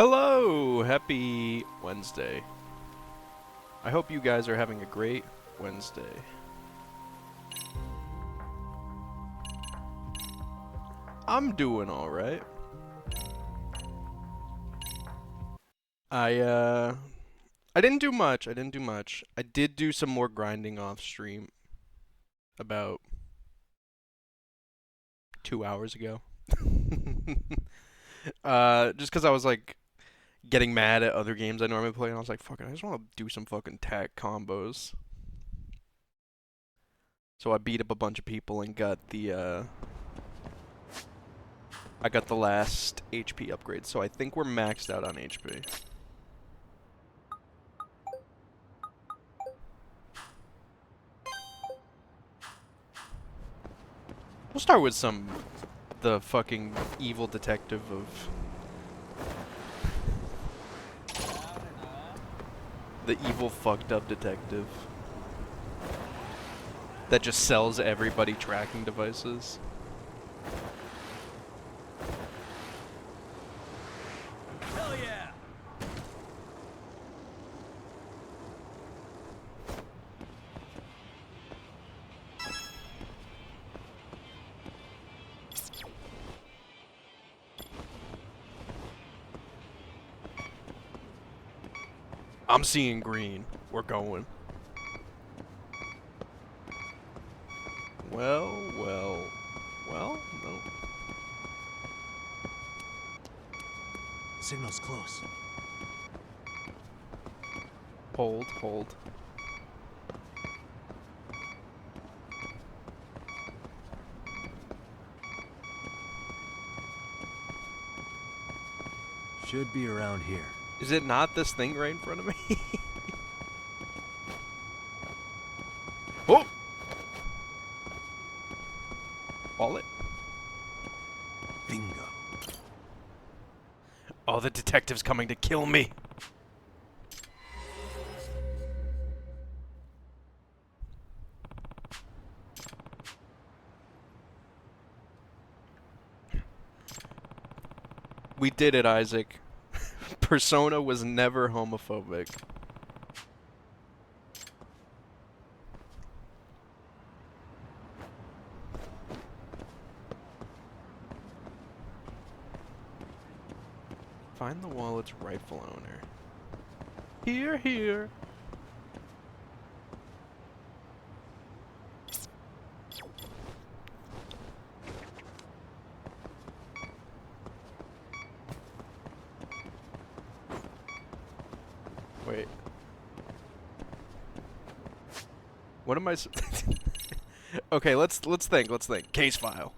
Hello! Happy Wednesday. I hope you guys are having a great Wednesday. I'm doing alright. I didn't do much. I did do some more grinding off stream about 2 hours ago. Just because I was like getting mad at other games I normally play, and I was like, fuck it, I just want to do some fucking tag combos. So I beat up a bunch of people and got the I got the last HP upgrade, so I think we're maxed out on HP. We'll start with the fucking evil detective of the evil fucked up detective that just sells everybody tracking devices. Hell yeah! I'm seeing green. We're going. Well, no. Signal's close. Hold. Should be around here. Is it not this thing right in front of me? Oh! Wallet? Bingo. Oh, the detective's coming to kill me. We did it, Isaac. Persona was never homophobic. Find the wallet's rightful owner. Here. Wait. What am I Okay, let's think. Case file.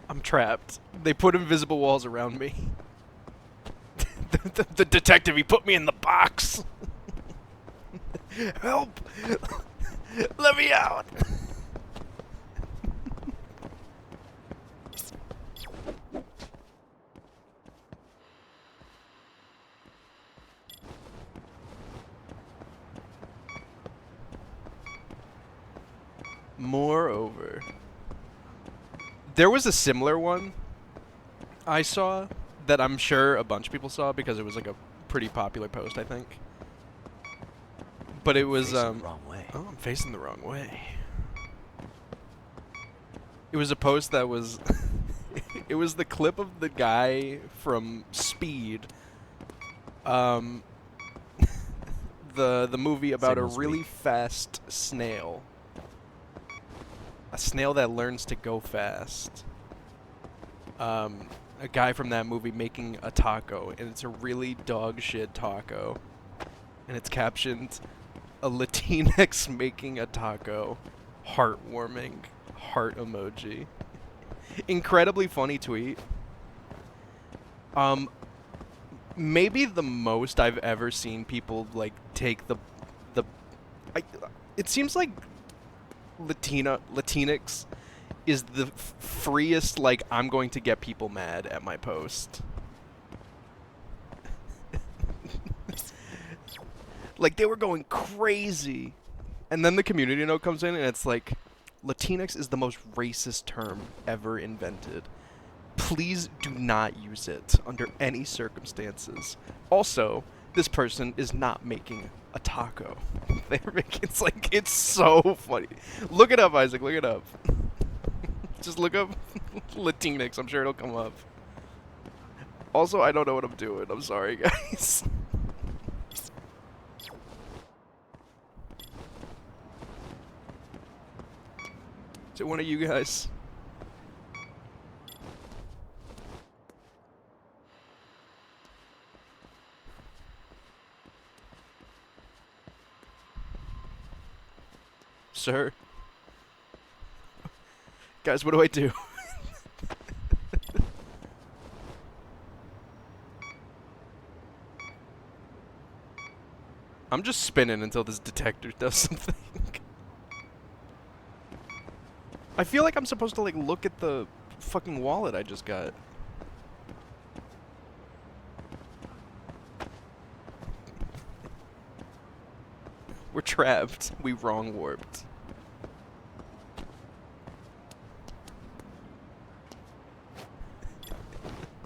I'm trapped. They put invisible walls around me. the detective, he put me in the box. Help! Let me out! Moreover, there was a similar one I saw that I'm sure a bunch of people saw because it was like a pretty popular post, I think. But it was Facing the wrong way. Oh, I'm facing the wrong way. It was a post that was it was the clip of the guy from Speed. The movie about Signal's a really weak. fast snail. A snail that learns to go fast. A guy from that movie making a taco, and it's a really dog shit taco. And it's captioned, "A Latinx making a taco. Heartwarming. Heart emoji." Incredibly funny tweet. Maybe the most I've ever seen people like take the I, it seems like Latinx is the freest, like, I'm going to get people mad at my post. Like, they were going crazy. And then the community note comes in and it's like, Latinx is the most racist term ever invented. Please do not use it under any circumstances. Also, this person is not making a taco. They're making, it's like, it's so funny. Look it up, Isaac, look it up. Just look up Latinx, I'm sure it'll come up. Also, I don't know what I'm doing. I'm sorry, guys. Is it one of you guys? Sir? Guys, what do I do? I'm just spinning until this detector does something. I feel like I'm supposed to, like, look at the fucking wallet I just got. We're trapped. We wrong warped.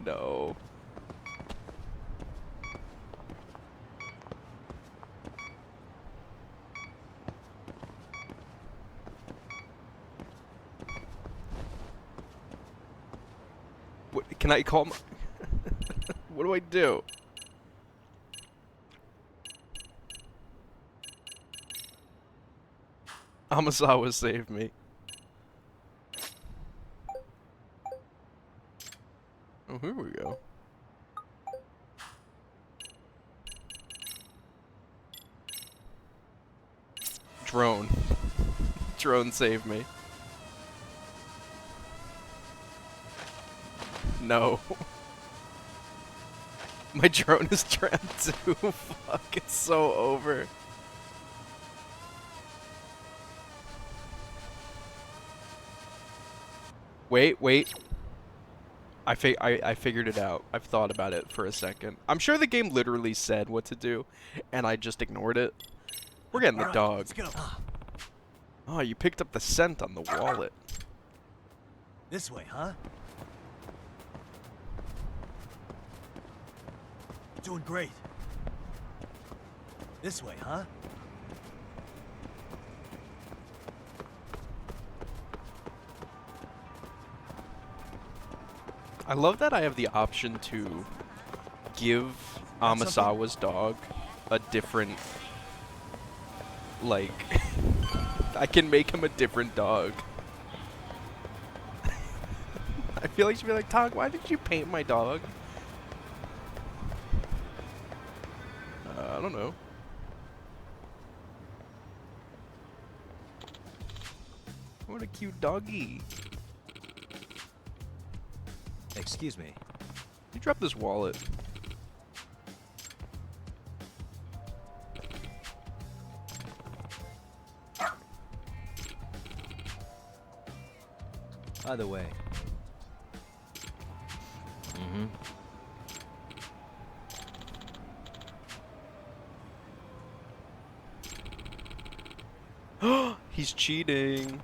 No. What, can I call my what do I do? Amasawa saved me. Oh, here we go. Drone. Drone saved me. No. My drone is trapped too. Fuck, it's so over. Wait. I figured it out. I've thought about it for a second. I'm sure the game literally said what to do, and I just ignored it. We're getting the dog. Let's go. Oh, you picked up the scent on the wallet. This way, huh? Doing great. This way, huh? I love that I have the option to give Amasawa's dog a different, like, I can make him a different dog. I feel like she'd be like, Tog, why did you paint my dog? I don't know. What a cute doggy. Excuse me. You dropped this wallet. Either way. He's cheating.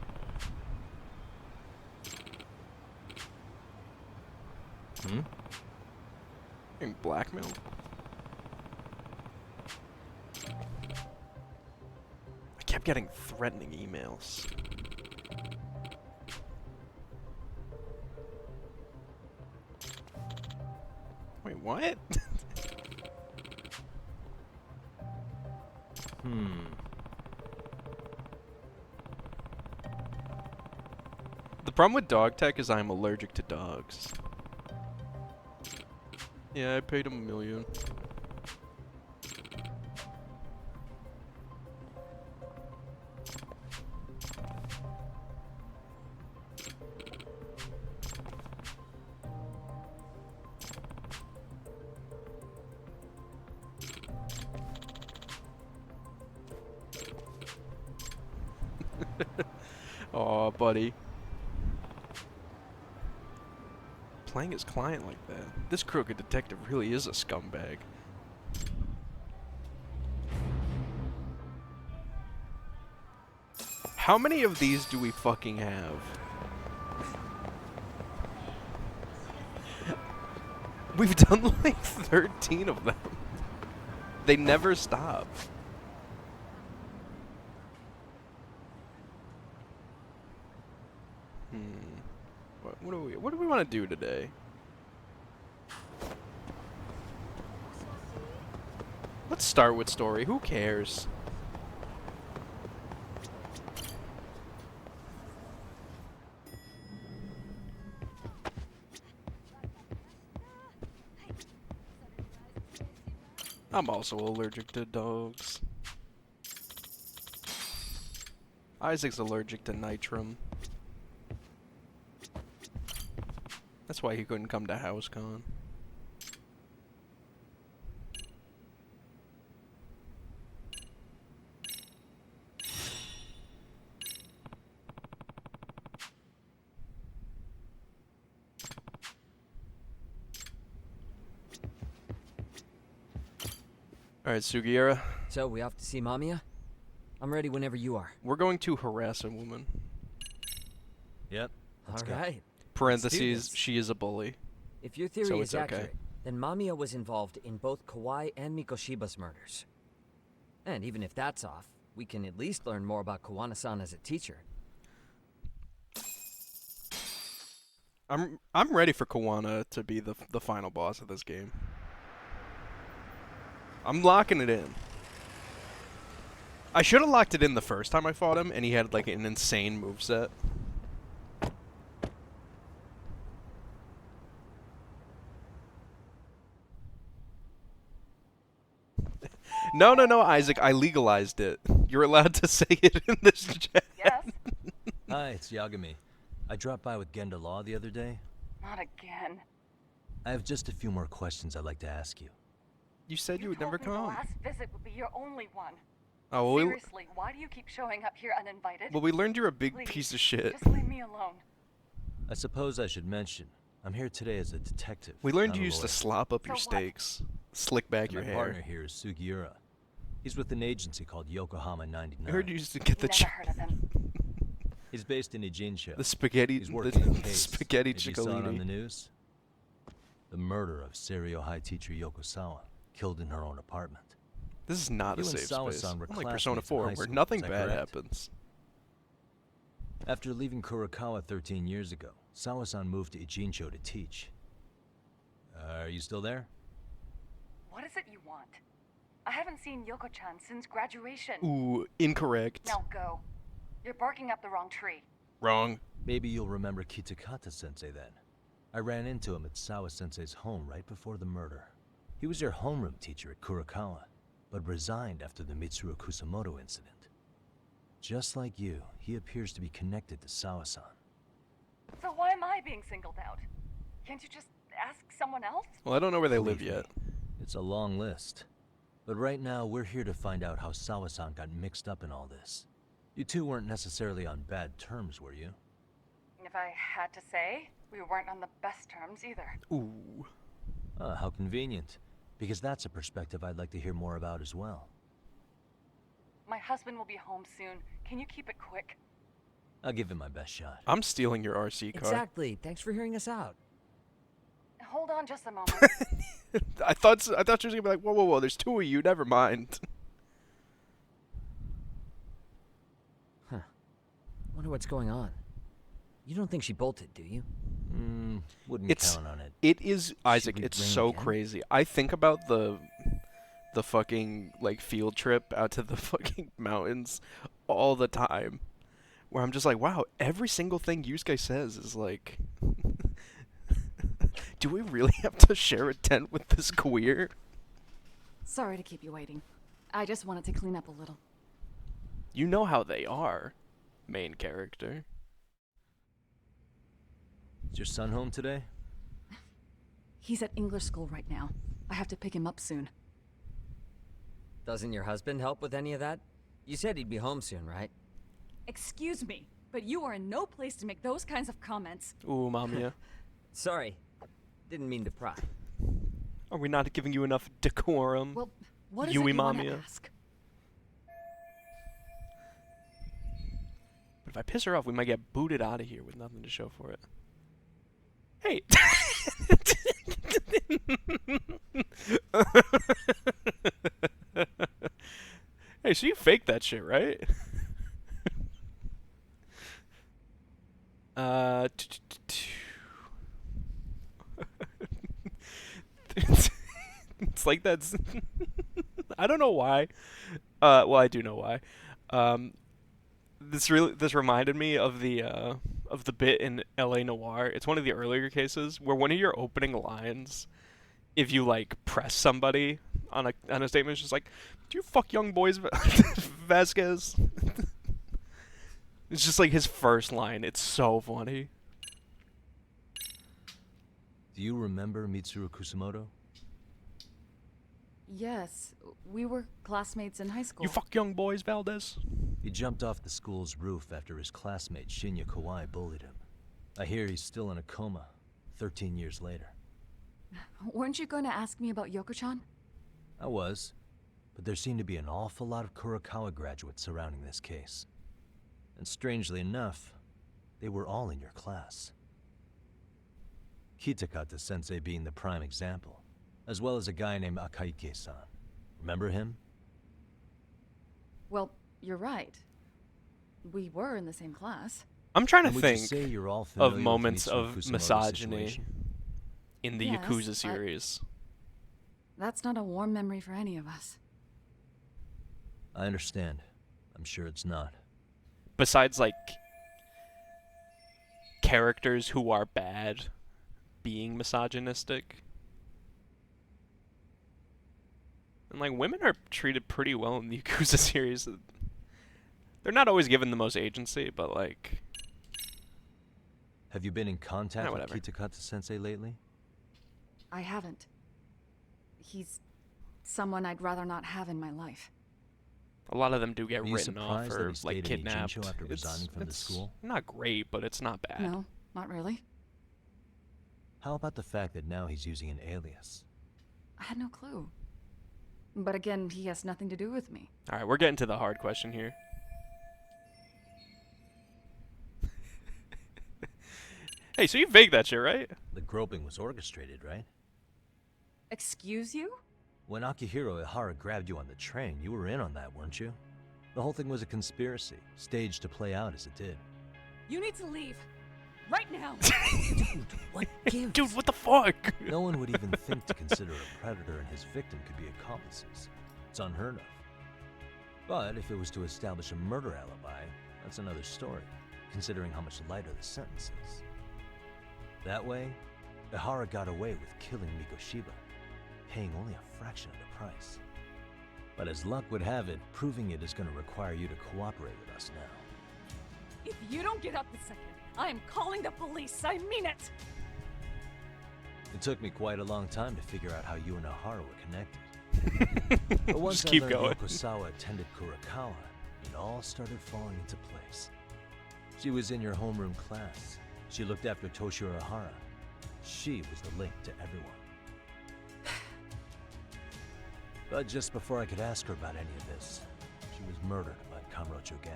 Getting blackmailed. I kept getting threatening emails. Wait, what? The problem with dog tech is I'm allergic to dogs. Yeah, I paid him $1 million. Aw, buddy. Playing his client like that. This crooked detective really is a scumbag. How many of these do we fucking have? We've done like 13 of them. They never stop. What do we want to do today? Let's start with story. Who cares? I'm also allergic to dogs. Isaac's allergic to nitrum. That's why he couldn't come to HouseCon. Alright, Sugiura. So, we off to see Mamiya? I'm ready whenever you are. We're going to harass a woman. Yep. Let's go. Alright. Parentheses, this. she is a bully. If your theory So is it's okay. accurate, then Mamiya was involved in both Kawai and Mikoshiba's murders. And even if that's off, we can at least learn more about Kuwana-san as a teacher. I'm ready for Kuwana to be the final boss of this game. I'm locking it in. I should have locked it in the first time I fought him, and he had like an insane moveset. No, Isaac, I legalized it. You're allowed to say it in this chat. Yes? Hi, it's Yagami. I dropped by with Genda Law the other day. Not again. I have just a few more questions I'd like to ask you. You said you would never told me come. The last visit would be your only one. Oh, well, Seriously, why do you keep showing up here uninvited? we learned you're a big Please, piece of shit. Just leave me alone. I suppose I should mention, I'm here today as a detective. We learned not you a used to lawyer. slop up your So what? steaks, slick back And your my hair. partner here is Sugiura. He's with an agency called Yokohama 99. I heard you used to get the Never heard of him. He's based in Ijincho. the spaghetti, He's working a the case. spaghetti Maybe you saw it on the ciccolini. news? The murder of Serio High teacher Yokosawa, killed in her own apartment. This is not a You and safe Sawa-san space. were Unlike Persona classmates in 4, high where school, nothing is that bad correct? happens. After leaving Kurakawa 13 years ago, Sawa-san moved to Ijincho to teach. Are you still there? What is it you want? I haven't seen Yoko-chan since graduation. Ooh, incorrect. Now go. You're barking up the wrong tree. Wrong. Maybe you'll remember Kitakata-sensei then. I ran into him at Sawa-sensei's home right before the murder. He was your homeroom teacher at Kurakawa, but resigned after the Mitsuru Kusamoto incident. Just like you, he appears to be connected to Sawa-san. So why am I being singled out? Can't you just ask someone else? Well, I don't know where they live Believe me, yet. It's a long list. But right now, we're here to find out how Sawa-san got mixed up in all this. You two weren't necessarily on bad terms, were you? If I had to say, we weren't on the best terms either. Ooh. How convenient. Because that's a perspective I'd like to hear more about as well. My husband will be home soon. Can you keep it quick? I'll give it my best shot. I'm stealing your RC car. Exactly. Thanks for hearing us out. Hold on just a moment. I thought you were gonna be like, whoa, there's two of you. Never mind. Wonder what's going on. You don't think she bolted, do you? Wouldn't It's- count on it. It is Isaac. we It's ring so again? crazy. I think about the fucking like field trip out to the fucking mountains all the time, where I'm just like, wow, every single thing Yusuke says is like, do we really have to share a tent with this queer? Sorry to keep you waiting. I just wanted to clean up a little. You know how they are, main character. Is your son home today? He's at English school right now. I have to pick him up soon. Doesn't your husband help with any of that? You said he'd be home soon, right? Excuse me. but you are in no place to make those kinds of comments. Ooh, Mamiya. Sorry. Didn't mean to pry. Are we not giving you enough decorum? Well, what is Yui it you want to Mamiya. ask? But if I piss her off, we might get booted out of here with nothing to show for it. Hey. Hey, so you faked that shit, right? It's like that's. I don't know why. Well, I do know why. This reminded me of the bit in L.A. Noire. It's one of the earlier cases where one of your opening lines, if you like press somebody on a statement, it's just like, "Do you fuck young boys, Vasquez?" It's just like his first line. It's so funny. Do you remember Mitsuru Kusamoto? Yes, we were classmates in high school. You fuck young boys, Valdez. He jumped off the school's roof after his classmate Shinya Kawai bullied him. I hear he's still in a coma, 13 years later. Weren't you going to ask me about Yoko-chan? I was, but there seemed to be an awful lot of Kurokawa graduates surrounding this case. And strangely enough, they were all in your class. Kitakata-sensei being the prime example, as well as a guy named Akaike-san. Remember him? Well, you're right. We were in the same class. I'm trying to And would you think say you're all of familiar with moments Mitsuru of Kusamoto's misogyny situation? in the Yes, Yakuza but- series. That's not a warm memory for any of us. I understand. I'm sure it's not. Besides, like, characters who are bad being misogynistic. And, like, women are treated pretty well in the Yakuza series. They're not always given the most agency, but, like... Have you been in contact with whatever. Kitakata-sensei lately? I haven't. He's someone I'd rather not have in my life. A lot of them do get Were you written off surprised that or, he like, stayed in kidnapped. Ijincho after resigning from the school? Not great, but it's not bad. No, not really. How about the fact that now he's using an alias? I had no clue. But again, he has nothing to do with me. Alright, we're getting to the hard question here. Hey, so you faked that shit, right? The groping was orchestrated, right? Excuse you? When Akihiro Ihara grabbed you on the train, you were in on that, weren't you? The whole thing was a conspiracy, staged to play out as it did. You need to leave. Right now. Dude, what gives? Dude, what the fuck? No one would even think to consider a predator and his victim could be accomplices. It's unheard of. But if it was to establish a murder alibi, that's another story, considering how much lighter the sentence is. That way, Ihara got away with killing Mikoshiba, paying only a fraction of the price. But as luck would have it, proving it is going to require you to cooperate with us now. If you don't get up this second, I am calling the police. I mean it. It took me quite a long time to figure out how you and Ihara were connected. But once Just I keep learned going. Yokosawa attended Kurokawa, it all started falling into place. She was in your homeroom class. She looked after Toshiro Ihara. She was the link to everyone. But just before I could ask her about any of this, she was murdered by the Kamurocho gang.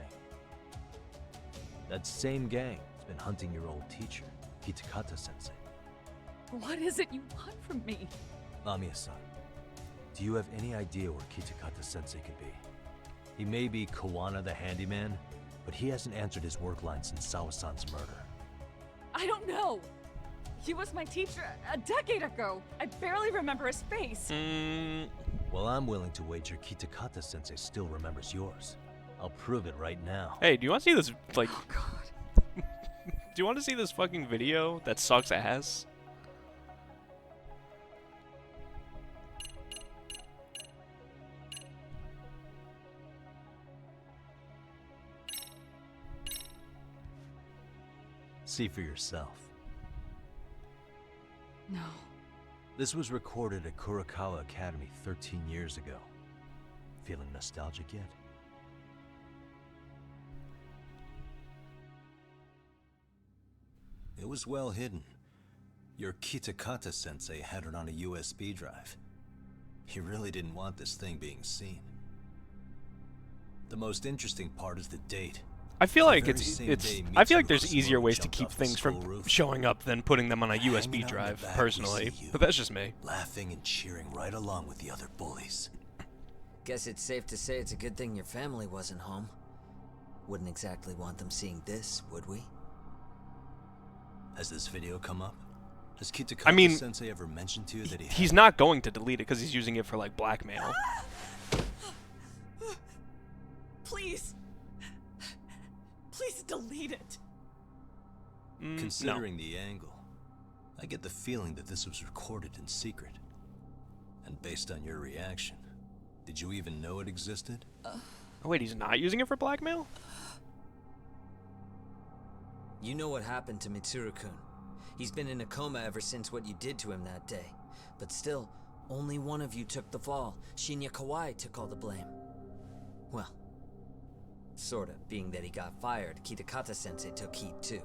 That same gang has been hunting your old teacher, Kitakata-sensei. What is it you want from me? Mamiya-san, do you have any idea where Kitakata-sensei could be? He may be Kuwana the handyman, but he hasn't answered his work line since Sawa-san's murder. I don't know. He was my teacher a decade ago. I barely remember his face. Well, I'm willing to wager Kitakata-sensei still remembers yours. I'll prove it right now. Hey, do you want to see this, like... Oh, God. Do you want to see this fucking video that sucks ass? See for yourself. No. This was recorded at Kurokawa Academy 13 years ago. Feeling nostalgic yet? It was well hidden. Your Kitakata-sensei had it on a USB drive. He really didn't want this thing being seen. The most interesting part is the date. I feel The like very it's same day I feel like Mitsuru there's easier Kusumoto ways to jumped keep off the things school from roof. showing up than putting them on a Hanging USB out in the drive, back, we personally. see you, But that's just me. laughing and cheering right along with the other bullies. Guess it's safe to say it's a good thing your family wasn't home. Wouldn't exactly want them seeing this, would we? Has this video come up? Has I mean, Kitakata-sensei ever mentioned to you that He's not going to delete it because he's using it for like blackmail. Please. Please delete it. No. Considering the angle, I get the feeling that this was recorded in secret. And based on your reaction, did you even know it existed? Oh, wait, he's not using it for blackmail? You know what happened to Mitsuru-kun. He's been in a coma ever since what you did to him that day. But still, only one of you took the fall. Shinya Kawai took all the blame. Well, sorta, being that he got fired, Kitakata-sensei took heat too.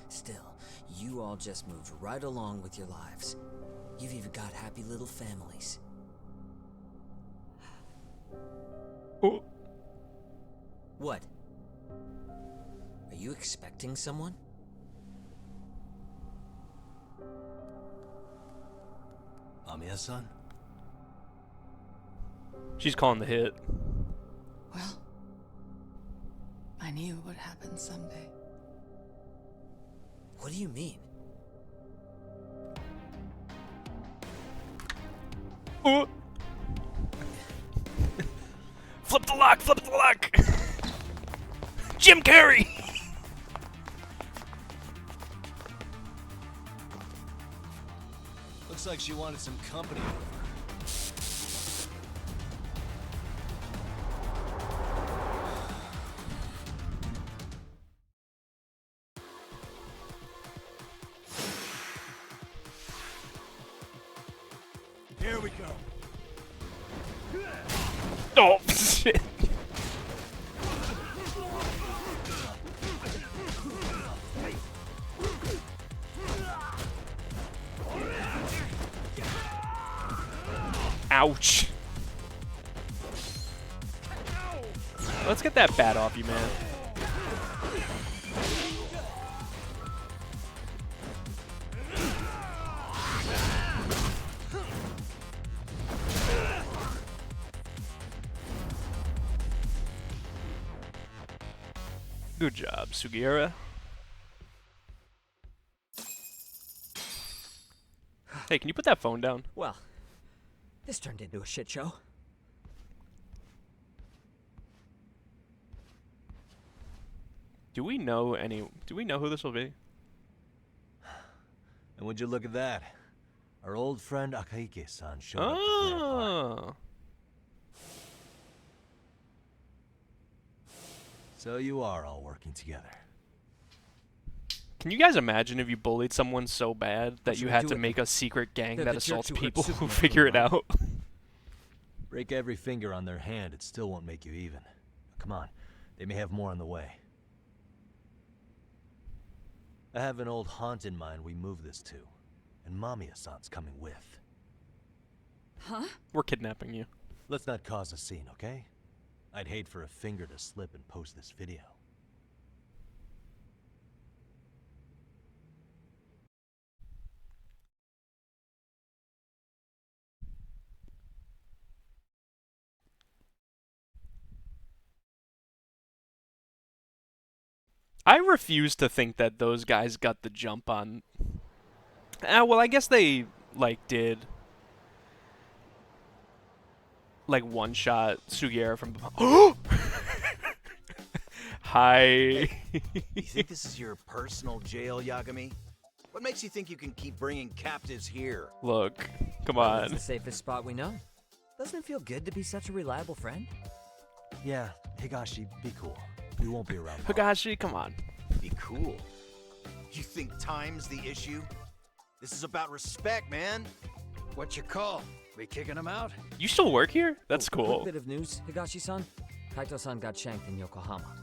Still, you all just moved right along with your lives. You've even got happy little families. Oh. What? Are you expecting someone? Mamiya-san? She's calling the hit. Well, I knew it would happen someday. What do you mean? Oh. Flip the lock! Flip the lock! Jim Carrey! Looks like she wanted some company over. Here we go. Oh, shit. Ouch. Let's get that bat off you, man. Good job, Sugiura. Hey, can you put that phone down? Well, this turned into a shit show. Do we know who this will be? And would you look at that? Our old friend Akaike-san showed up to play a part. Oh. So you are all working together. Can you guys imagine if you bullied someone so bad that should you we had do to with make a secret gang the that jerks assaults who hurt people who Superman, figure it right? out? Break every finger on their hand, it still won't make you even. Come on, they may have more on the way. I have an old haunt in mind we move this to, and Mamiya-san's coming with. Huh? We're kidnapping you. Let's not cause a scene, okay? I'd hate for a finger to slip and post this video. I refuse to think that those guys got the jump on. Well, I guess they did one shot Sugiura from. Hi. You think this is your personal jail, Yagami? What makes you think you can keep bringing captives here? Look, come It's on. the safest spot we know. Doesn't it feel good to be such a reliable friend? Yeah, Higashi, be cool. We won't be around long. Higashi, come on. Be cool. You think time's the issue? This is about respect, man. What's your call? We kicking him out? You still work here? That's Quick cool. bit of news, Higashi-san. Kaito-san got shanked in Yokohama.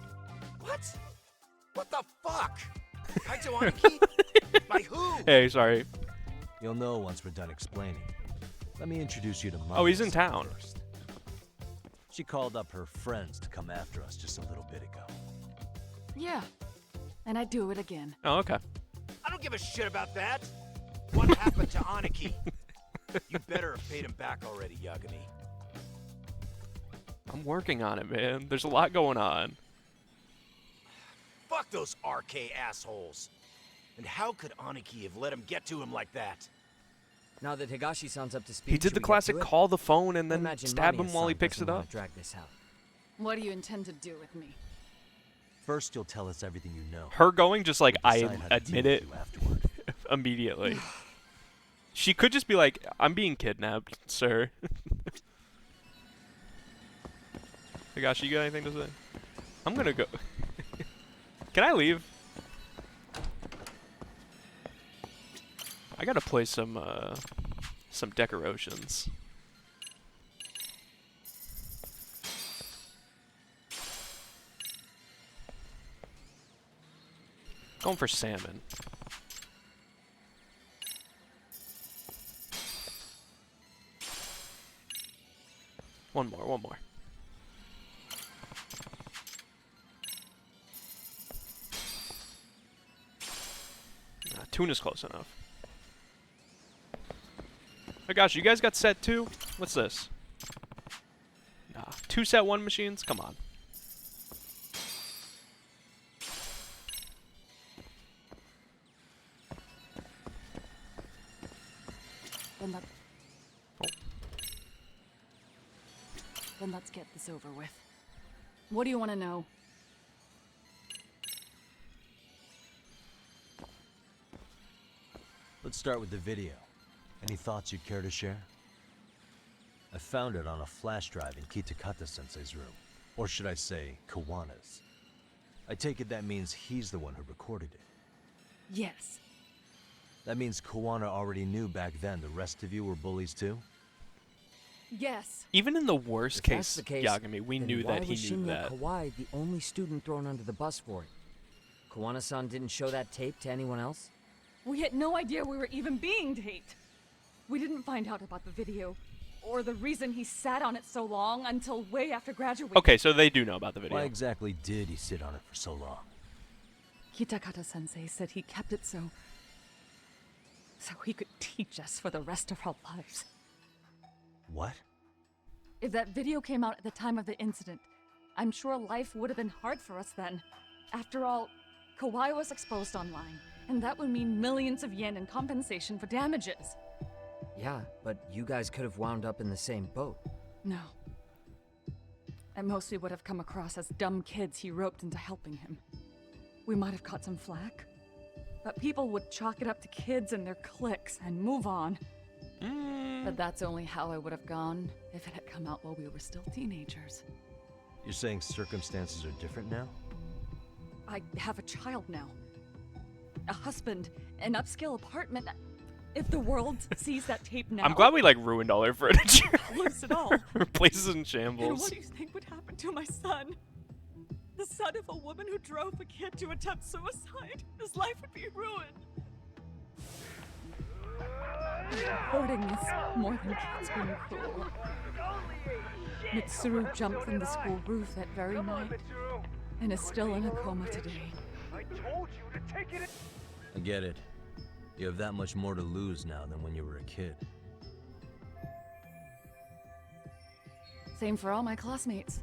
What? What the fuck? Kaito Aniki? By who? Hey, sorry. You'll know once we're done explaining. Let me introduce you to Mom. Oh, he's in town. First. She called up her friends to come after us just a little bit ago. Yeah. And I'd do it again. Oh, okay. I don't give a shit about that. What happened to Aniki? You better have paid him back already, Yagami. I'm working on it, man. There's a lot going on. Fuck those RK assholes. And how could Aniki have let him get to him like that? Now that Higashi-san's up to speed, He did should the we get classic to it? call the phone and then Imagine stab him Mania-san while he picks doesn't it wanna up. Drag this out. What do you intend to do with me? First, you'll tell us everything you know. Her going just like, We'll I decide how to admit deal it with you afterward. immediately. She could just be like, I'm being kidnapped, sir. Higashi, you got anything to say? I'm gonna go. Can I leave? I gotta play some decorations. Going for salmon. One more. Tuna's close enough. Oh gosh, you guys got set 2? What's this? Nah, 2 set 1 machines? Come on. Then let's get this over with. What do you want to know? Let's start with the video. Any thoughts you'd care to share? I found it on a flash drive in Kitakata-sensei's room. Or should I say, Kuwana's. I take it that means he's the one who recorded it. Yes. That means Kuwana already knew back then the rest of you were bullies too? Yes. Even in the worst If case, that's the case, Yagami, we then knew why that he was knew Shinya that. Kawai the only student thrown under the bus for it? Kuwana-san didn't show that tape to anyone else? We had no idea we were even being taped. We didn't find out about the video, or the reason he sat on it so long until way after graduating. Okay, so they do know about the video. Why exactly did he sit on it for so long? Kitakata-sensei said he kept it so he could teach us for the rest of our lives. What? If that video came out at the time of the incident, I'm sure life would have been hard for us then. After all, Kawai was exposed online, and that would mean millions of yen in compensation for damages. Yeah, but you guys could have wound up in the same boat. No. At most, we would have come across as dumb kids he roped into helping him. We might have caught some flack, but people would chalk it up to kids and their cliques and move on. But that's only how I would have gone if it had come out while we were still teenagers. You're saying circumstances are different now? I have a child now. A husband, an upscale apartment. If the world sees that tape now... I'm glad we, like, ruined all our furniture. lose it all. Our place is in And shambles. what do you think would happen to my son? The son of a woman who drove a kid to attempt suicide. His life would be ruined. Hoarding is more than kids being cruel. Mitsuru jumped from the school roof that very night and is still in a coma today. I get it. You have that much more to lose now than when you were a kid. Same for all my classmates.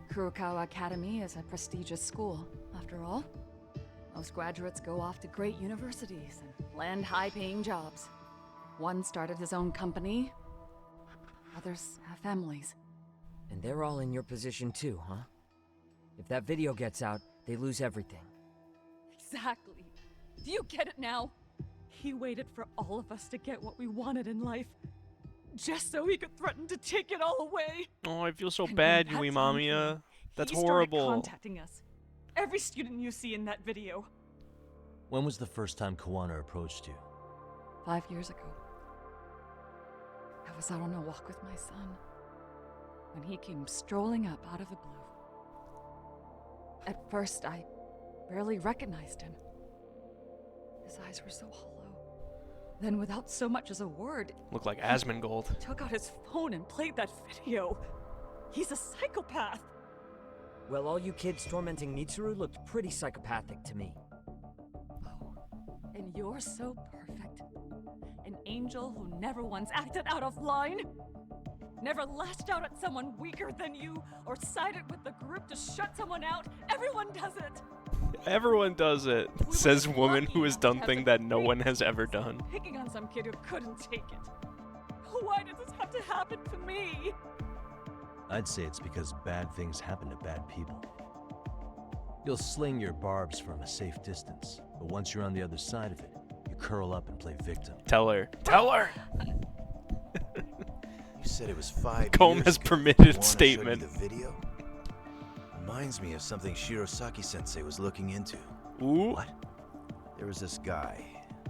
Kurokawa Academy is a prestigious school, after all. Most graduates go off to great universities and land high-paying jobs. One started his own company. Others have families. And they're all in your position too, huh? If that video gets out, they lose everything. Exactly. Do you get it now? He waited for all of us to get what we wanted in life, just so he could threaten to take it all away. Oh, I feel so And bad, when Yui that time Mamiya. came, That's he started horrible. contacting us. Every student you see in that video. When was the first time Kuwana approached you? 5 years ago. I was out on a walk with my son when he came strolling up out of the blue. At first, I barely recognized him. His eyes were so hollow. Then, without so much as a word, Look like Asmongold. he took out his phone and played that video. He's a psychopath. Well, all you kids tormenting Mitsuru looked pretty psychopathic to me. Oh, and you're so perfect. An angel who never once acted out of line. Never lashed out at someone weaker than you or sided with the group to shut someone out. Everyone does it. Everyone does it, We were says just woman lucky who has enough to done have thing the that no great one has ever chance done. of picking on some kid who couldn't take it. Why does this have to happen to me? I'd say it's because bad things happen to bad people. You'll sling your barbs from a safe distance, but once you're on the other side of it, you curl up and play victim. Tell her. Tell her! You said it was 5 Comb years has ago permitted Kuwana showed you statement. the video? Reminds me of something Shirosaki-sensei was looking into. Ooh. What? There was this guy.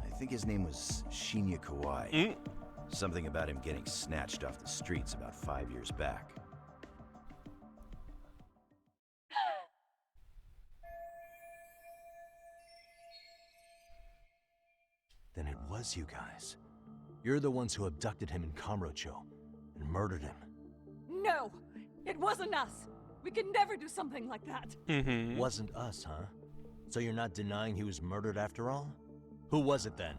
I think his name was Shinya Kawai. Mm. Something about him getting snatched off the streets about 5 years back. Then it was you guys. You're the ones who abducted him in Kamurocho and murdered him. No, it wasn't us. We could never do something like that. Mm-hmm. Wasn't us, huh? So you're not denying he was murdered after all? Who was it then?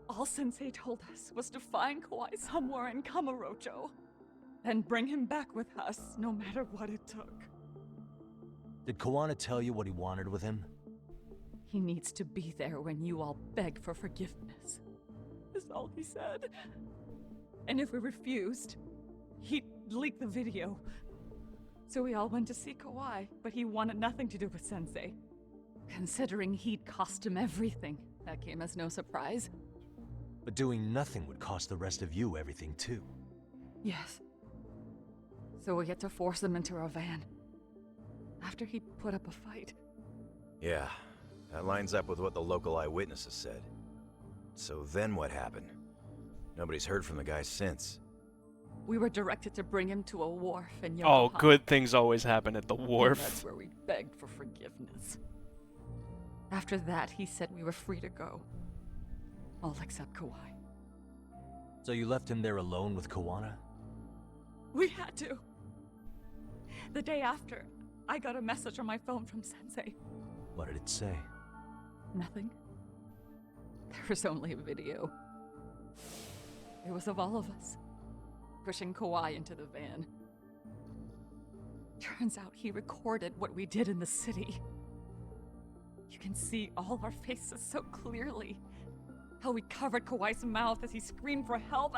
All Sensei told us was to find Kawhi somewhere in Kamurocho, and bring him back with us, no matter what it took. Did Kuwana tell you what he wanted with him? He needs to be there when you all beg for forgiveness. That's all he said. And if we refused, he'd leak the video. So we all went to see Kawhi, but he wanted nothing to do with Sensei. Considering he'd cost him everything, that came as no surprise. But doing nothing would cost the rest of you everything too. Yes. So we had to force him into a van. After he put up a fight. Yeah, that lines up with what the local eyewitnesses said. So then what happened? Nobody's heard from the guy since. We were directed to bring him to a wharf in Oh, Yokohama. good things always happen at the And wharf. that's where we begged for forgiveness. After that, he said we were free to go. All except Kawhi. So you left him there alone with Kuwana? We had to. The day after, I got a message on my phone from Sensei. What did it say? Nothing. There was only a video. It was of all of us, pushing Kawhi into the van. Turns out he recorded what we did in the city. You can see all our faces so clearly. How we covered Kawhi's mouth as he screamed for help.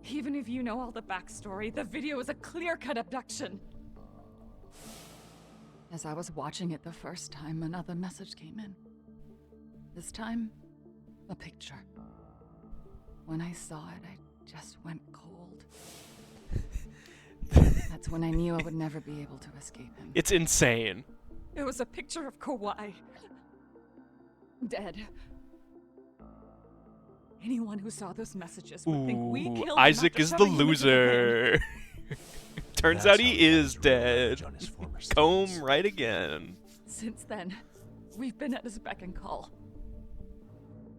Even if you know all the backstory, the video is a clear-cut abduction. As I was watching it the first time, another message came in. This time, a picture. When I saw it, I just went cold. That's when I knew I would never be able to escape him. It's insane. It was a picture of Kawhi. Dead. Anyone who saw those messages would think we Ooh, killed him Isaac after is the shoving him into the van. loser. Turns That's out how he is managed to dead. revenge on his former Comb students. right again. Since then, we've been at his beck and call.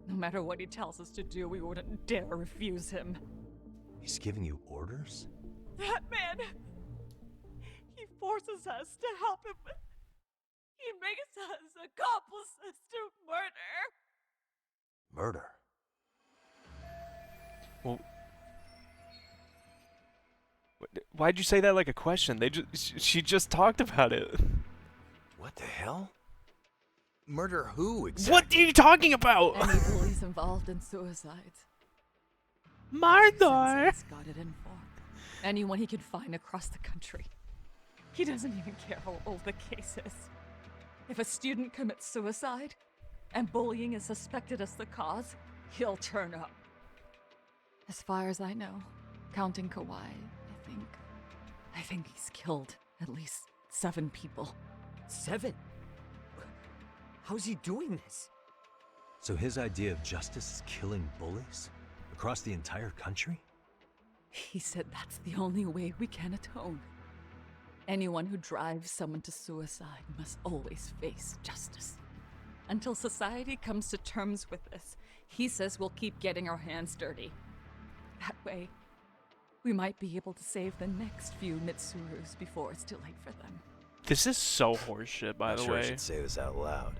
No matter what he tells us to do, we wouldn't dare refuse him. He's giving you orders? That man! He forces us to help him. He makes us accomplices to murder. Murder? Well, why'd you say that like a question? She just talked about it. What the hell? Murder who exactly? What are you talking about? Any bullies involved in suicides. Murder. Sensei's got it in for anyone he can find across the country. He doesn't even care how old the case is. If a student commits suicide, and bullying is suspected as the cause, he'll turn up. As far as I know, counting Kawhi, I think he's killed at least 7 people. 7? How's he doing this? So his idea of justice is killing bullies? Across the entire country? He said that's the only way we can atone. Anyone who drives someone to suicide must always face justice. Until society comes to terms with this, he says we'll keep getting our hands dirty. That way, we might be able to save the next few Mitsurus before it's too late for them. This is so horseshit, by Not the sure I way. should say this out loud,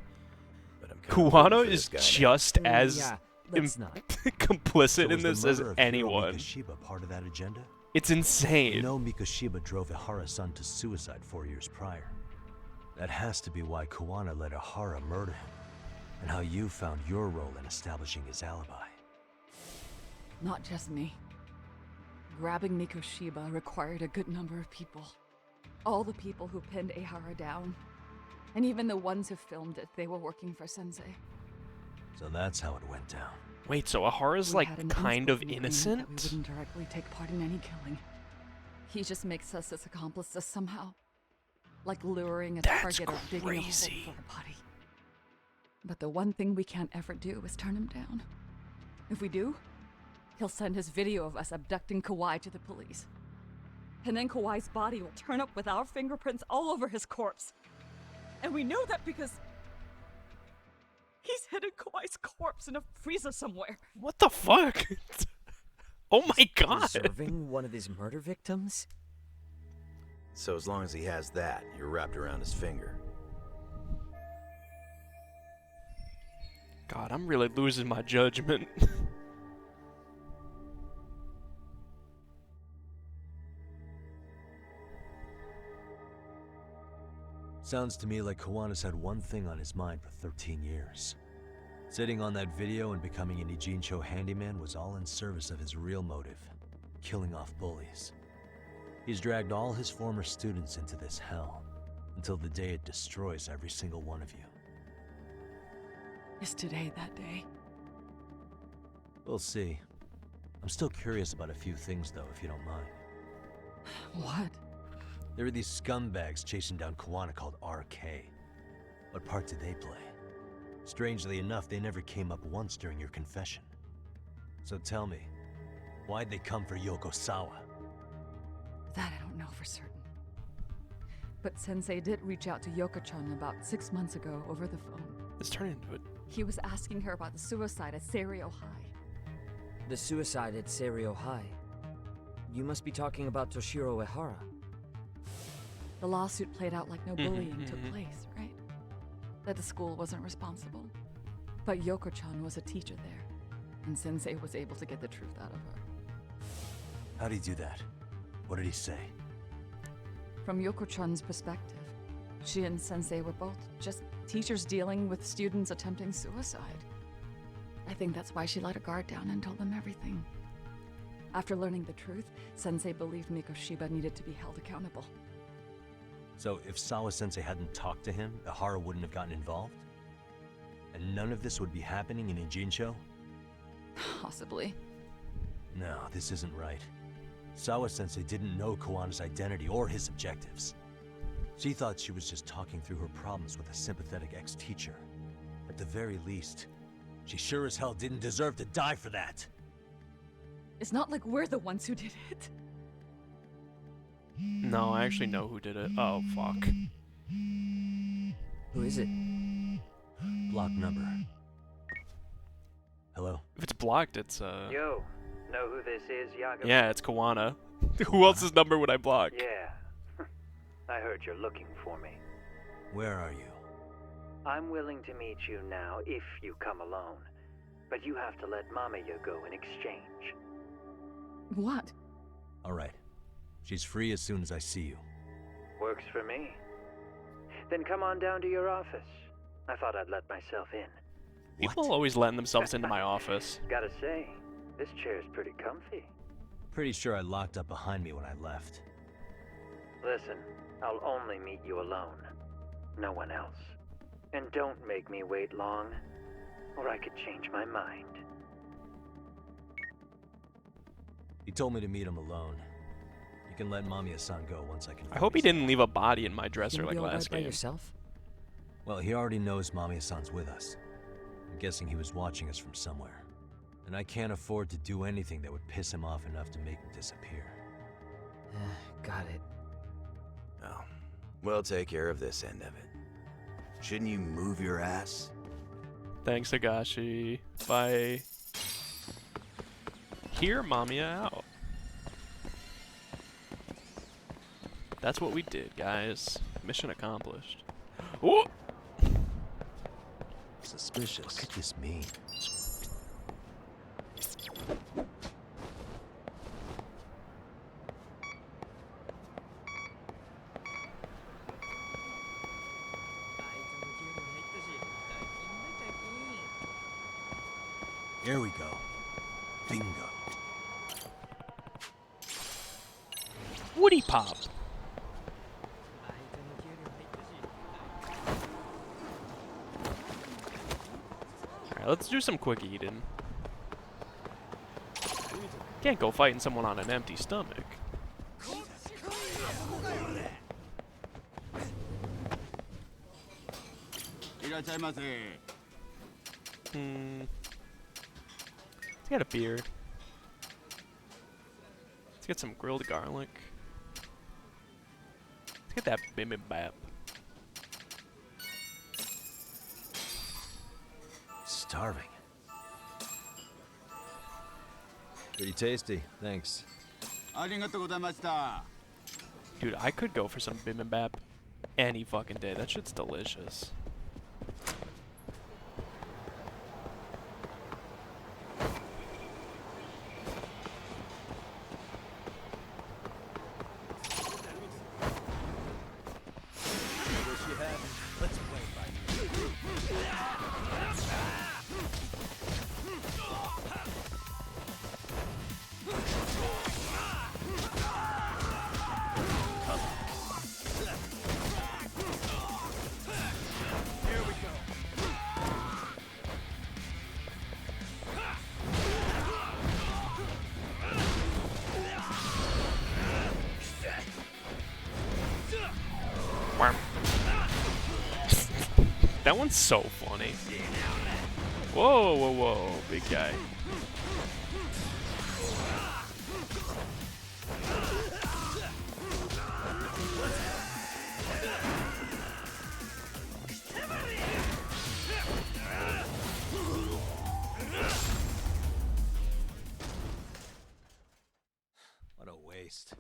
but I'm kinda rooting Kuwana for is this guy just Mm, as yeah, let's not. complicit So in was the this as murder of Hiro anyone. Mikoshiba part of that agenda? It's You insane. know Mikoshiba drove Ihara-san to suicide 4 years prior. That has to be why Kuwana let Ihara murder him, and how you found your role in establishing his alibi. Not just me. Grabbing Mikoshiba required a good number of people. All the people who pinned Ihara down. And even the ones who filmed it, they were working for Sensei. So that's how it went down. Wait, so Ahara's We like had an kind of unspoken agreement that we innocent? wouldn't directly take part in any killing. He just makes us his accomplices somehow. Like luring a That's target or digging a hole crazy. for a body. But the one thing we can't ever do is turn him down. If we do, he'll send his video of us abducting Kawhi to the police. And then Kawhi's body will turn up with our fingerprints all over his corpse. And we know that because he's hidden Kawhi's corpse in a freezer somewhere. What the fuck? Oh my god. Preserving one of his murder victims? So as long as he has that, you're wrapped around his finger. God, I'm really losing my judgment. Sounds to me like Kawana's had one thing on his mind for 13 years. Sitting on that video and becoming an Ijincho handyman was all in service of his real motive, killing off bullies. He's dragged all his former students into this hell, until the day it destroys every single one of you. Is today that day? We'll see. I'm still curious about a few things though, if you don't mind. What? There are these scumbags chasing down Kuwana called RK. What part did they play? Strangely enough, they never came up once during your confession. So tell me, why'd they come for Yokosawa? That I don't know for certain. But Sensei did reach out to Yoko-chan about 6 months ago over the phone. Let's turn into it. He was asking her about the suicide at Serio High. The suicide at Serio High. You must be talking about Toshiro Ehara. The lawsuit played out like no bullying took mhm. place, right? That the school wasn't responsible. But Yoko-chan was a teacher there, and Sensei was able to get the truth out of her. How'd he do that? What did he say? From Yoko-chan's perspective, she and Sensei were both just teachers dealing with students attempting suicide. I think that's why she let her guard down and told them everything. After learning the truth, Sensei believed Mikoshiba needed to be held accountable. So if Sawa-sensei hadn't talked to him, Ihara wouldn't have gotten involved? And none of this would be happening in Ijincho? Possibly. No, this isn't right. Sawa-sensei didn't know Kawana's identity or his objectives. She thought she was just talking through her problems with a sympathetic ex-teacher. At the very least, she sure as hell didn't deserve to die for that. It's not like we're the ones who did it. No, I actually know who did it. Oh, fuck. Who is it? Block number. Hello? If it's blocked, it's, Yo, know who this is, Yaga? yeah, it's Kuwana. Who else's number would I block? Yeah. I heard you're looking for me. Where are you? I'm willing to meet you now if you come alone. But you have to let Mamiya go in exchange. What? Alright. She's free as soon as I see you. Works for me. Then come on down to your office. I thought I'd let myself in. People always letting themselves into my office. Gotta say, this chair's pretty comfy. Pretty sure I locked up behind me when I left. Listen, I'll only meet you alone. No one else. And don't make me wait long, or I could change my mind. He told me to meet him alone. You can let Mamiya-san go once I can. I hope he didn't leave a body in my dresser You like be all last right by game. yourself? Well, he already knows Mamiya-san's with us. I'm guessing he was watching us from somewhere. And I can't afford to do anything that would piss him off enough to make him disappear. Got it. Oh, we'll take care of this end of it. Shouldn't you move your ass? Thanks, Higashi. Bye. Hear Mamiya out. That's what we did, guys. Mission accomplished. Ooh! Suspicious. What could this mean? Here we go. Bingo. Woody Pop. Alright, let's do some quick eating. Can't go fighting someone on an empty stomach. Let's get a beer. Let's get some grilled garlic. Let's get that bibimbap. Starving. Pretty tasty, thanks. Dude, I could go for some bibimbap any fucking day. That shit's delicious. That one's so funny. Whoa, whoa, whoa, big guy. What a waste.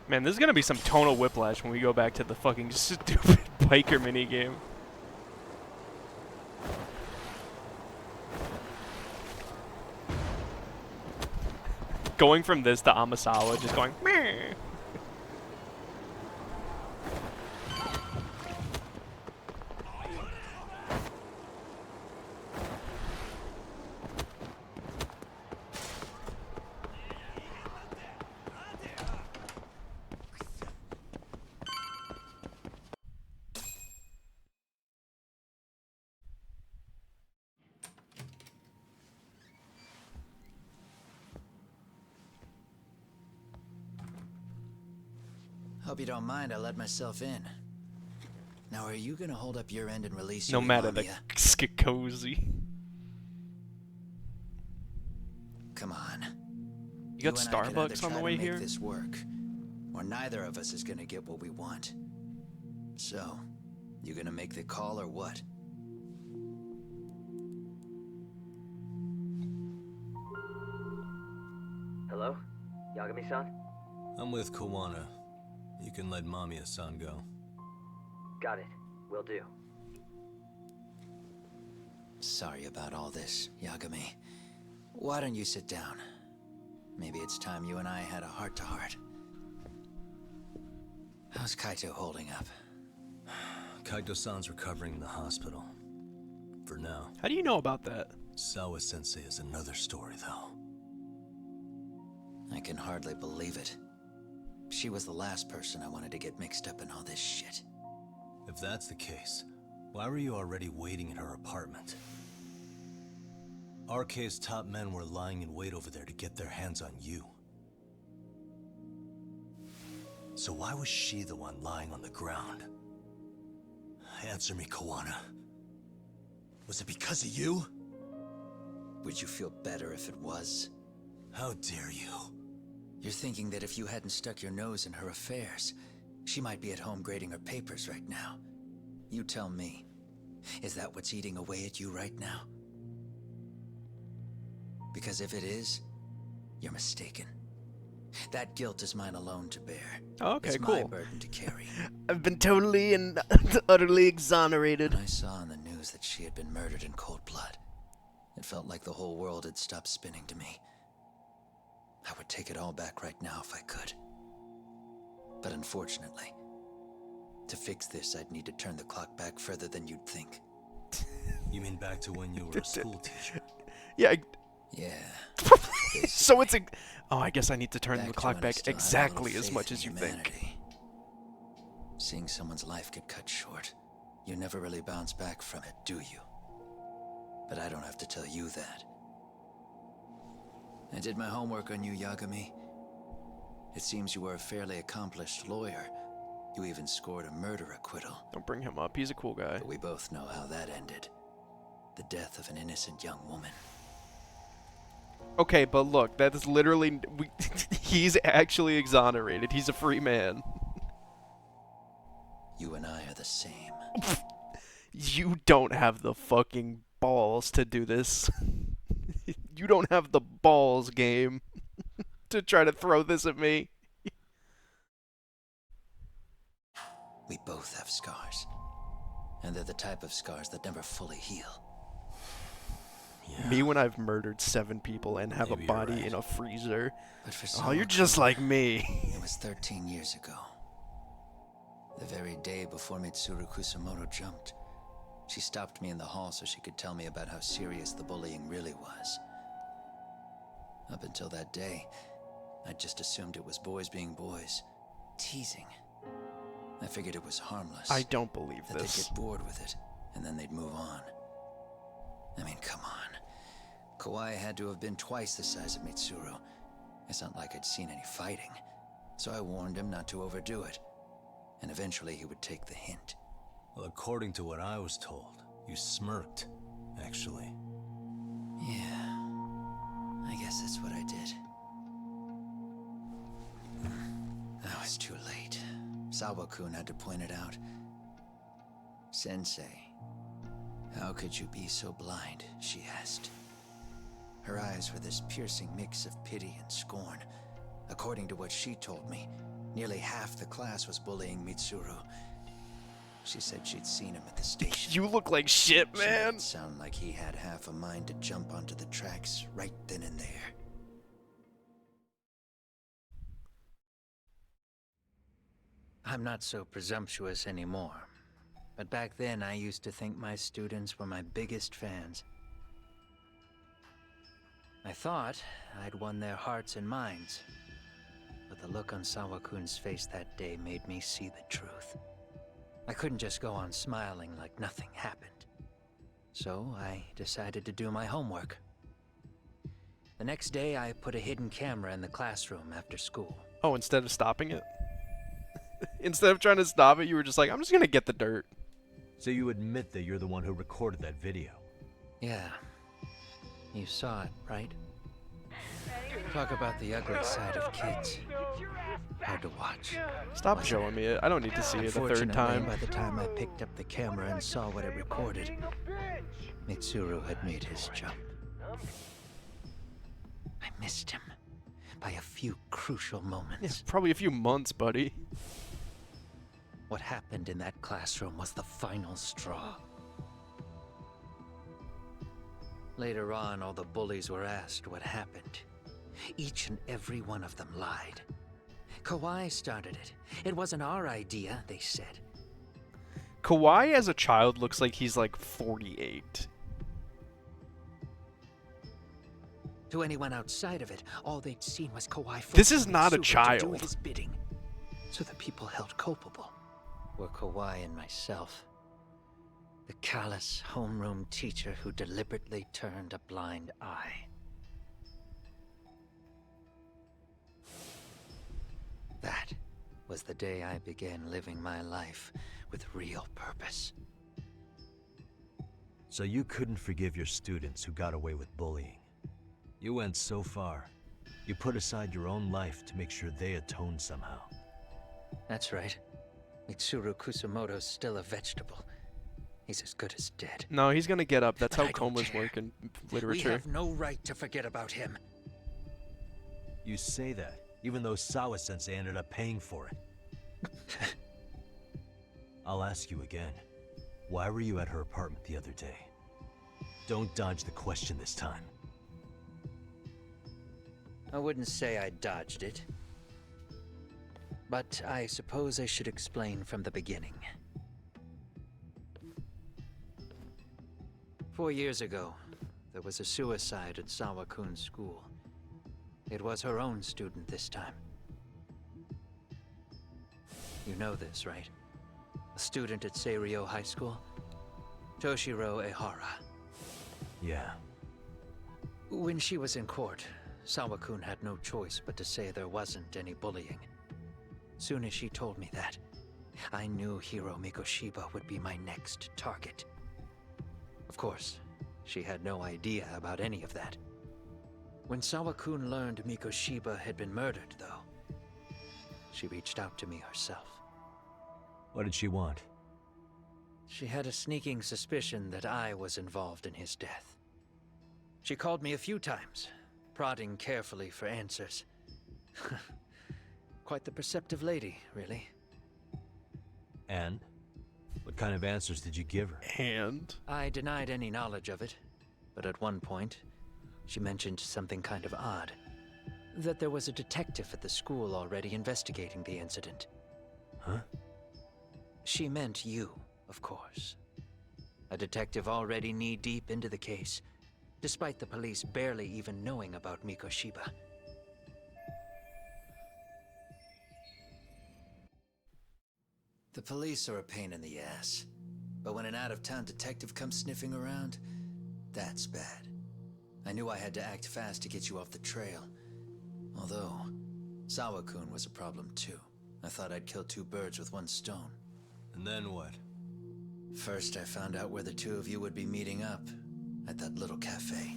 Man, this is gonna be some tonal whiplash when we go back to the fucking stupid biker minigame. Going from this to Amasawa, just going meh. Hope you don't mind I let myself in. Now, are you gonna hold up your end and release No your matter the Mamiya? skikozy. Come on. You got and I could either Starbucks on the try way to make here? this work, or neither of us is gonna get what we want. So, you gonna make the call or what? Hello? Yagami-san? I'm with Kuwana. You can let Mamiya-san go. Got it. Will do. Sorry about all this, Yagami. Why don't you sit down? Maybe it's time you and I had a heart-to-heart. How's Kaito holding up? Kaito-san's recovering in the hospital. For now. How do you know about that? Sawa-sensei is another story, though. I can hardly believe it. She was the last person I wanted to get mixed up in all this shit. If that's the case, why were you already waiting in her apartment? RK's top men were lying in wait over there to get their hands on you. So why was she the one lying on the ground? Answer me, Kuwana. Was it because of you? Would you feel better if it was? How dare you? You're thinking that if you hadn't stuck your nose in her affairs, she might be at home grading her papers right now. You tell me. Is that what's eating away at you right now? Because if it is, you're mistaken. That guilt is mine alone to bear. Okay, it's cool. my burden to carry. I've been totally and utterly exonerated. When I saw on the news that she had been murdered in cold blood, it felt like the whole world had stopped spinning to me. I would take it all back right now if I could. But unfortunately, to fix this, I'd need to turn the clock back further than you'd think. You mean back to when you were a school teacher? Yeah. Yeah. So it's a... Oh, I guess I need to turn the Back to clock when I back still had a exactly little as faith much in as you think. humanity. Seeing someone's life get cut short, you never really bounce back from it, do you? But I don't have to tell you that. I did my homework on you, Yagami. It seems you were a fairly accomplished lawyer. You even scored a murder acquittal. Don't bring him up. He's a cool guy. But we both know how that ended. The death of an innocent young woman. Okay, but look, that is literally... he's actually exonerated. He's a free man. You and I are the same. You don't have the fucking balls to do this. You don't have the balls, game, to try to throw this at me. We both have scars. And they're the type of scars that never fully heal. Yeah. Me when I've murdered 7 people and have Maybe a you're body right. in a freezer. But for Oh, you're someone just who- like me. It was 13 years ago. The very day before Mitsuru Kusamoto jumped. She stopped me in the hall so she could tell me about how serious the bullying really was. Up until that day, I just assumed it was boys being boys. Teasing. I figured it was harmless. I don't believe that this. they'd get bored with it, and then they'd move on. I mean, come on. Kawai had to have been twice the size of Mitsuru. It's not like I'd seen any fighting. So I warned him not to overdo it. And eventually he would take the hint. Well, according to what I was told, you smirked, actually. Yeah. I guess that's what I did. That was too late. Sawa-kun had to point it out. Sensei, how could you be so blind? She asked. Her eyes were this piercing mix of pity and scorn. According to what she told me, nearly half the class was bullying Mitsuru. She said she'd seen him at the station. You look like shit, She made man. it sound like he had half a mind to jump onto the tracks right then and there. I'm not so presumptuous anymore. But back then, I used to think my students were my biggest fans. I thought I'd won their hearts and minds. But the look on Sawa-kun's face that day made me see the truth. I couldn't just go on smiling like nothing happened. So I decided to do my homework. The next day, I put a hidden camera in the classroom after school. Oh, instead of stopping it? Instead of trying to stop it, you were just like, I'm just gonna get the dirt. So you admit that you're the one who recorded that video? Yeah. You saw it, right? Talk about the ugly side of kids. Hard to watch. Stop showing me it. I don't need to see it a third Unfortunately, time. by the time I picked up the camera and saw what it recorded, Mitsuru had made his jump. I missed him by a few crucial Yeah, moments. probably a few months, buddy. What happened in that classroom was the final straw. Later on, all the bullies were asked what happened. Each and every one of them lied. Kawai started it. It wasn't our idea, they said. Kawhi as a child looks like he's like 48. To anyone outside of it, all they'd seen was Kawai. This is not a To do child. his bidding. So the people held culpable were Kawai and myself. The callous homeroom teacher who deliberately turned a blind eye. That was the day I began living my life with real purpose. So you couldn't forgive your students who got away with bullying. You went so far. You put aside your own life to make sure they atoned somehow. That's right. Mitsuru Kusamoto's still a vegetable. He's as good as dead. No, he's gonna get up. That's But how I don't comas care. work in We literature. have no right to forget about him. You say that, even though Sawa-sensei ended up paying for it. I'll ask you again. Why were you at her apartment the other day? Don't dodge the question this time. I wouldn't say I dodged it. But I suppose I should explain from the beginning. 4 years ago, there was a suicide at Sawa-kun's school. It was her own student this time. You know this, right? A student at Seiryo High School? Toshiro Ehara. Yeah. When she was in court, Sawa-kun had no choice but to say there wasn't any bullying. Soon as she told me that, I knew Hiro Mikoshiba would be my next target. Of course, she had no idea about any of that. When Sawa-kun learned Mikoshiba had been murdered, though, she reached out to me herself. What did she want? She had a sneaking suspicion that I was involved in his death. She called me a few times, prodding carefully for answers. Quite the perceptive lady, really. And? What kind of answers did you give her? And I denied any knowledge of it, but at one point, she mentioned something kind of odd. That there was a detective at the school already investigating the incident. Huh? She meant you, of course. A detective already knee-deep into the case, despite the police barely even knowing about Mikoshiba. The police are a pain in the ass, but when an out-of-town detective comes sniffing around, that's bad. I knew I had to act fast to get you off the trail. Although, Sawa-kun was a problem too. I thought I'd kill two birds with one stone. And then what? First, I found out where the two of you would be meeting up, at that little cafe.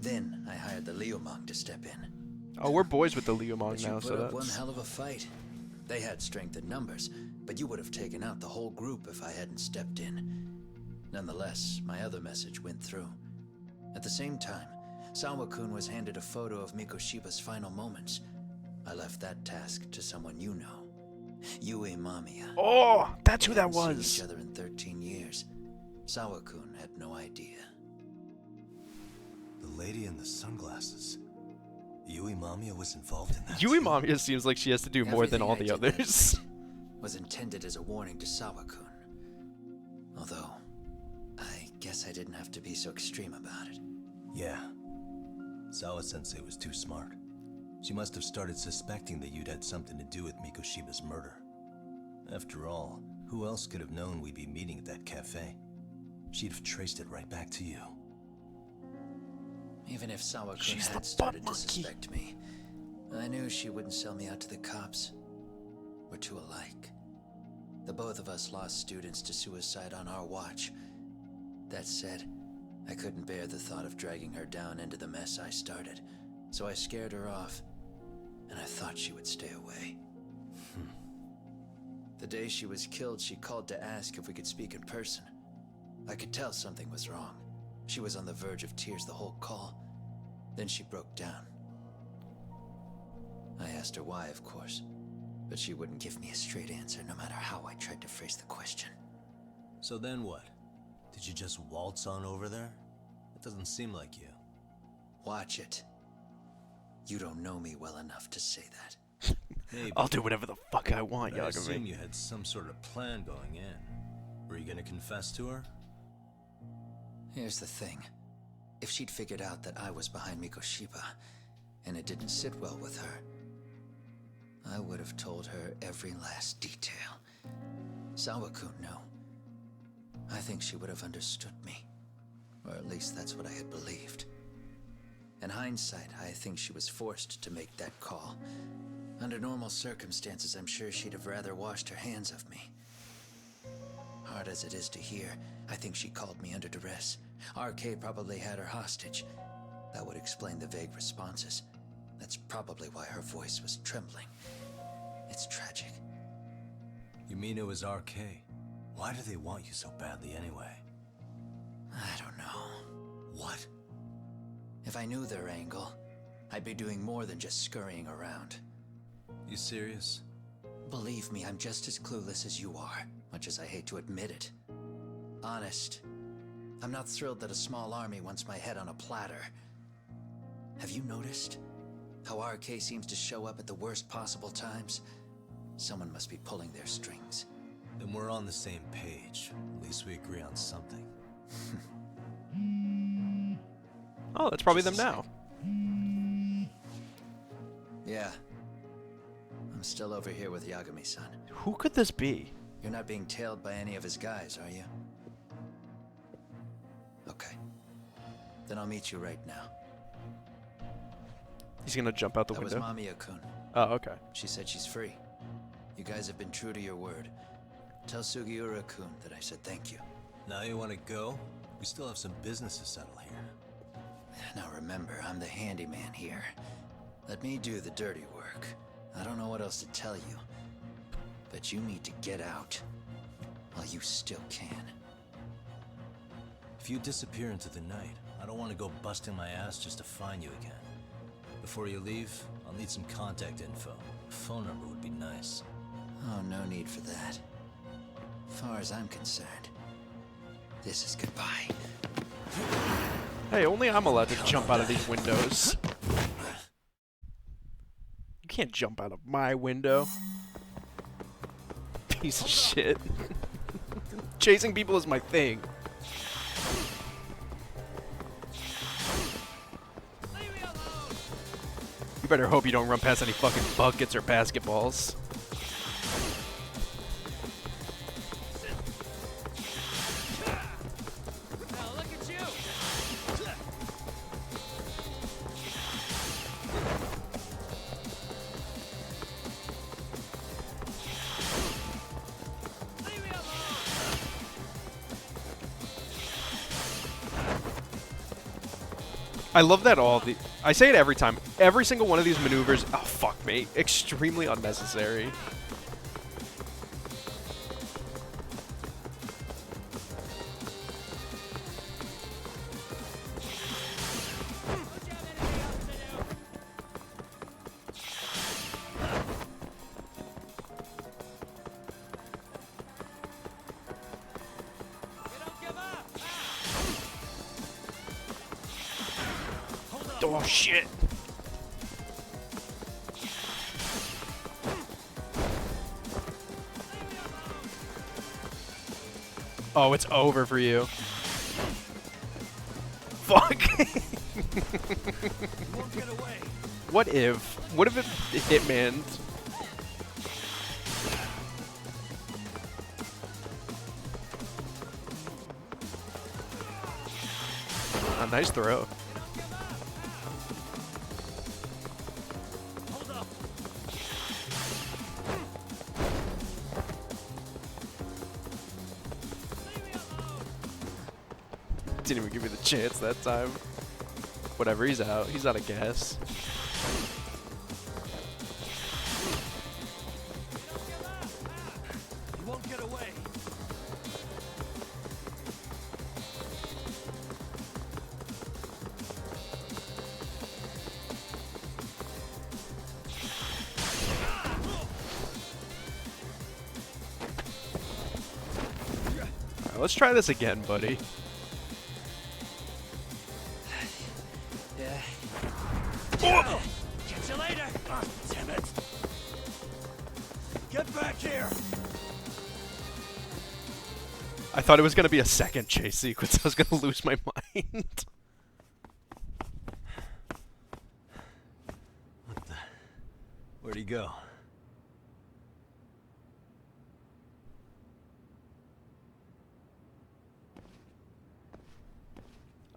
Then, I hired the Liumang to step in. oh, we're boys with the But Liumang you now, put so up one that's hell of a fight. They had strength in numbers, but you would have taken out the whole group if I hadn't stepped in. Nonetheless, my other message went through. At the same time, Sawa-kun was handed a photo of Mikoshiba's final moments. I left that task to someone you know. Yue Mamiya. Oh, that's who We that hadn't seen was. each other in 13 years. Sawa-kun had no idea. The lady in the sunglasses. Yui Mamiya was involved in that Yui too? Mamiya seems like she has to do more than Everything all I the did that others. night was intended as a warning to Sawa-kun. Although, I guess I didn't have to be so extreme about it. Yeah. Sawa-sensei was too smart. She must have started suspecting that you'd had something to do with Mikoshiba's murder. After all, who else could have known we'd be meeting at that cafe? She'd have traced it right back to you. Even if Sawa-kun She's the had started to butt monkey. suspect me, I knew she wouldn't sell me out to the cops. We're too alike. The both of us lost students to suicide on our watch. That said, I couldn't bear the thought of dragging her down into the mess I started, so I scared her off, and I thought she would stay away. The day she was killed, she called to ask if we could speak in person. I could tell something was wrong. She was on the verge of tears the whole call. Then she broke down. I asked her why, of course, but she wouldn't give me a straight answer no matter how I tried to phrase the question. So then what? Did you just waltz on over there? It doesn't seem like you. Watch it. You don't know me well enough to say that. Maybe. I'll do whatever the fuck I want, But I assume Yagami. you had some sort of plan going in. Were you gonna confess to her? Here's the thing. If she'd figured out that I was behind Mikoshiba, and it didn't sit well with her, I would have told her every last detail. Sawa-kun knew. I think she would have understood me. Or at least that's what I had believed. In hindsight, I think she was forced to make that call. Under normal circumstances, I'm sure she'd have rather washed her hands of me. Hard as it is to hear, I think she called me under duress. RK probably had her hostage. That would explain the vague responses. That's probably why her voice was trembling. It's tragic. You mean it was RK? Why do they want you so badly anyway? I don't know. What? If I knew their angle, I'd be doing more than just scurrying around. You serious? Believe me, I'm just as clueless as you are, much as I hate to admit it. Honest, I'm not thrilled that a small army wants my head on a platter. Have you noticed how RK seems to show up at the worst possible times? Someone must be pulling their strings. Then we're on the same page. At least we agree on something. Oh, that's probably them now. Yeah. I'm still over here with Yagami-san. Who could this be? You're not being tailed by any of his guys, are you? Okay. Then I'll meet you right now. He's gonna jump out the That was window. Mamiya-kun. Oh, okay. She said she's free. You guys have been true to your word. Tell Sugiura-kun that I said thank you. Now you want to go? We still have some business to settle here. Now remember, I'm the handyman here. Let me do the dirty work. I don't know what else to tell you. But you need to get out. While you still can. If you disappear into the night, I don't want to go busting my ass just to find you again. Before you leave, I'll need some contact info. A phone number would be nice. Oh, no need for that. As far as I'm concerned, this is goodbye. Hey, only I'm allowed to jump out of these windows. You can't jump out of my window. Piece of shit. Chasing people is my thing. You better hope you don't run past any fucking buckets or basketballs. I love that I say it every time. Every single one of these maneuvers, oh fuck me, extremely unnecessary. Oh shit. Oh, it's over for you. Fuck. What if it Hitman? A nice throw. Didn't even give me the chance that time. Whatever, he's out. He's out of gas. You won't get away. Alright, let's try this again, buddy. Oh! Catch you later. Oh, damn it. Get back here. I thought it was going to be a second chase sequence. I was going to lose my mind. What the? Where'd he go?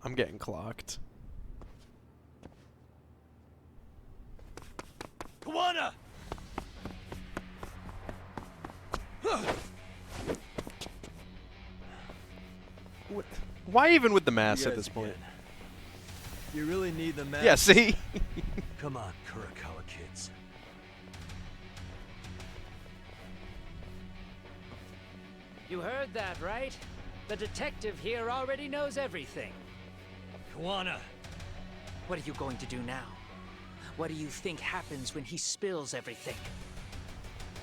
I'm getting clocked. Kuwana! Why even with the mask at this point? You really need the mask? Yeah, see? Come on, Kurokawa kids. You heard that, right? The detective here already knows everything. Kuwana! What are you going to do now? What do you think happens when he spills everything?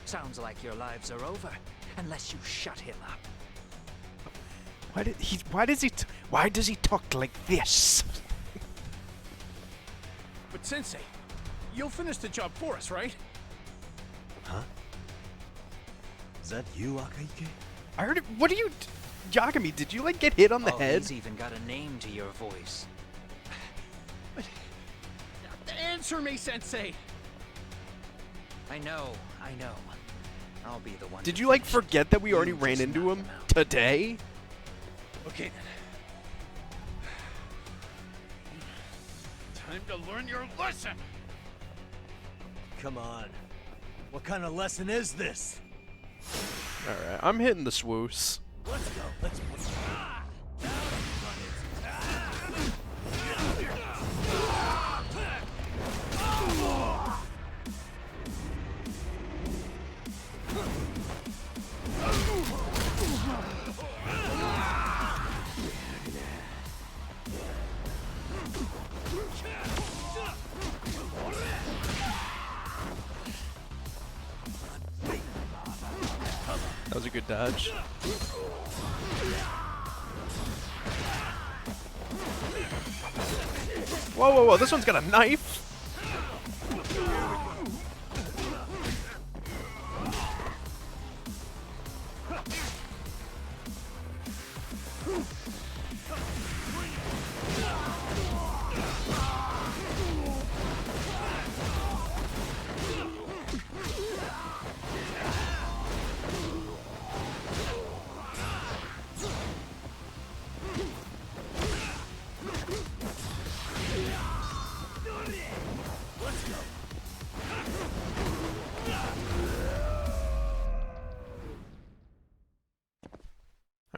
Sounds like your lives are over, unless you shut him up. Why does he talk like this? But Sensei, you'll finish the job for us, right? Huh? Is that you, Akaike? I heard it. What are you, Yagami? Did you like get hit on the head? He's even got a name to your voice. Answer me, Sensei! I know. I'll be the one. Did to you like finish it. forget that we already You ran just into knock him out. today? Okay then. Time to learn your lesson! Come on. What kind of lesson is this? All right, I'm hitting the swoos. Let's go. Let's That was a good dodge. Whoa, whoa, whoa! This one's got a knife.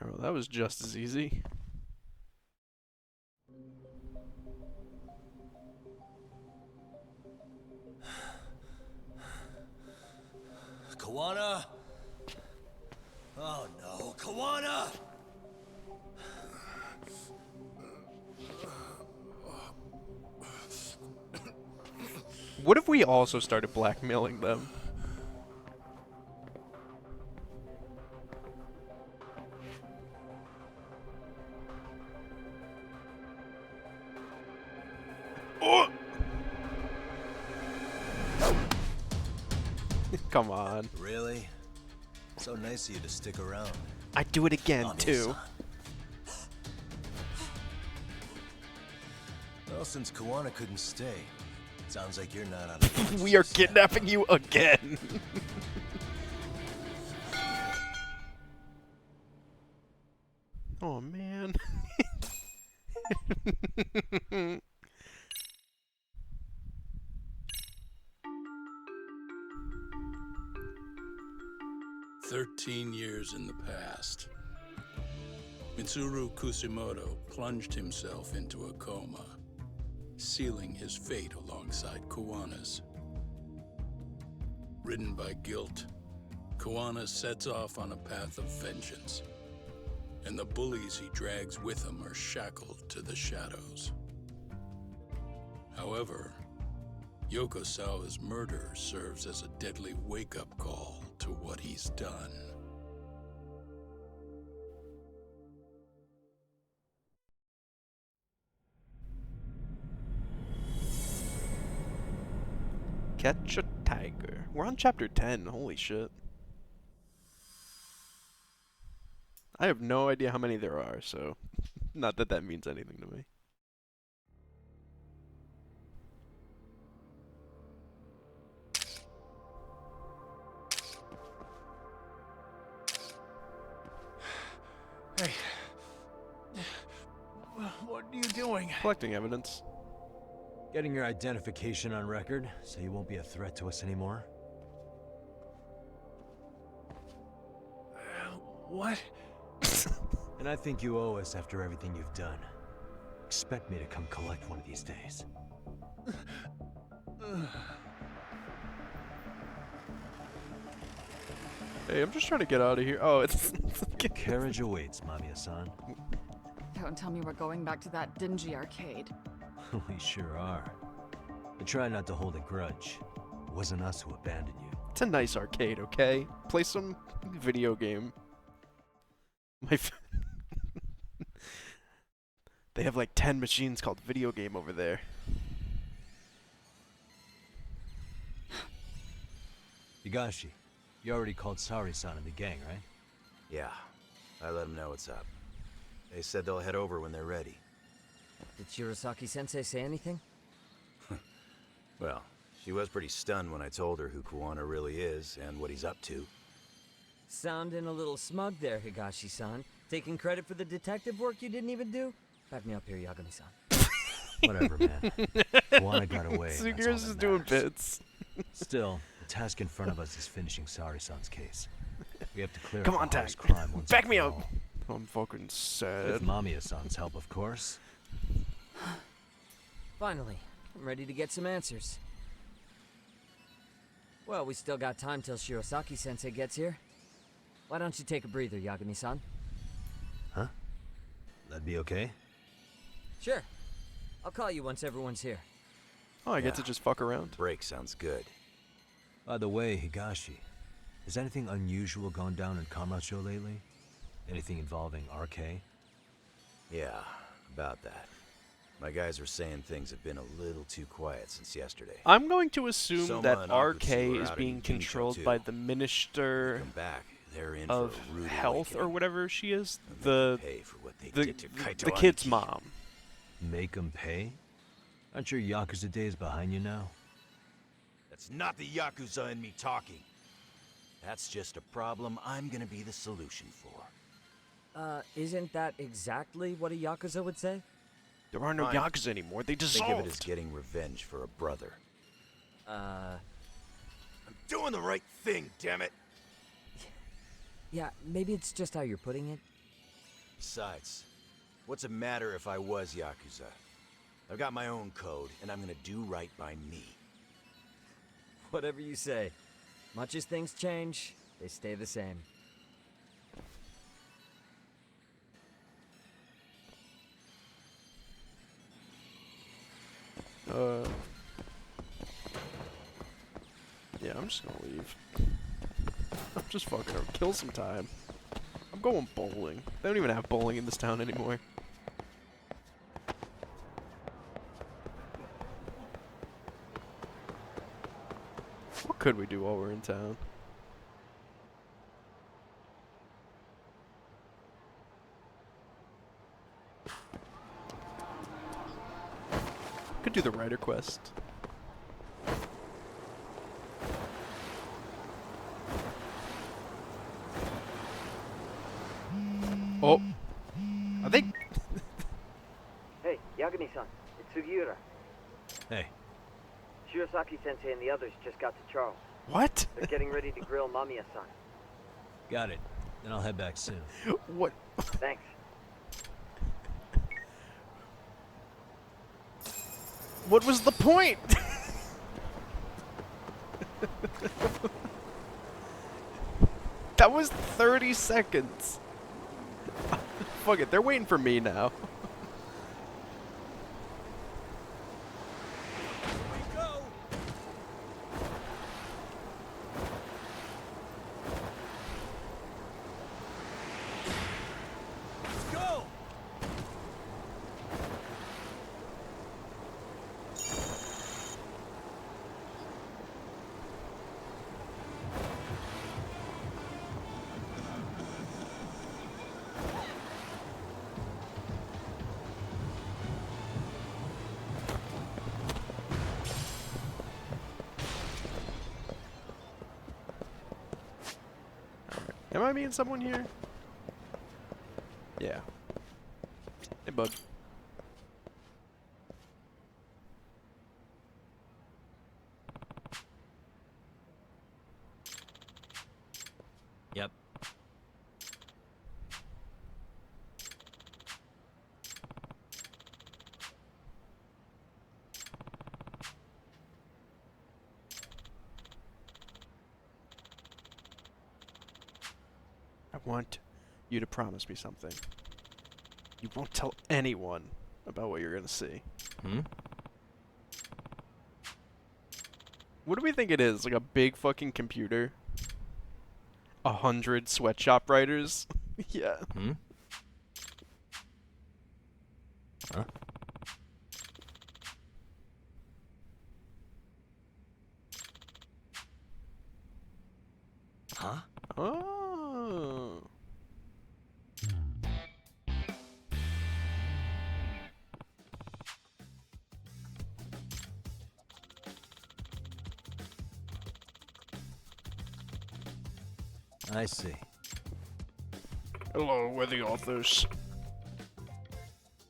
All right, well, that was just as easy. Kuwana! Oh no, Kuwana! What if we also started blackmailing them? Oh! Come on. Really? So nice of you to stick around. I'd do it again, On too. Well, since Kuwana couldn't stay, sounds like you're not out of the We are kidnapping you again. Oh, man. 13 years in the past. Mitsuru Kusimoto plunged himself into a coma, sealing his fate alongside Kuwana's. Ridden by guilt, Kuwana sets off on a path of vengeance, and the bullies he drags with him are shackled to the shadows. However, Yokosawa's murder serves as a deadly wake-up call to what he's done. Catch a tiger. We're on chapter 10. Holy shit. I have no idea how many there are, so not that that means anything to me. Hey. What are you doing? Collecting evidence. Getting your identification on record, so you won't be a threat to us anymore. What? And I think you owe us after everything you've done. Expect me to come collect one of these days. Hey, I'm just trying to get out of here. Oh, it's... Carriage awaits, Mamiya-san. Don't tell me we're going back to that dingy arcade. We sure are. But try not to hold a grudge. It wasn't us who abandoned you. It's a nice arcade, okay? Play some video game. They have like 10 machines called video game over there. Higashi, you already called Sari-san and the gang, right? Yeah, I let them know what's up. They said they'll head over when they're ready. Did Shirosaki-sensei say anything? Well, she was pretty stunned when I told her who Kuwana really is and what he's up to. Sounding a little smug there, Higashi-san. Taking credit for the detective work you didn't even do? Back me up here, Yagami-san. Whatever, man. Kuwana got away. Sugira's just doing bits. Still, the task in front of us is finishing Sari-san's case. We have to clear Come up on, the Tag. hardest crime once Back and me for up. all. I'm fucking sad. With Mamiya-san's help, of course. Finally, I'm ready to get some answers. Well, we still got time till Shirosaki-sensei gets here. Why don't you take a breather, Yagami-san? Huh? That'd be okay? Sure. I'll call you once everyone's here. Oh, I get to just fuck around. Break sounds good. By the way, Higashi, has anything unusual gone down in Kamacho lately? Anything involving RK? Yeah, about that. My guys are saying things have been a little too quiet since yesterday. I'm going to assume Soma that and RK Akutsu are is out being in Gincho, controlled too. by the Minister Come back. They're in of for a rude Health or awakening. whatever she is. And they The can pay for what they the, did to Kaito the kid's Aniki. mom. Make 'em pay? Aren't your Yakuza days behind you now? That's not the Yakuza in me talking. That's just a problem I'm gonna be the solution for. Isn't that exactly what a Yakuza would say? There are no Fine. Yakuza anymore. They Think of it as dissolved. getting revenge for a brother. Uh, I'm doing the right thing, damn it! yeah, maybe it's just how you're putting it. Besides, what's it matter if I was Yakuza? I've got my own code, and I'm gonna do right by me. Whatever you say. Much as things change, they stay the same. Yeah, I'm just gonna leave. I'm just fucking around. Kill some time. I'm going bowling. They don't even have bowling in this town anymore. What could we do while we're in town? Could do the writer quest. Oh. I think. Hey, Yagami-san, it's Sugiura. Hey, Shirosaki-sensei and the others just got to Charles. What? They're getting ready to grill Mamiya-san. got it. Then I'll head back soon. What? Thanks. What was the point? That was 30 seconds. Fuck it, they're waiting for me now. Am I meeting someone here? Yeah. Hey, bud. Yep. want you to promise me something. You won't tell anyone about what you're gonna see. Hmm? What do we think it is? Like a big fucking computer? 100 sweatshop writers? Yeah. Hmm? Huh? Huh? Oh. I see. Hello, we're the authors.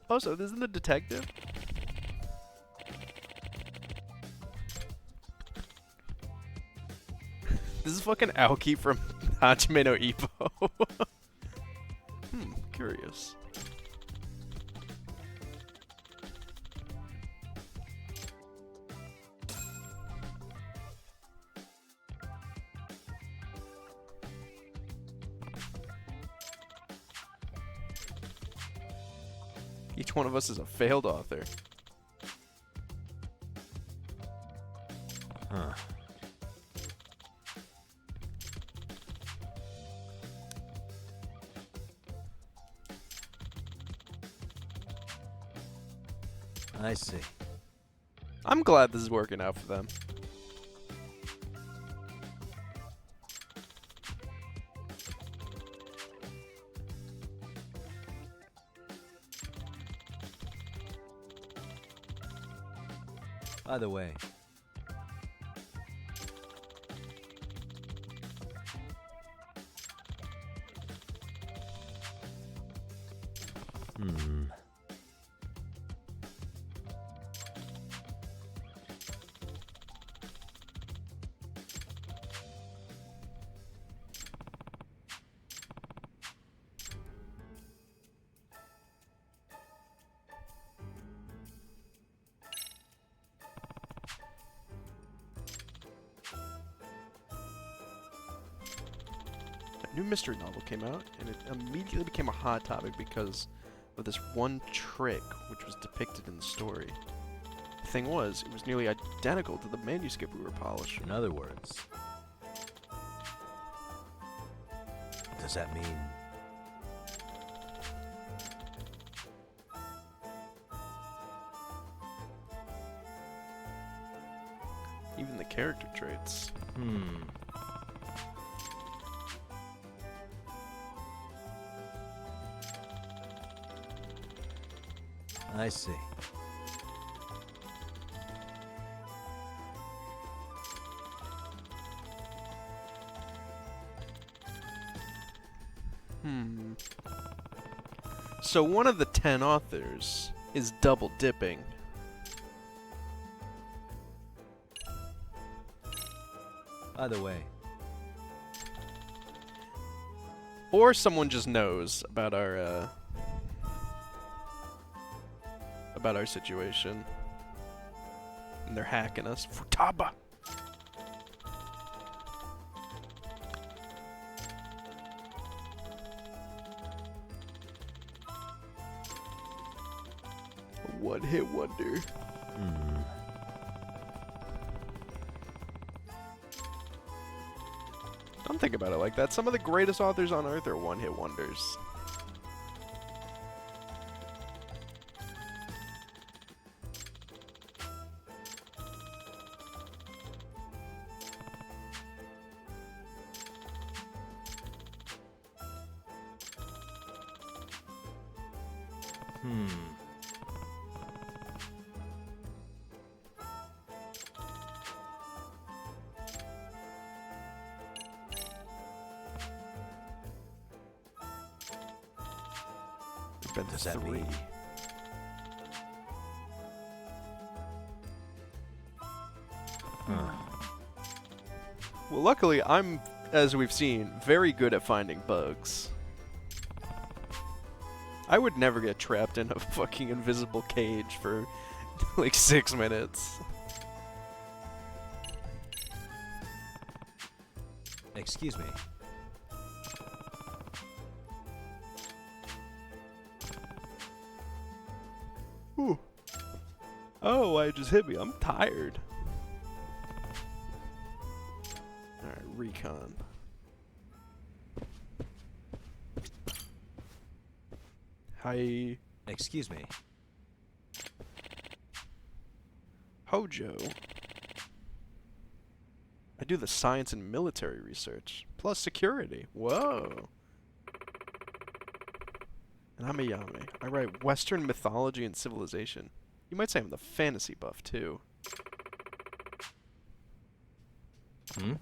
Oh, so this isn't the detective? This is fucking Aoki from Hajime no Ippo. Curious. Each one of us is a failed author. Huh. I see. I'm glad this is working out for them. By the way, A new mystery novel came out, and it immediately became a hot topic because of this one trick which was depicted in the story. The thing was, it was nearly identical to the manuscript we were polishing. in other words, does that mean Even the character traits. I see. So one of the 10 authors is double dipping. By the way, Or someone just knows about our situation. And they're hacking us. Futaba! A one-hit wonder. Don't think about it like that. Some of the greatest authors on Earth are one-hit wonders. Been does that mean? Well, luckily, I'm, as we've seen, very good at finding bugs. I would never get trapped in a fucking invisible cage for like 6 minutes. Excuse me. Oh, why it just hit me? I'm tired. Alright, recon. Hi. Excuse me. Hojo. I do the science and military research, plus security. Whoa. And I'm a Yami. I write Western mythology and civilization. You might say I'm the fantasy buff, too. Hmm?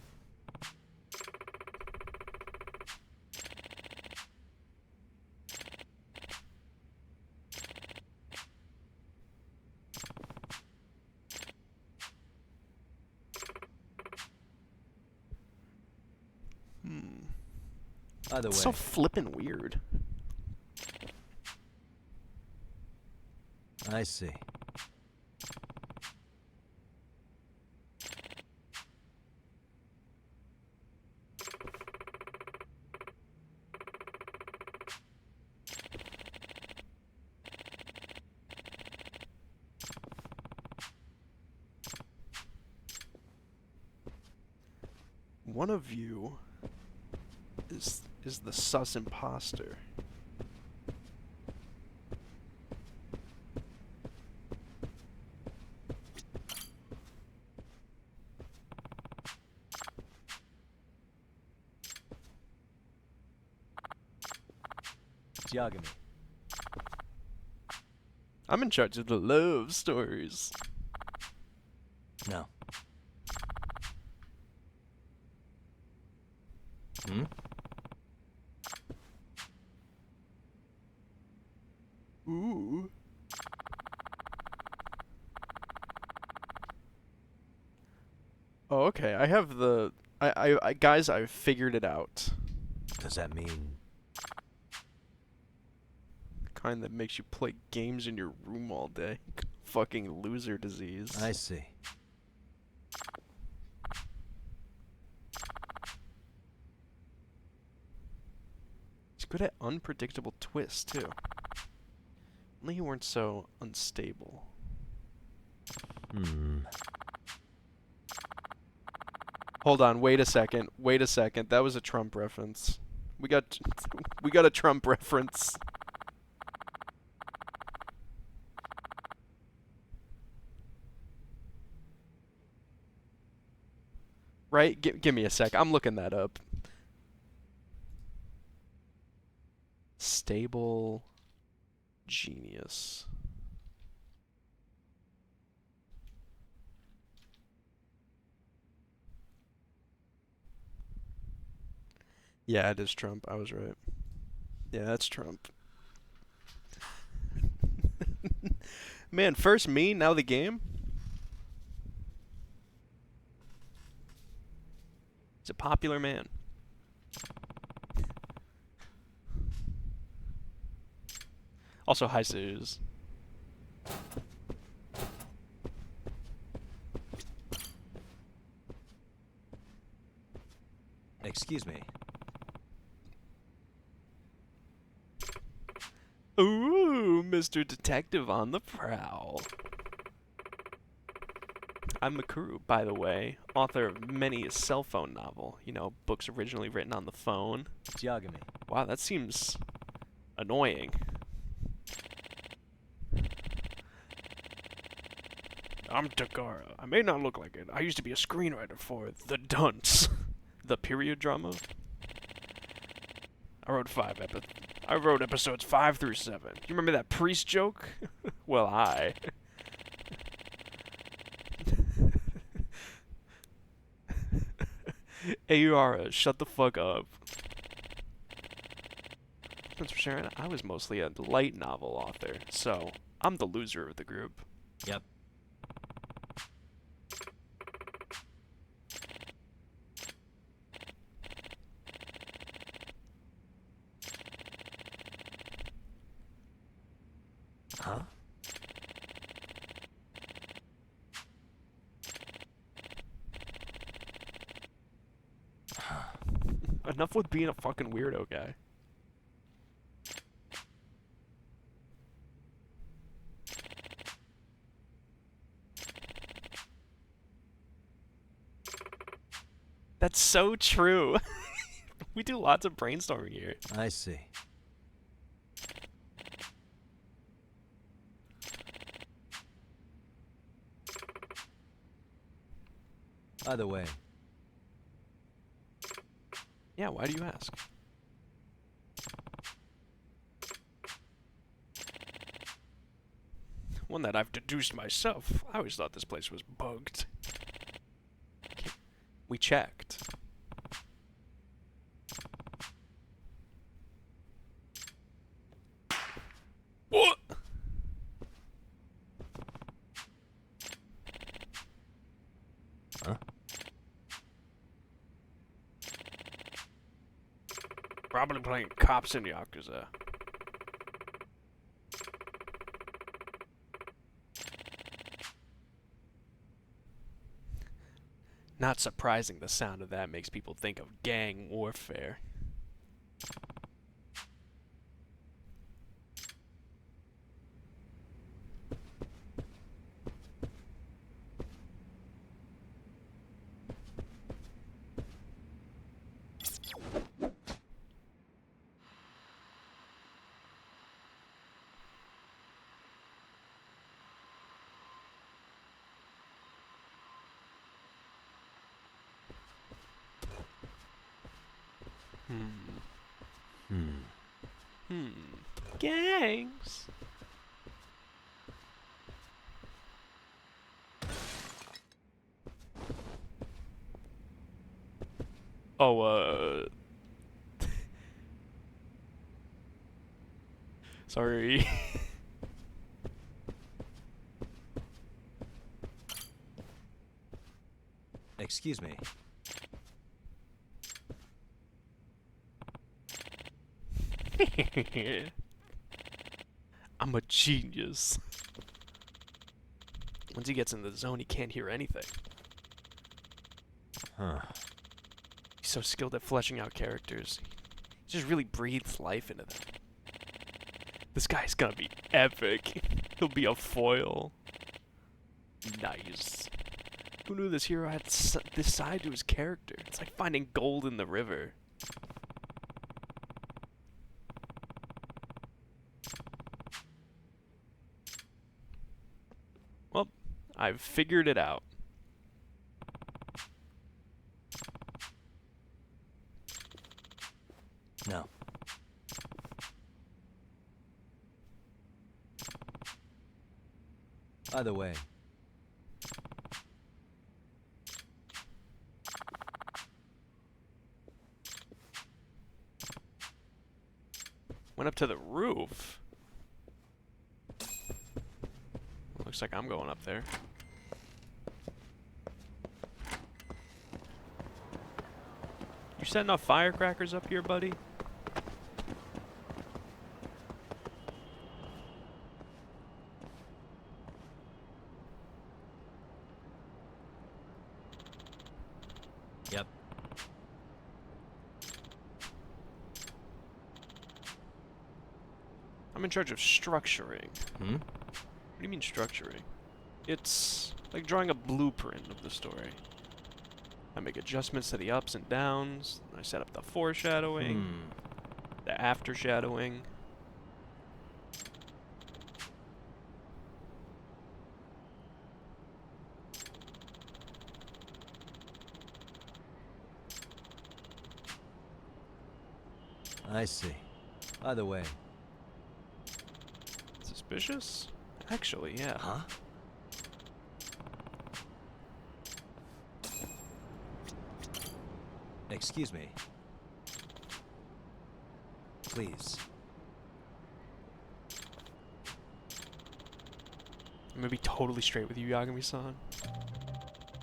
Either way. It's so flippin' weird. I see. One of you is the sus imposter. Yagami. I'm in charge of the love stories. No. Hmm? Ooh. Oh, okay. I have the... guys, I figured it out. Does that mean... Kind that makes you play games in your room all day. Fucking loser disease. I see. He's good at unpredictable twists, too. Only you weren't so unstable. Hmm. Hold on, wait a second. Wait a second. That was a Trump reference. We got a Trump reference. Right? Give me a sec. I'm looking that up. Stable genius. Yeah, it is Trump. I was right. Yeah, that's Trump. Man, first me, now the game? He's a popular man. Also, hi, Suze. Excuse me. Ooh, Mr. Detective on the prowl. I'm Makuru, by the way, author of many a cell phone novel. You know, books originally written on the phone. Yagami. Wow, that seems annoying. I'm Takara. I may not look like it. I used to be a screenwriter for The Dunce, the period drama. I wrote episodes 5 through 7. You remember that priest joke? Well, Ayura, shut the fuck up. Thanks for sharing. I was mostly a light novel author, so I'm the loser of the group. Yep. Huh? Enough with being a fucking weirdo guy. That's so true. We do lots of brainstorming here. I see. By the way, Yeah, why do you ask? One that I've deduced myself. I always thought this place was bugged. We checked. What? huh? Probably playing cops in Yakuza. Not surprising the sound of that makes people think of gang warfare. Gangs. Oh, sorry. Excuse me. I'm a genius. Once he gets in the zone, he can't hear anything. Huh. He's so skilled at fleshing out characters. He just really breathes life into them. This guy's gonna be epic. He'll be a foil. Nice. Who knew this hero had this side to his character? It's like finding gold in the river. Well, I've figured it out. No. By the way, Went up to the roof. Looks like I'm going up there. You setting off firecrackers up here, buddy? Yep. I'm in charge of structuring. Hmm? What do you mean structuring? It's like drawing a blueprint of the story. I make adjustments to the ups and downs. I set up the foreshadowing, the aftershadowing. I see. By the way, Suspicious? Actually, yeah. huh? Excuse me. Please. I'm gonna be totally straight with you, Yagami-san.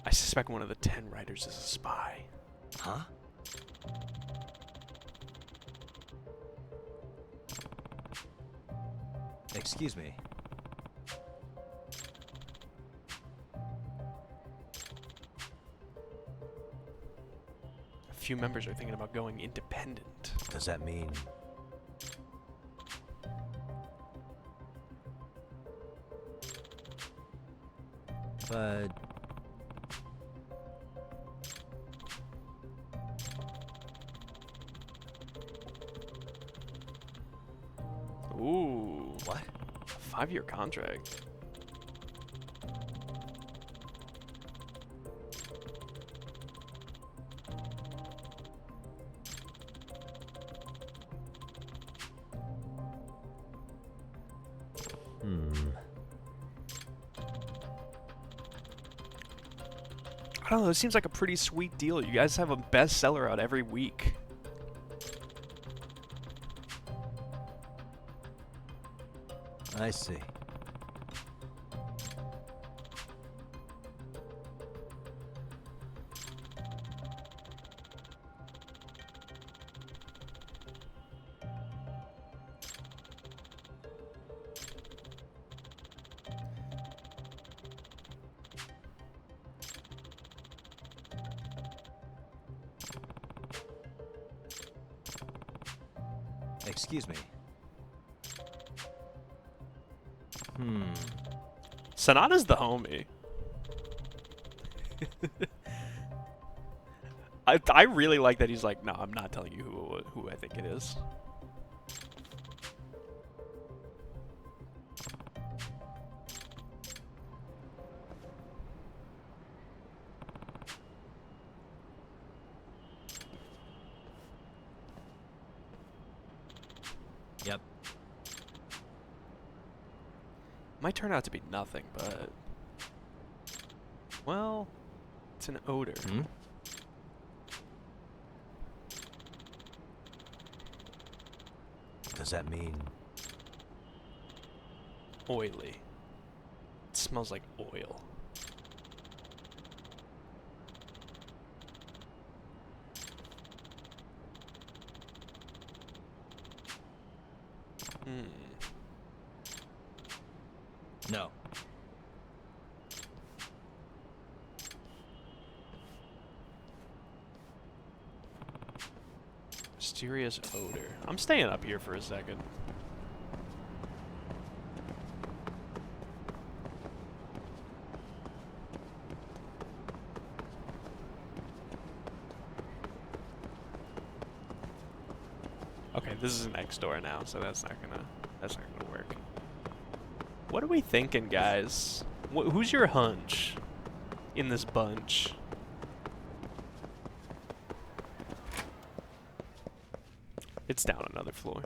I suspect one of the 10 writers is a spy. Huh? Excuse me. A few members are thinking about going independent. Does that mean... But... 5-year contract. I don't know, it seems like a pretty sweet deal. You guys have a bestseller out every week. I see. Excuse me. Sonata's the homie. I really like that he's like, no, I'm not telling you who I think it is. Yep. Might turn out to be nothing, but... Well, it's an odor. Does that mean... Oily. It smells like oil. No. Mysterious odor. I'm staying up here for a second. Okay, this is next door now, so that's not gonna work. What are we thinking, guys? Who's your hunch in this bunch? It's down another floor.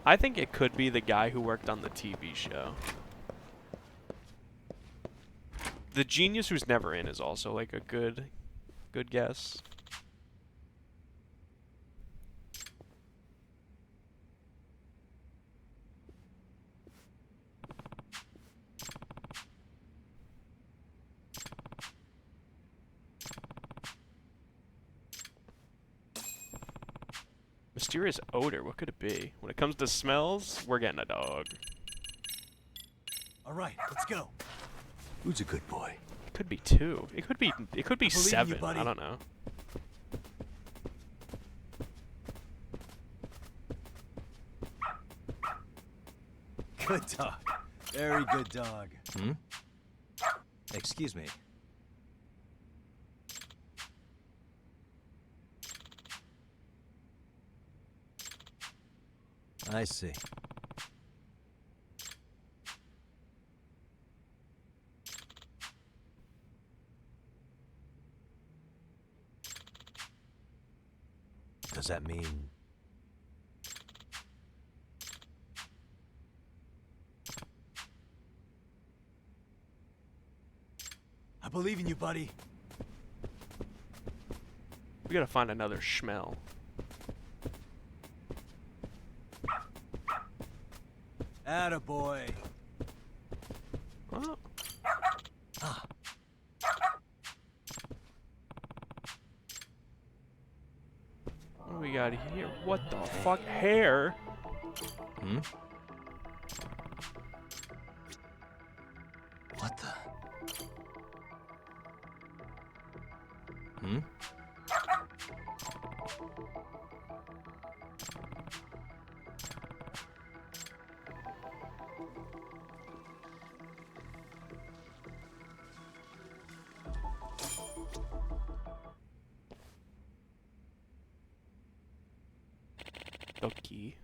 I think it could be the guy who worked on the TV show. The genius who's never in is also like a good guess. Mysterious odor, what could it be? When it comes to smells, we're getting a dog. All right, let's go. Who's a good boy? It could be 2. It could be I believe in 7. you, buddy. I don't know. Good dog. Very good dog. Excuse me. I see. Does that mean... I believe in you, buddy. We gotta find another schmel. Attaboy. Oh. Ah. What do we got here? What the fuck? Hair? What the... The key.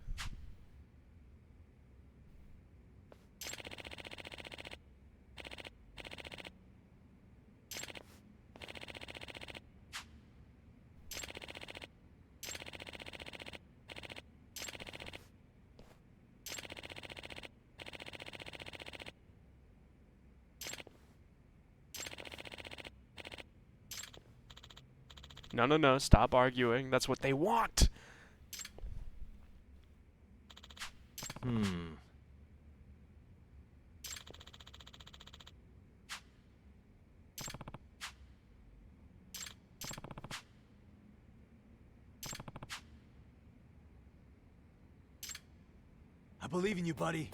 No, no, no. Stop arguing. That's what they want. I believe in you, buddy.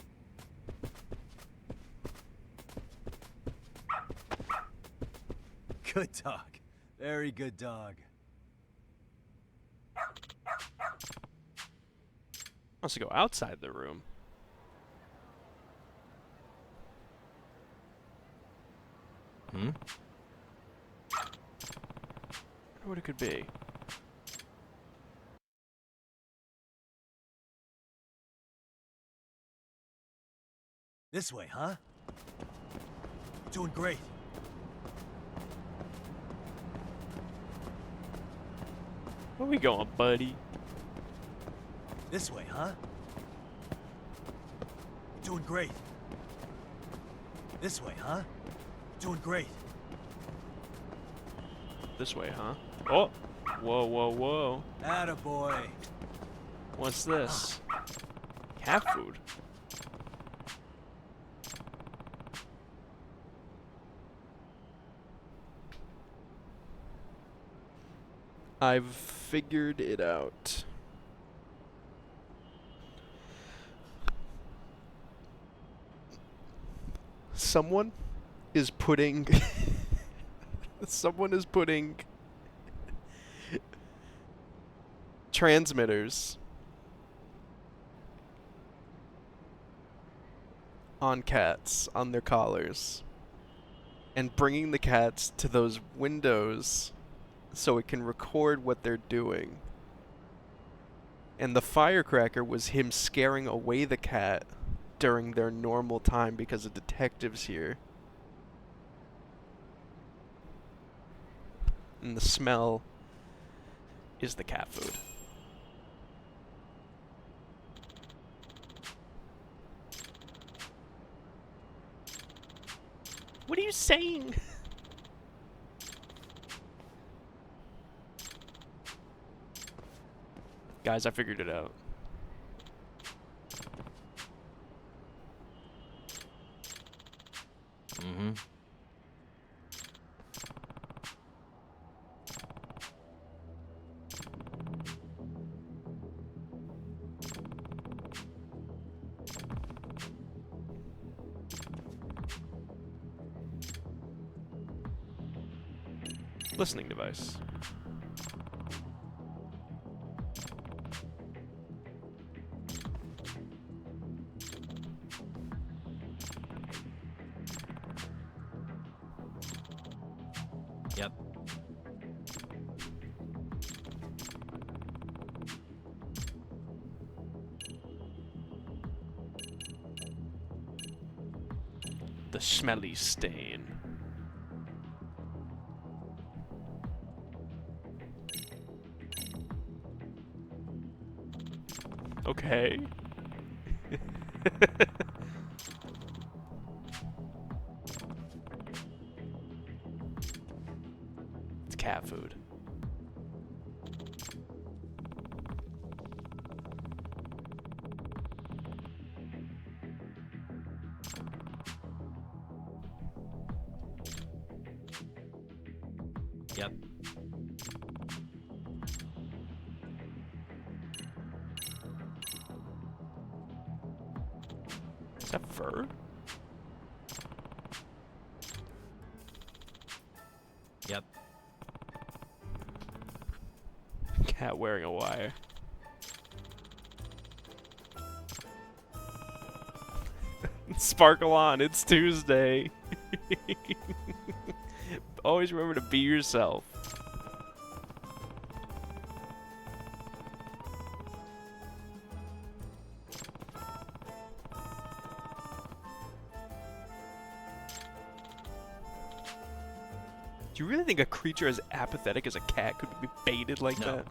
Good dog. Very good dog. Wants to go outside the room. I wonder what it could be. This way, huh? Doing great. Where we going, buddy? This way, huh? Doing great. This way, huh? Doing great. This way, huh? Oh! Whoa, whoa, whoa. Attaboy. What's this? Cat food. I've figured it out. Someone is putting someone is putting transmitters on cats on their collars and bringing the cats to those windows so it can record what they're doing. And the firecracker was him scaring away the cat during their normal time because of detectives here. And the smell is the cat food. What are you saying? Guys, I figured it out. Listening device. Yep. The smelly stain. Okay. It's cat food. Yep. Is that fur? Yep. Cat wearing a wire. Sparkle on, it's Tuesday. Always remember to be yourself. Do you really think a creature as apathetic as a cat could be baited like No. that?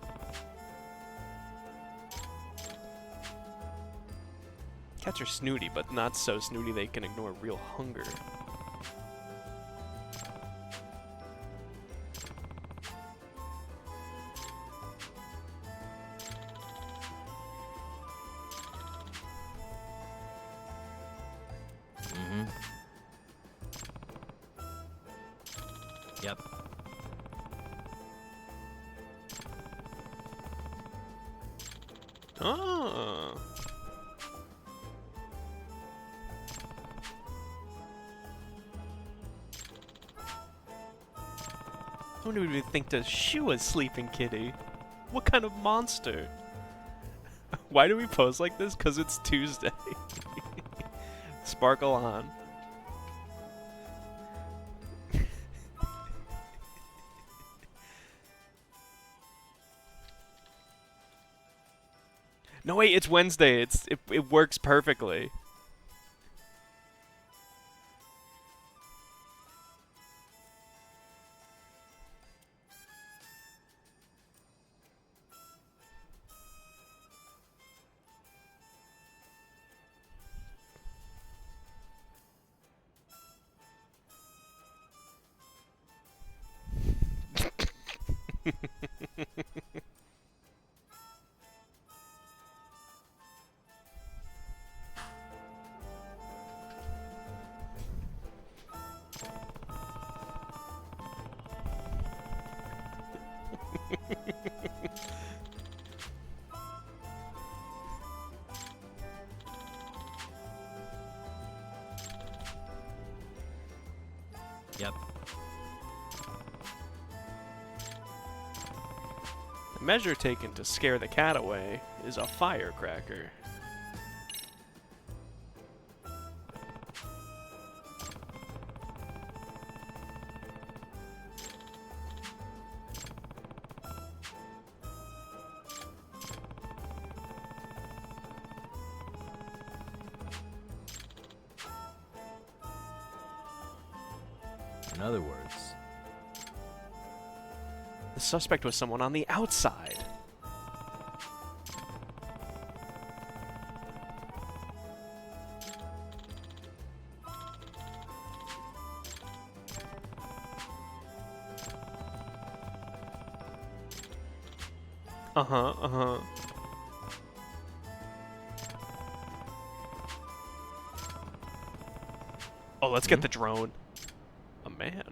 Cats are snooty, but not so snooty they can ignore real hunger. Oh. Who would even think to shoe a sleeping kitty? What kind of monster? Why do we pose like this? 'Cause it's Tuesday. Sparkle on. No wait, it's Wednesday. It works perfectly. Yep. The measure taken to scare the cat away is a firecracker. In other words, The suspect was someone on the outside. Uh-huh, uh-huh. Oh, let's get the drone. A man.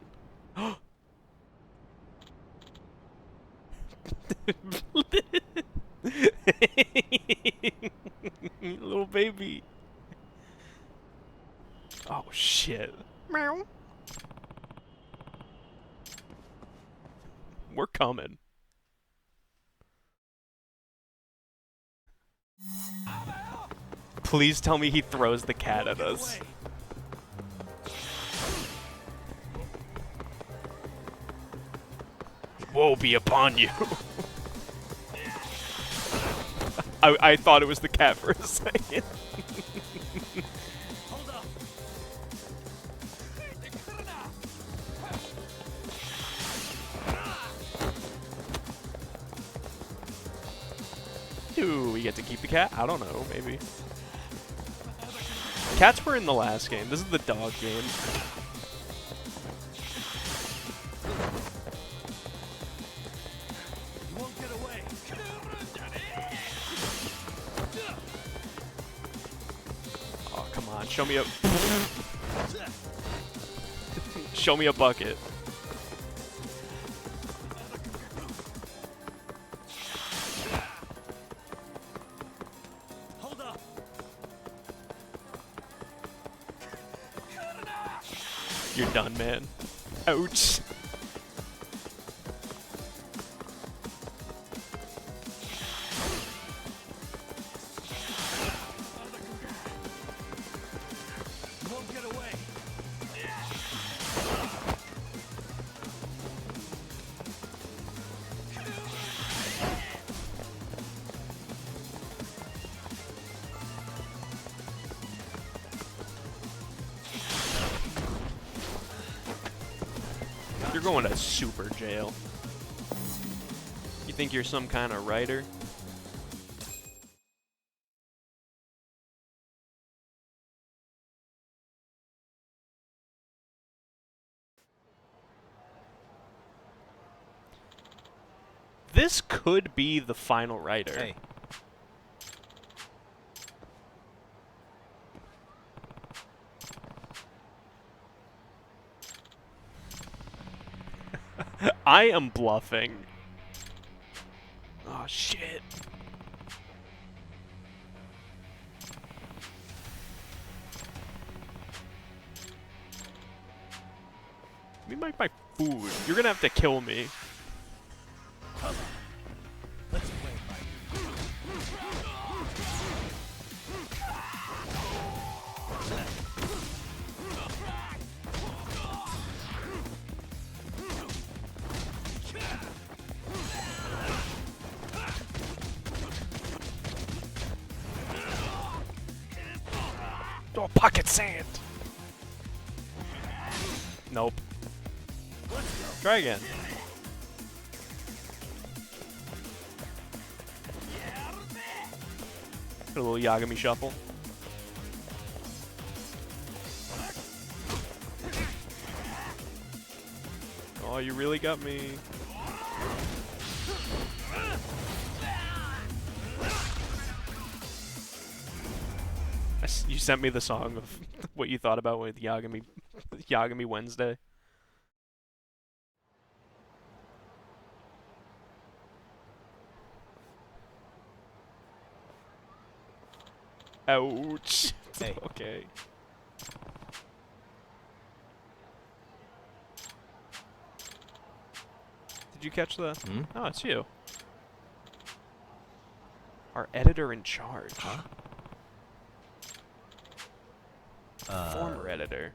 Little baby. Oh, shit. Meow. We're coming. Please tell me he throws the cat at us. Woe be upon you. I thought it was the cat for a second. Do we get to keep the cat? I don't know, maybe. Cats were in the last game. This is the dog game. Oh, come on. Show me a... Show me a bucket. You're done, man. Ouch. You're going to super jail. You think you're some kind of writer? This could be the final writer. Hey. I am bluffing. Oh, shit. make my food. You're gonna have to kill me. Come on. Let's play fight. Oh, pocket sand. Nope. Try again. A little Yagami shuffle. Oh, you really got me. You sent me the song of what you thought about with Yagami Wednesday. Ouch. Hey. Okay. Did you catch the? Hmm? Oh, it's you. Our editor in charge. Huh? Former editor.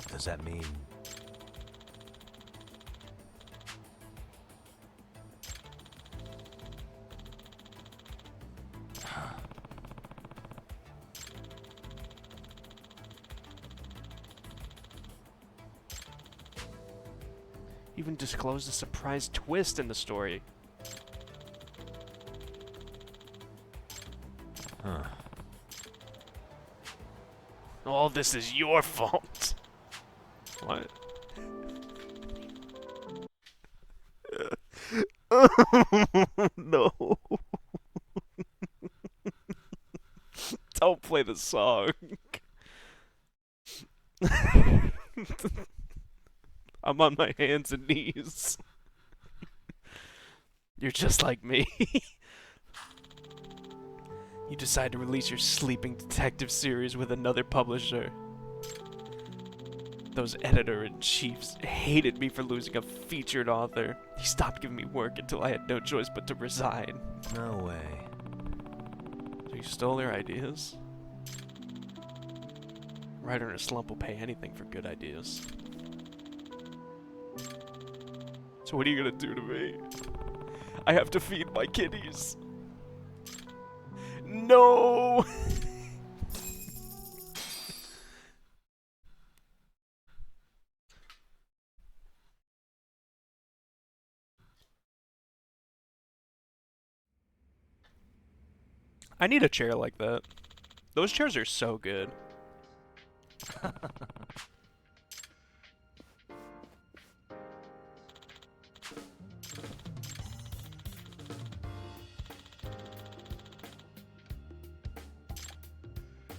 Does that mean... Even disclosed a surprise twist in the story. Huh. All this is your fault. What? No. Don't play the song. I'm on my hands and knees. You're just like me. You decide to release your sleeping detective series with another publisher. Those editor-in-chiefs hated me for losing a featured author. He stopped giving me work until I had no choice but to resign. No way. So you stole their ideas? A writer in a slump will pay anything for good ideas. So what are you gonna do to me? I have to feed my kitties. No! I need a chair like that. Those chairs are so good.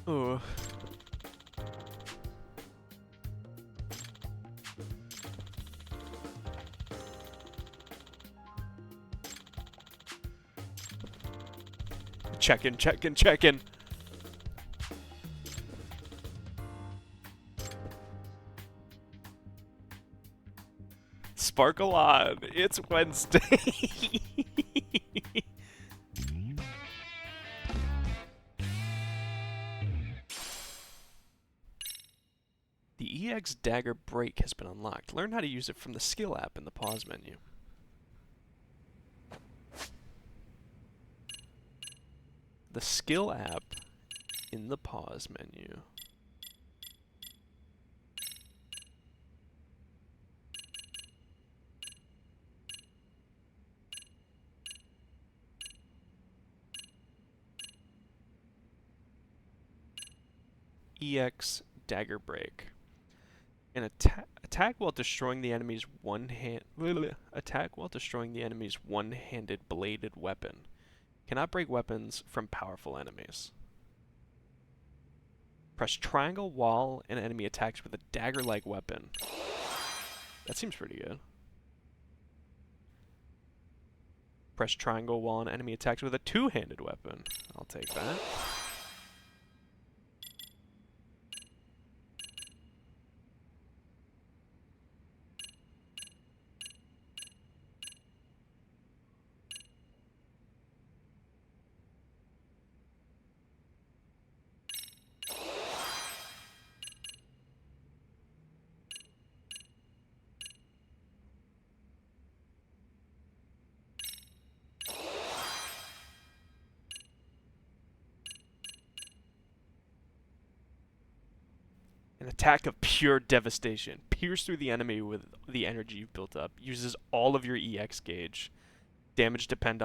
Ooh. Checkin', checkin', checkin'. Sparkle on. It's Wednesday. The EX Dagger Break has been unlocked. Learn how to use it from the skill app in the pause menu. The skill app in the pause menu. EX Dagger Break. An attack while destroying the enemy's one-handed bladed weapon. Cannot break weapons from powerful enemies. Press triangle while an enemy attacks with a dagger-like weapon. That seems pretty good. Press triangle while an enemy attacks with a two-handed weapon. I'll take that. Attack of pure devastation. Pierce through the enemy with the energy you've built up. Uses all of your EX gauge. Damage depends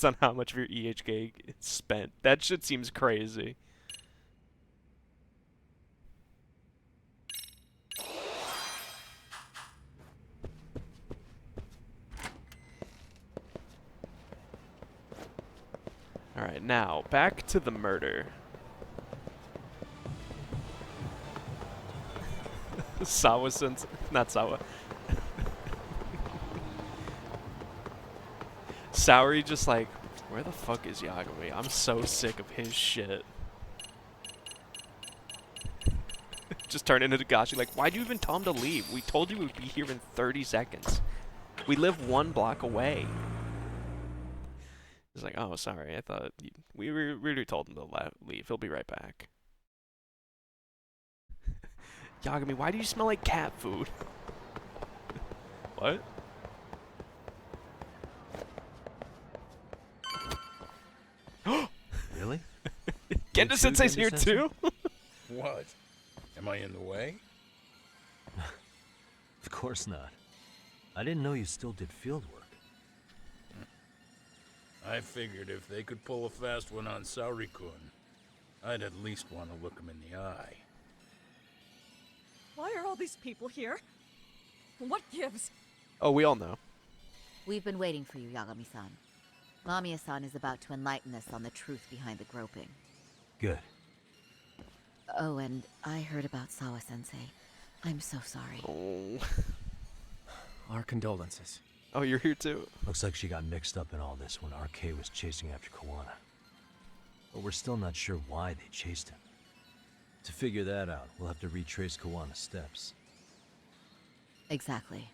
on how much of your EH gauge is spent. That shit seems crazy. Alright, now, back to the murder. Sawa-sensei. Not Sawa. Saori just like, where the fuck is Yagami? I'm so sick of his shit. Just turn into Dagashi like, why'd you even tell him to leave? We told you we'd be here in 30 seconds. We live 1 block away. He's like, oh, sorry, I thought we really told him to leave. He'll be right back. Yagami, why do you smell like cat food? What? Really? Genda Sensei's here too? What? Am I in the way? Of course not. I didn't know you still did field work. I figured if they could pull a fast one on Saori-kun, I'd at least want to look him in the eye. Why are all these people here? What gives? Oh, we all know. We've been waiting for you, Yagami-san. Mamiya-san is about to enlighten us on the truth behind the groping. Good. Oh, and I heard about Sawa-sensei. I'm so sorry. Oh. Our condolences. Oh, you're here too? Looks like she got mixed up in all this when RK was chasing after Kuwana. But we're still not sure why they chased him. To figure that out, we'll have to retrace Kuwana's steps. Exactly.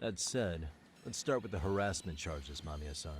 That said, let's start with the harassment charges, Mamiya-san.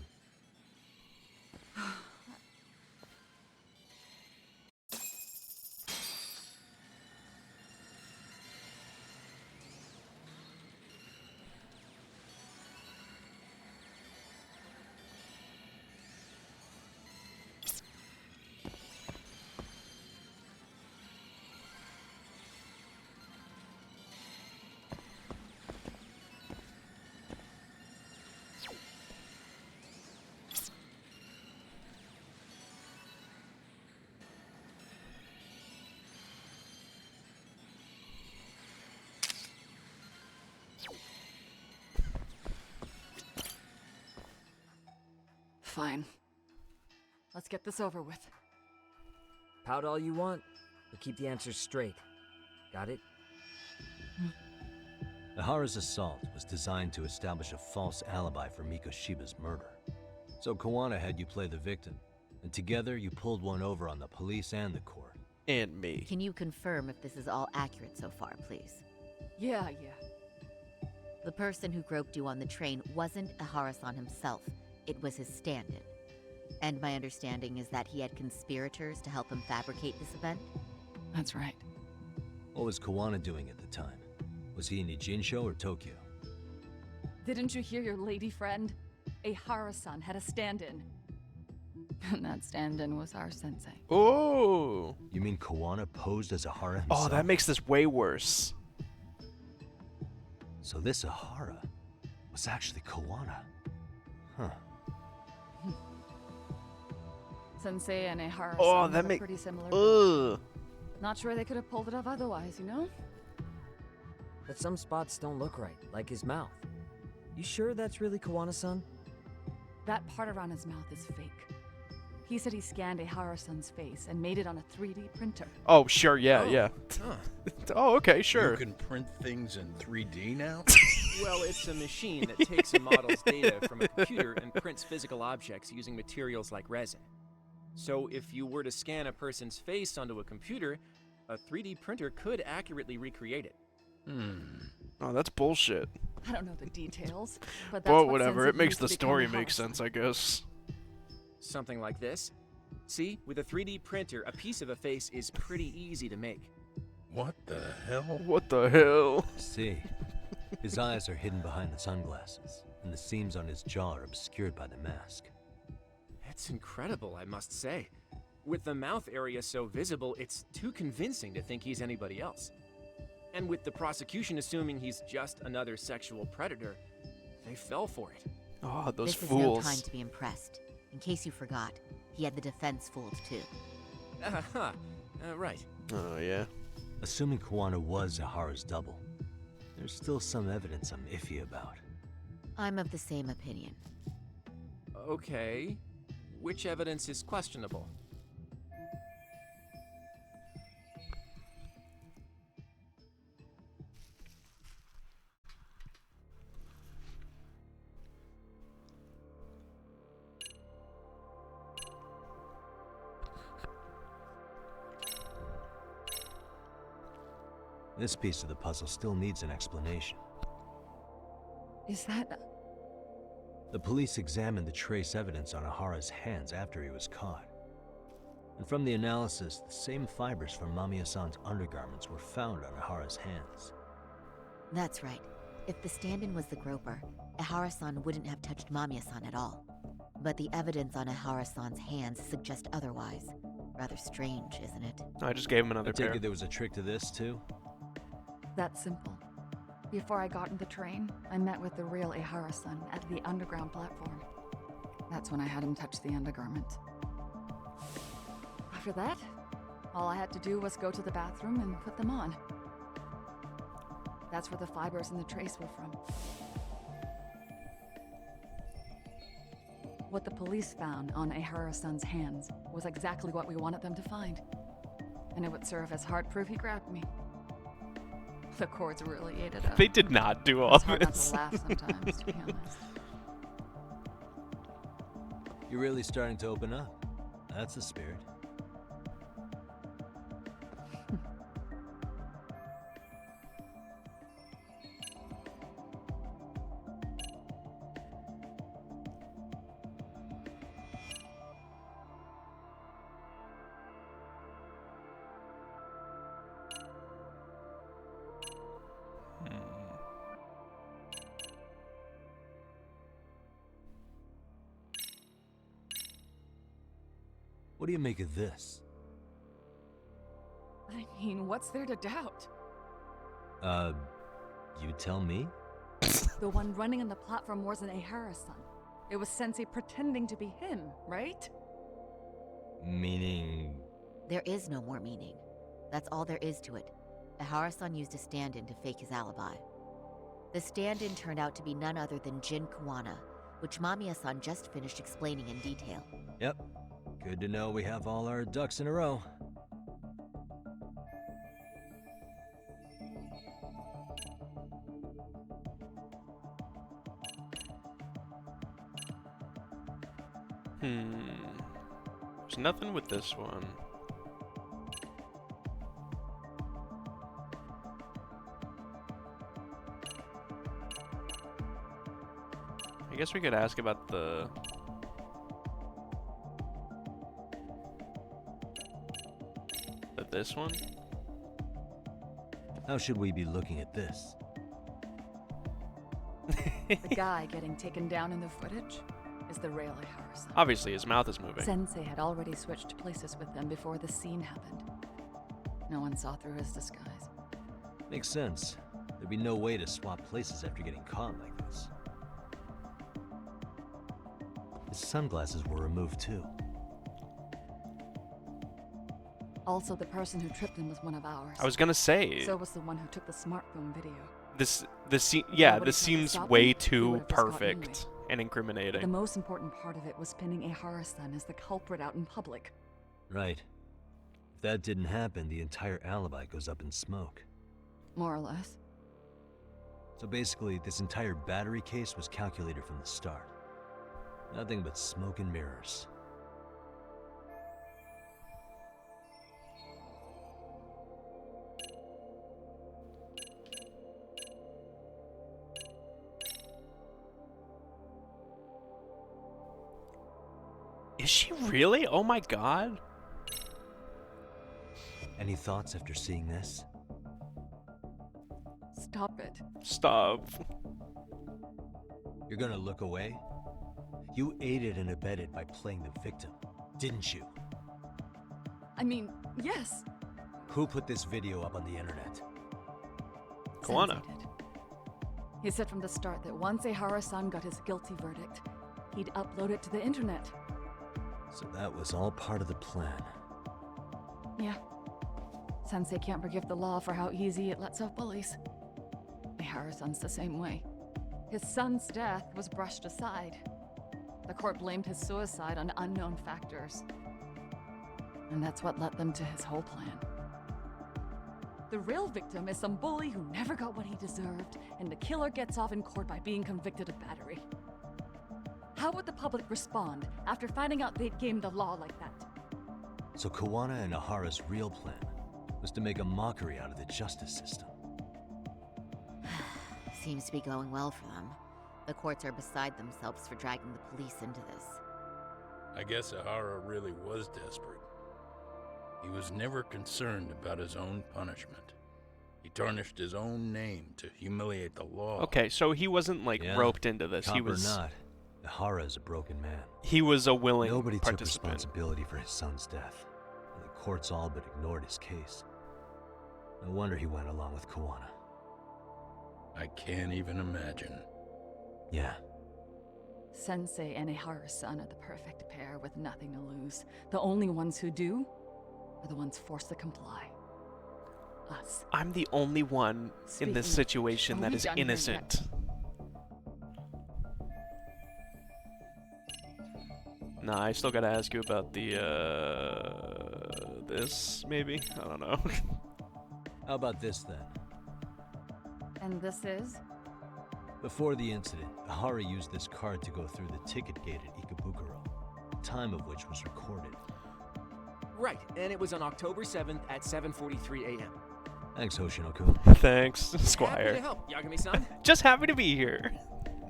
Fine. Let's get this over with. Pout all you want, but keep the answers straight. Got it? Ihara's assault was designed to establish a false alibi for Mikoshiba's murder. So Kuwana had you play the victim, and together you pulled one over on the police and the court. And me. Can you confirm if this is all accurate so far, please? Yeah. The person who groped you on the train wasn't Ihara-san himself. It was his stand-in. And my understanding is that he had conspirators to help him fabricate this event? That's right. What was Kuwana doing at the time? Was he in Ijinsho or Tokyo? Didn't you hear your lady friend? Ihara-san had a stand-in. And that stand-in was our sensei. Oh! You mean Kuwana posed as Ihara himself? Oh, that makes this way worse. So this Ihara was actually Kuwana. Huh. Sensei and Ihara-san Oh, that have a makes... pretty similar build. Ugh. Not sure they could have pulled it off otherwise, you know? But some spots don't look right, like his mouth. You sure that's really Kuwana-san? That part around his mouth is fake. He said he scanned Ihara-san's face and made it on a 3D printer. Oh, sure, yeah. Huh. Oh, okay, sure. You can print things in 3D now? Well, it's a machine that takes a model's data from a computer and prints physical objects using materials like resin. So if you were to scan a person's face onto a computer, a 3D printer could accurately recreate it. Oh, that's bullshit. I don't know the details, but that's Well, what whatever. Sensei It makes used the to become story Ihara-san. make sense, I guess. Something like this. See, with a 3D printer, a piece of a face is pretty easy to make. What the hell? What the hell? See, his eyes are hidden behind the sunglasses, and the seams on his jaw are obscured by the mask. It's incredible, I must say. With the mouth area so visible, it's too convincing to think he's anybody else. And with the prosecution assuming he's just another sexual predator, they fell for it. Oh, those this fools. Is no time to be impressed. In case you forgot, he had the defense fooled too. Right. Oh, yeah. Assuming Kuwana was Ihara's double, there's still some evidence I'm iffy about. I'm of the same opinion. Okay. Which evidence is questionable? This piece of the puzzle still needs an explanation. Is that... The police examined the trace evidence on Ihara's hands after he was caught. And from the analysis, the same fibers from Mamiya-san's undergarments were found on Ihara's hands. That's right. If the stand-in was the groper, Ihara-san wouldn't have touched Mamiya-san at all. But the evidence on Ihara-san's hands suggests otherwise. Rather strange, isn't it? I just gave him another I take pair. it there was a trick to this, too? That's simple. Before I got in the train, I met with the real Ihara-san at the underground platform. That's when I had him touch the undergarment. After that, all I had to do was go to the bathroom and put them on. That's where the fibers in the trace were from. What the police found on Ihara-san's hands was exactly what we wanted them to find. And it would serve as hard proof he grabbed me. The courts really ate it up. They did not do all It's hard not this. to laugh sometimes, to be honest. You're really starting to open up. That's the spirit. What do you make of this? I mean, what's there to doubt? You tell me? The one running on the platform wasn't Ihara-san. It was Sensei pretending to be him, right? Meaning... There is no more meaning. That's all there is to it. Ihara-san used a stand-in to fake his alibi. The stand-in turned out to be none other than Jin Kuwana, which Mamiya-san just finished explaining in detail. Yep. Good to know we have all our ducks in a row. There's nothing with this one. I guess we could ask about the... this one? How should we be looking at this? The guy getting taken down in the footage is the real Ihara-san. Obviously, his mouth is moving. Sensei had already switched places with them before the scene happened. No one saw through his disguise. Makes sense. There'd be no way to swap places after getting caught like this. His sunglasses were removed too. Also, the person who tripped him was one of ours. I was gonna say. So was the one who took the smartphone video. This Nobody seems tried to stop way him, he too would have just gotten perfect away. and incriminating. The most important part of it was pinning Ihara-san as the culprit out in public. Right. If that didn't happen, the entire alibi goes up in smoke. More or less. So basically, this entire battery case was calculated from the start. Nothing but smoke and mirrors. Is she really? Oh my god. Any thoughts after seeing this? Stop it. Stop. You're gonna look away? You aided and abetted by playing the victim, didn't you? I mean, yes. Who put this video up on the internet? Kuwana. Sensei did. He said from the start that once Ehara-san got his guilty verdict, he'd upload it to the internet. So that was all part of the plan. Yeah. Sensei can't forgive the law for how easy it lets off bullies. Ehara-san's the same way. His son's death was brushed aside. The court blamed his suicide on unknown factors. And that's what led them to his whole plan. The real victim is some bully who never got what he deserved, and the killer gets off in court by being convicted of battery. How would the public respond after finding out they'd gamed the law like that? So Kuwana and Ahara's real plan was to make a mockery out of the justice system. Seems to be going well for them. The courts are beside themselves for dragging the police into this. I guess Ahara really was desperate. He was never concerned about his own punishment. He tarnished his own name to humiliate the law. Okay, so he wasn't like roped into this. Cop He was or not, Ahara is a broken man. He was a willing Nobody took participant. responsibility for his son's death, and the courts all but ignored his case. No wonder he went along with Kuwana. I can't even imagine. Yeah. Sensei and Ehara-san are the perfect pair with nothing to lose. The only ones who do are the ones forced to comply. Us. I'm the only one in this situation that is innocent. Nah, I still gotta ask you about the, this, maybe? I don't know. How about this, then? And this is? Before the incident, Ahara used this card to go through the ticket gate at Ikebukuro, the time of which was recorded. Right, and it was on October 7th at 7:43 a.m. Thanks, Hoshinoku. Thanks, Happy Squire. to help, Yagami-san. Just happy to be here.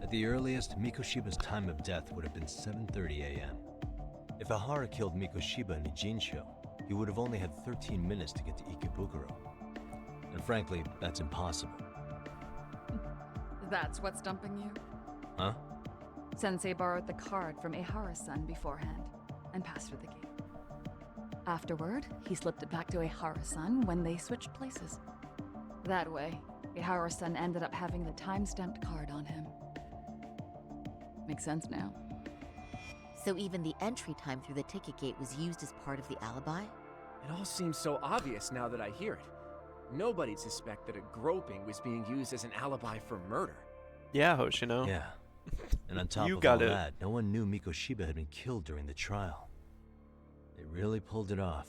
At the earliest, Mikoshiba's time of death would have been 7:30 a.m. If Ahara killed Mikoshiba in Nijinsho, he would have only had 13 minutes to get to Ikebukuro. And frankly, that's impossible. That's what's dumping you? Huh? Sensei borrowed the card from Ehara-san beforehand and passed through the gate. Afterward, he slipped it back to Ehara-san when they switched places. That way, Ehara-san ended up having the time-stamped card on him. Makes sense now. So even the entry time through the ticket gate was used as part of the alibi? It all seems so obvious now that I hear it. Nobody'd suspect that a groping was being used as an alibi for murder. Yeah, Hoshino. Yeah. And on top You of got all it. that, no one knew Mikoshiba had been killed during the trial. They really pulled it off.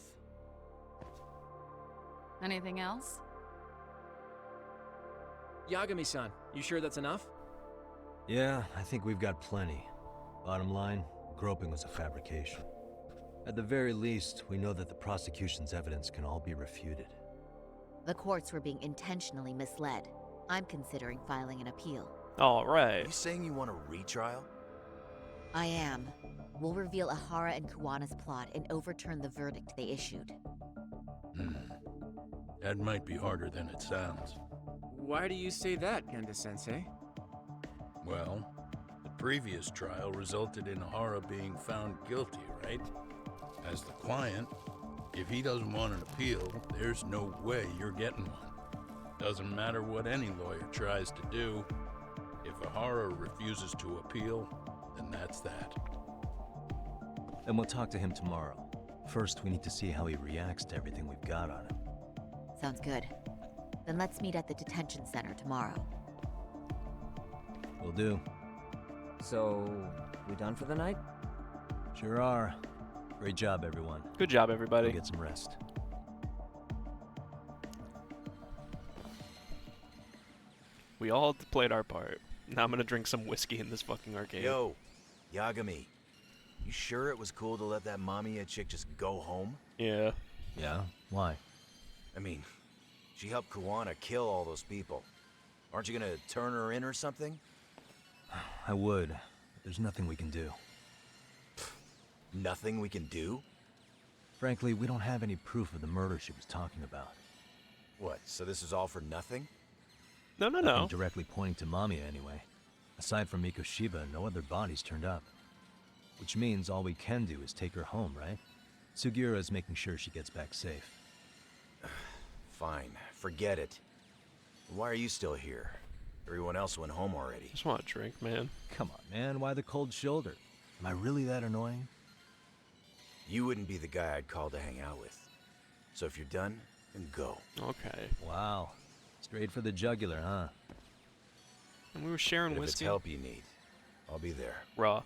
Anything else? Yagami-san, you sure that's enough? Yeah, I think we've got plenty. Bottom line, groping was a fabrication. At the very least, we know that the prosecution's evidence can all be refuted. The courts were being intentionally misled. I'm considering filing an appeal. All Are right. you saying you want a retrial? I am. We'll reveal Ahara and Kuwana's plot and overturn the verdict they issued. That might be harder than it sounds. Why do you say that, Genda-sensei? Well, the previous trial resulted in Ahara being found guilty, right? As the client, if he doesn't want an appeal, there's no way you're getting one. Doesn't matter what any lawyer tries to do. If Ahara refuses to appeal, then that's that. Then we'll talk to him tomorrow. First, we need to see how he reacts to everything we've got on him. Sounds good. Then let's meet at the detention center tomorrow. Will do. So, we done for the night? Sure are. Great job, everyone. Good job, everybody. Go get some rest. We all played our part. Now I'm gonna drink some whiskey in this fucking arcade. Yo, Yagami. You sure it was cool to let that Mamiya chick just go home? Yeah. Yeah? Why? I mean, she helped Kuwana kill all those people. Aren't you gonna turn her in or something? I would. But there's nothing we can do. Nothing we can do? Frankly, we don't have any proof of the murder she was talking about. What, so this is all for nothing? No, no, Nothing no. directly pointing to Mamiya, anyway. Aside from Mikoshiba, no other bodies turned up. Which means all we can do is take her home, right? Sugura's making sure she gets back safe. Fine, forget it. Why are you still here? Everyone else went home already. Just want a drink, man. Come on, man, why the cold shoulder? Am I really that annoying? You wouldn't be the guy I'd call to hang out with. So if you're done, then go. Okay. Wow. Straight for the jugular, huh? And we were sharing But if it's whiskey. help you need, I'll be there. Raw.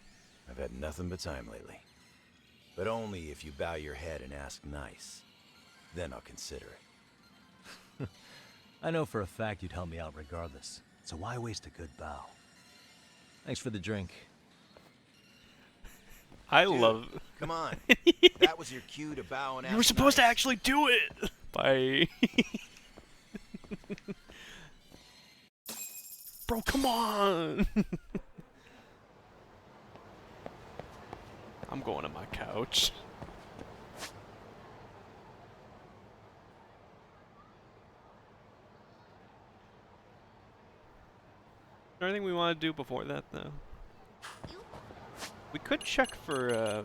I've had nothing but time lately. But only if you bow your head and ask nice. Then I'll consider it. I know for a fact you'd help me out regardless, so why waste a good bow? Thanks for the drink. I Dude, love... Come on. That was your cue to bow and ask You were supposed to nice. actually do it! Bye. Bro, come on! I'm going to my couch. Is there anything we want to do before that, though? We could check for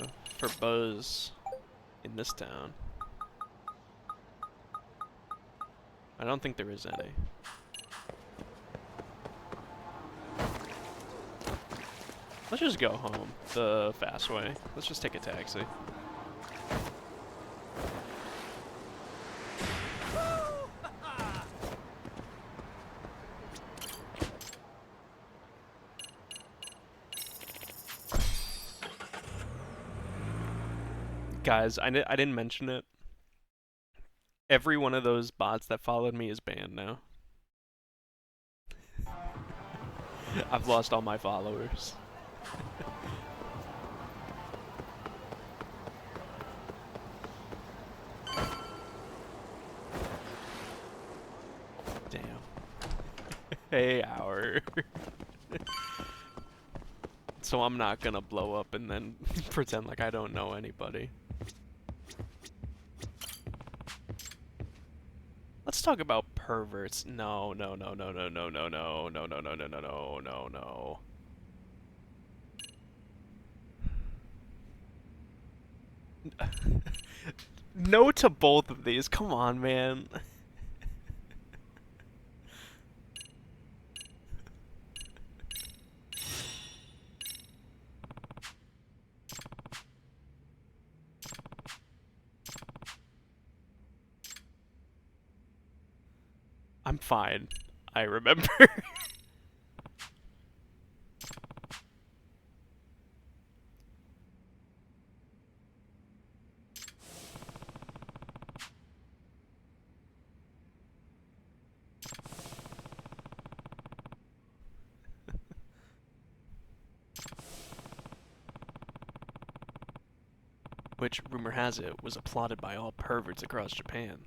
Buzz in this town. I don't think there is any. Let's just go home the fast way. Let's just take a taxi. Guys, I didn't mention it. Every one of those bots that followed me is banned now. I've lost all my followers. Damn. Hey, hour. So I'm not gonna blow up and then pretend like I don't know anybody. Let's talk about perverts. No, no, no, no, no, no, no, no, no, no, no, no, no, no, no, no. No to both of these. Come on, man. I'm fine. I remember. Which, rumor has it, was applauded by all perverts across Japan.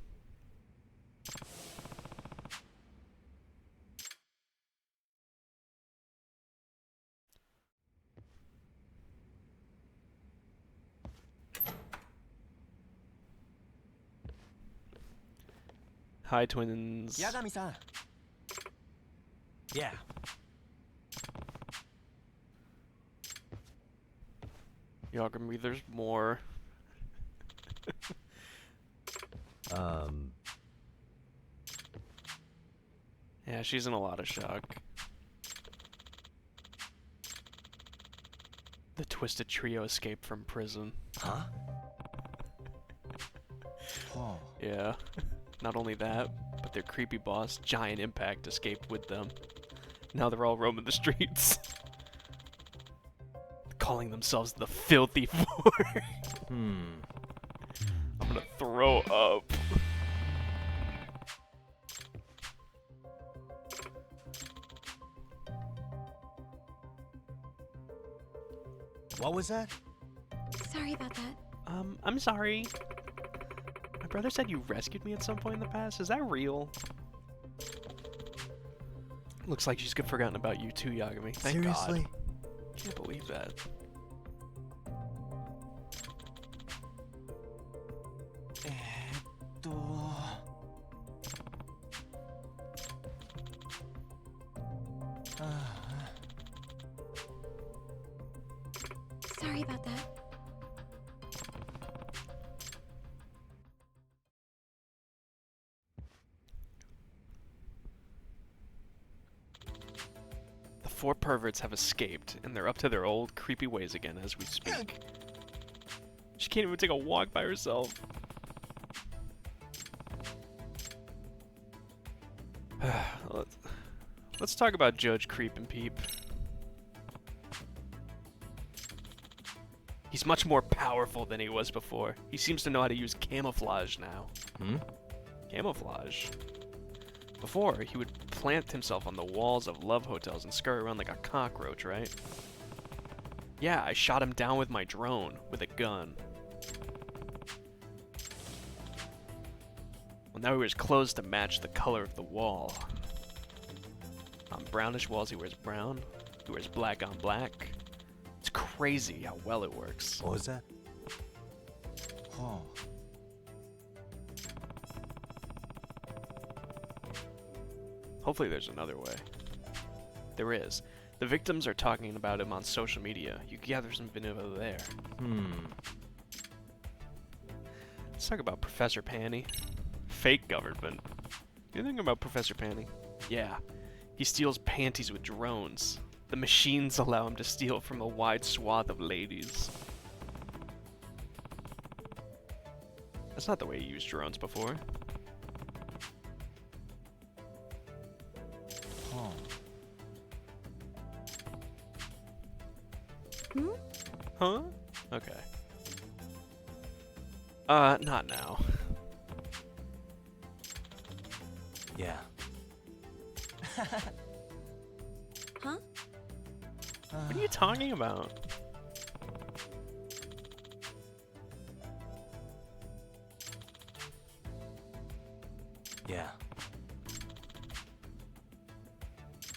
Hi, twins. Yagami-san. Yeah. Yagami, there's more. Yeah, she's in a lot of shock. The Twisted Trio escaped from prison. Huh? Oh. Yeah. Not only that, but their creepy boss, Giant Impact, escaped with them. Now they're all roaming the streets. Calling themselves the Filthy Four. I'm gonna throw up. What was that? Sorry about that. I'm sorry. My brother said you rescued me at some point in the past. Is that real? Looks like she's forgotten about you too, Yagami. Thank Seriously? God. Can't believe that. Sorry about that. 4 perverts have escaped, and they're up to their old creepy ways again as we speak. She can't even take a walk by herself. Let's talk about Judge Creep and Peep. He's much more powerful than he was before. He seems to know how to use camouflage now. Camouflage? Before, he would plant himself on the walls of love hotels and scurry around like a cockroach, right? Yeah, I shot him down with my drone, with a gun. Well, now he wears clothes to match the color of the wall. On brownish walls, he wears brown. He wears black on black. It's crazy how well it works. What was that? Oh. Hopefully there's another way. There is. The victims are talking about him on social media. You can gather some video there. Let's talk about Professor Panny. Fake government. You think about Professor Panny? Yeah. He steals panties with drones. The machines allow him to steal from a wide swath of ladies. That's not the way he used drones before. Huh? Okay. Not now. Yeah. Huh? What are you talking about? Yeah.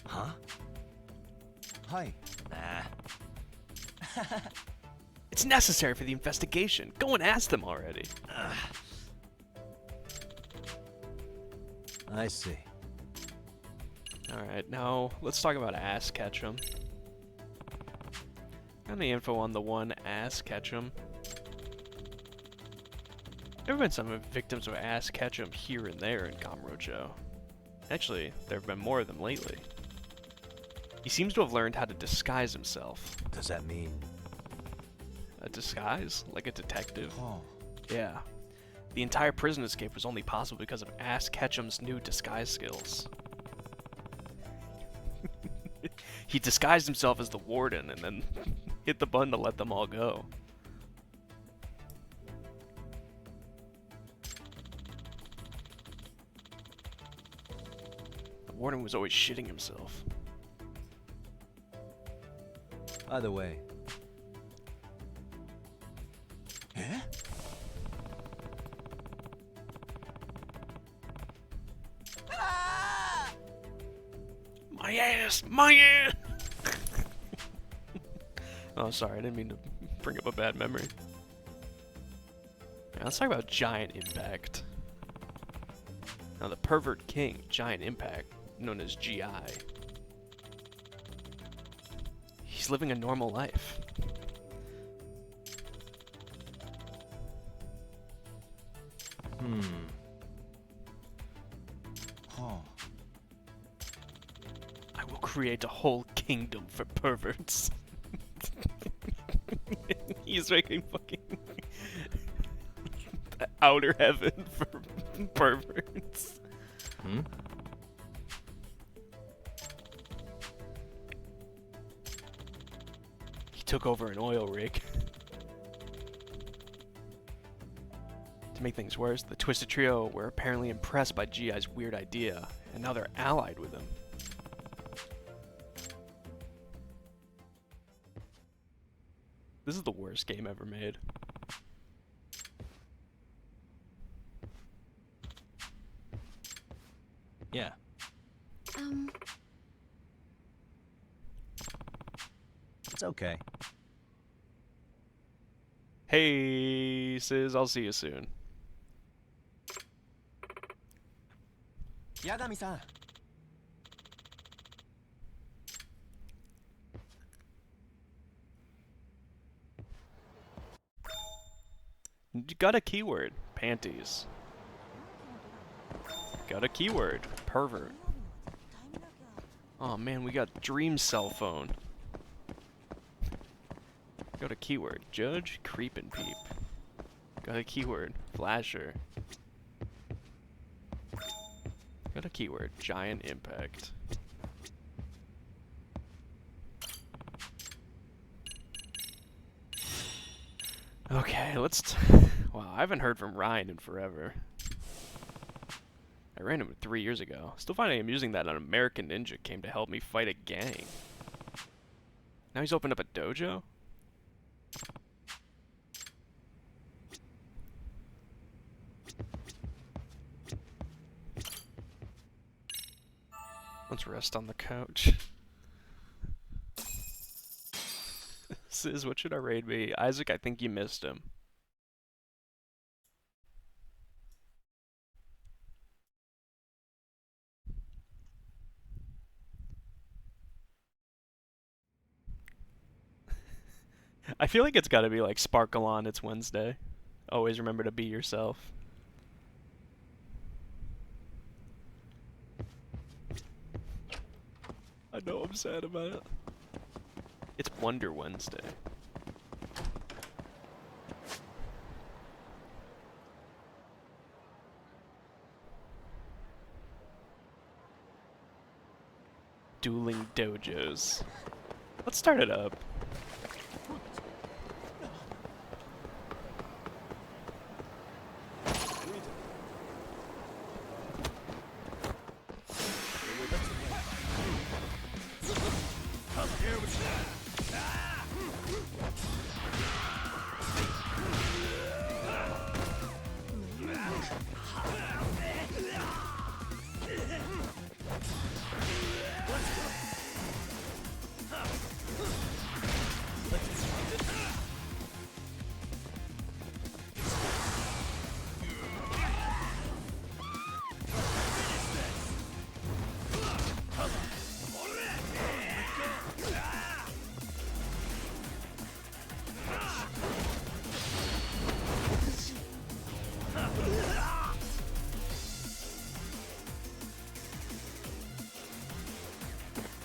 Huh? Hi. Nah. It's necessary for the investigation. Go and ask them already. I see. Alright, now let's talk about Ass Ketchum. Got any info on the one Ass Ketchum? There have been some victims of Ass Ketchum here and there in Kamurocho. Actually, there have been more of them lately. He seems to have learned how to disguise himself. Does that mean... A disguise? Like a detective? Oh. Yeah. The entire prison escape was only possible because of Ass Ketchum's new disguise skills. He disguised himself as the warden and then hit the button to let them all go. The warden was always shitting himself. Either way. Eh? My ass! My ass! Oh, sorry, I didn't mean to bring up a bad memory. Yeah, let's talk about Giant Impact. Now, the pervert king, Giant Impact, known as GI. He's living a normal life. I will create a whole kingdom for perverts. He's making fucking outer heaven for perverts. He took over an oil rig. To make things worse, the Twisted Trio were apparently impressed by GI's weird idea, and now they're allied with him. This is the worst game ever made. Yeah. It's okay. Hey, Sis, I'll see you soon. Yagami-san. You got a keyword. Panties. Got a keyword. Pervert. Oh man, we got dream cell phone. Go to keyword. Judge, creep and peep. Go to keyword. Flasher. Go to keyword. Giant impact. Okay, let's... Wow, I haven't heard from Ryan in forever. I ran him 3 years ago. Still finding him using that an American ninja came to help me fight a gang. Now he's opened up a dojo? Let's rest on the couch. Sis, what should our raid be? Isaac, I think you missed him. I feel like it's gotta be like Sparkle On, it's Wednesday. Always remember to be yourself. I know I'm sad about it. It's Wonder Wednesday. Dueling dojos. Let's start it up.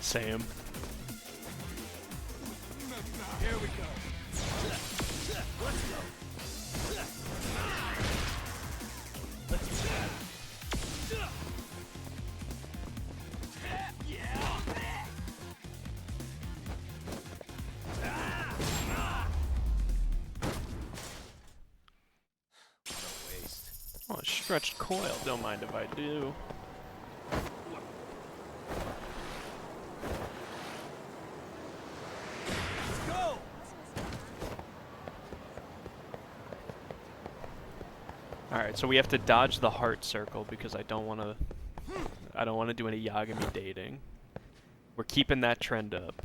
Sam. Here we go. Let's go. Oh, a stretched coil. Don't mind if I do. Alright, so we have to dodge the heart circle because I don't want to do any Yagami dating. We're keeping that trend up.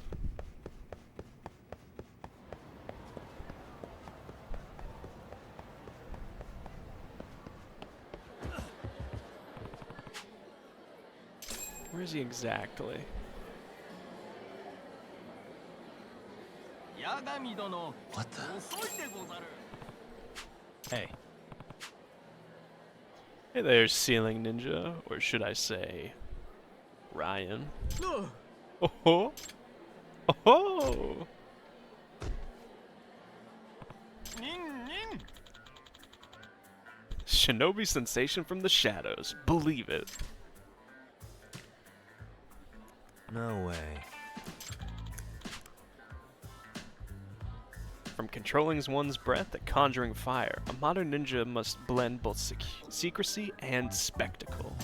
Where is he exactly? What the? Hey. Hey there, Ceiling Ninja, or should I say, Ryan. Oh ho! Oh ho! Shinobi sensation from the shadows. Believe it. No way. From controlling one's breath to conjuring fire, a modern ninja must blend both secrecy and spectacle.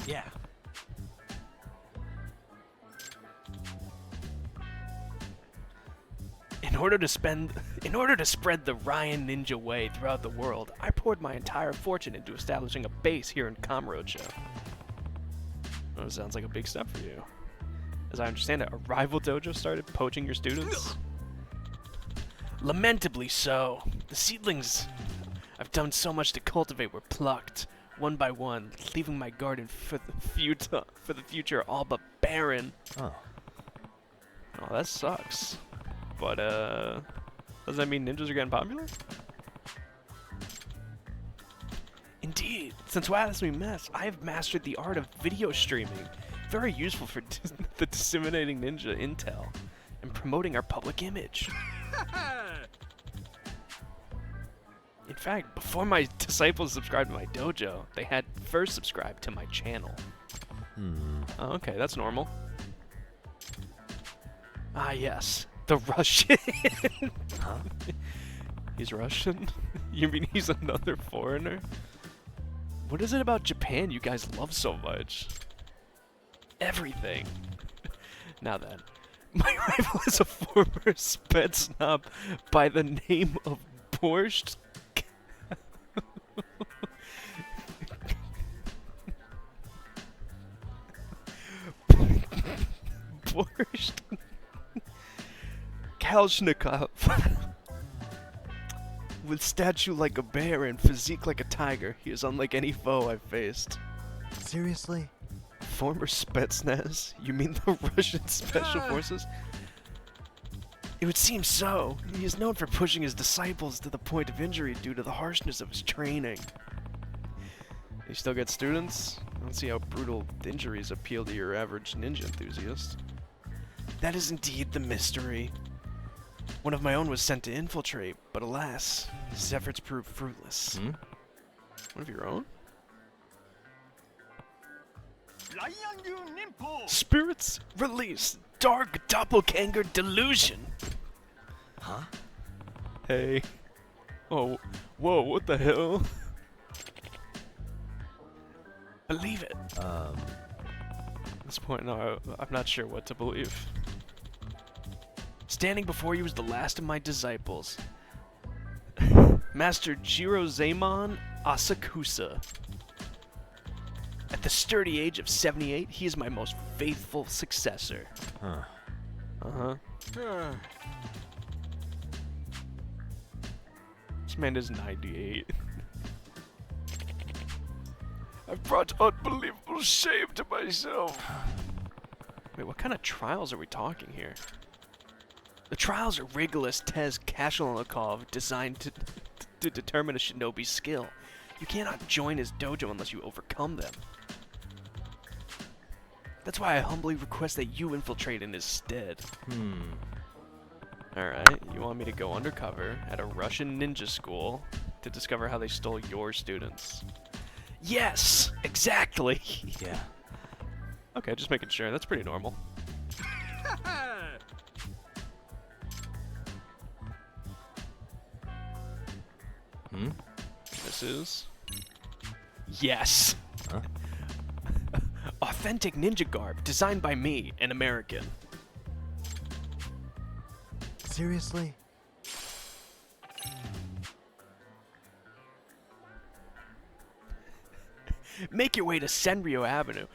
Yeah. In order to spread the Ryan Ninja way throughout the world, I poured my entire fortune into establishing a base here in Kamurocho. Well, that sounds like a big step for you. As I understand it, a rival dojo started poaching your students? Lamentably so. The seedlings I've done so much to cultivate were plucked, one by one, leaving my garden for the future all but barren. Oh. Oh, that sucks. But, does that mean ninjas are getting popular? Indeed, since last we met, I have mastered the art of video streaming. Very useful for the disseminating ninja intel and promoting our public image. In fact, before my disciples subscribed to my dojo, they had first subscribed to my channel. Oh, okay, that's normal. Ah, yes. The Russian. Huh? He's Russian? You mean he's another foreigner? What is it about Japan you guys love so much? Everything. Now then, my rival is a former Spetsnaz by the name of Borscht. Borscht Kalashnikov. With statue like a bear and physique like a tiger, he is unlike any foe I've faced. Seriously? Former Spetsnaz? You mean the Russian Special Forces? It would seem so. He is known for pushing his disciples to the point of injury due to the harshness of his training. You still get students? I don't see how brutal injuries appeal to your average ninja enthusiast. That is indeed the mystery. One of my own was sent to infiltrate, but alas, his efforts proved fruitless. One of your own? Spirits release dark doppelganger delusion. Huh? Hey. Oh, whoa, what the hell? Believe it. At this point, no, I'm not sure what to believe. Standing before you is the last of my disciples. Master Jirozaemon Asakusa. At the sturdy age of 78, he is my most faithful successor. Huh. Uh-huh. This man is 98. I've brought unbelievable shame to myself. Wait, what kind of trials are we talking here? The trials are rigorous tests Kashelnikov designed to determine a shinobi's skill. You cannot join his dojo unless you overcome them. That's why I humbly request that you infiltrate in his stead. Alright, you want me to go undercover at a Russian ninja school to discover how they stole your students? Yes! Exactly! Yeah. Okay, just making sure. That's pretty normal. This is... Yes! Huh? Authentic ninja garb, designed by me, an American. Seriously? Make your way to Senryo Avenue.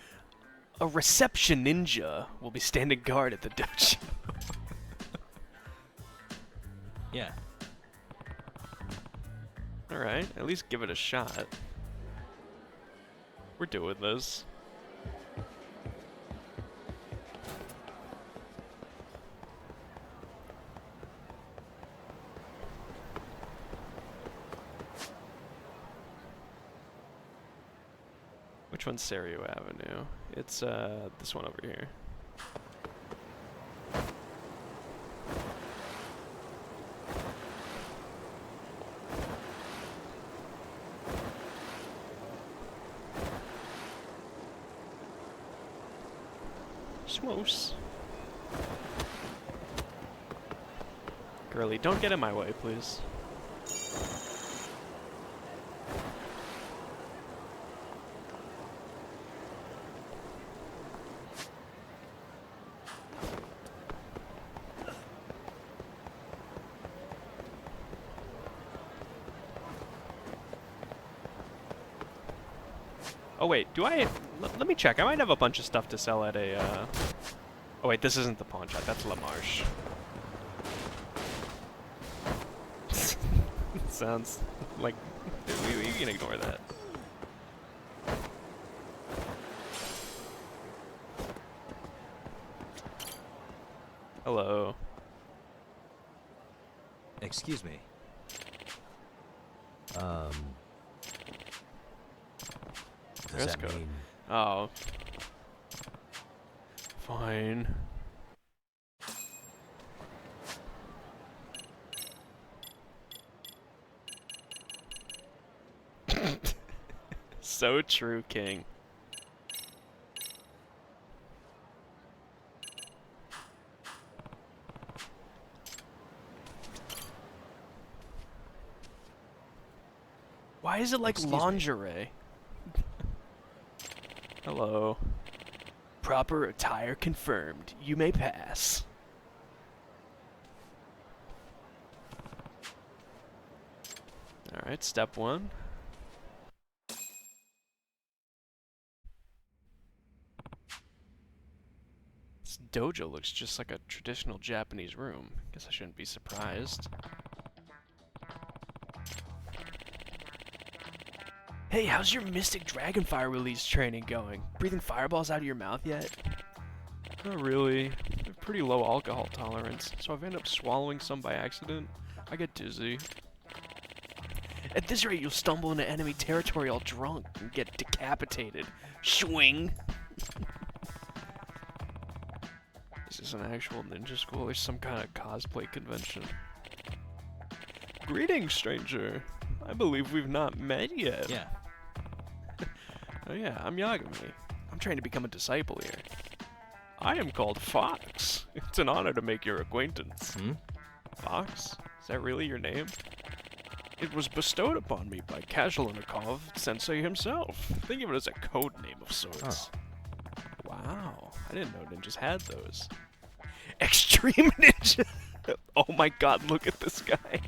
A reception ninja will be standing guard at the dojo. Yeah. Alright, at least give it a shot. We're doing this. Which one's Serio Avenue? It's this one over here. Smos. Girly, don't get in my way, please. Oh wait, do I... Let me check. I might have a bunch of stuff to sell at a, Oh wait, this isn't the pawn shop. That's La Marche. Sounds like... We can ignore that. Hello. Excuse me. Dress that code. mean- Oh. Fine. So true, King. Why is it like Excuse me. lingerie? Hello. Proper attire confirmed. You may pass. Alright, step 1. This dojo looks just like a traditional Japanese room. Guess I shouldn't be surprised. Hey, how's your Mystic Dragonfire release training going? Breathing fireballs out of your mouth yet? Not really. I have pretty low alcohol tolerance, so if I end up swallowing some by accident, I get dizzy. At this rate, you'll stumble into enemy territory all drunk and get decapitated. Swing! Is this an actual ninja school or some kind of cosplay convention? Greetings, stranger. I believe we've not met yet. Yeah. Oh yeah, I'm Yagami. I'm trying to become a disciple here. I am called Fox. It's an honor to make your acquaintance. Fox? Is that really your name? It was bestowed upon me by Kazhalnikov Sensei himself. Think of it as a code name of sorts. Oh. Wow, I didn't know ninjas had those. Extreme Ninja! Oh my god, look at this guy.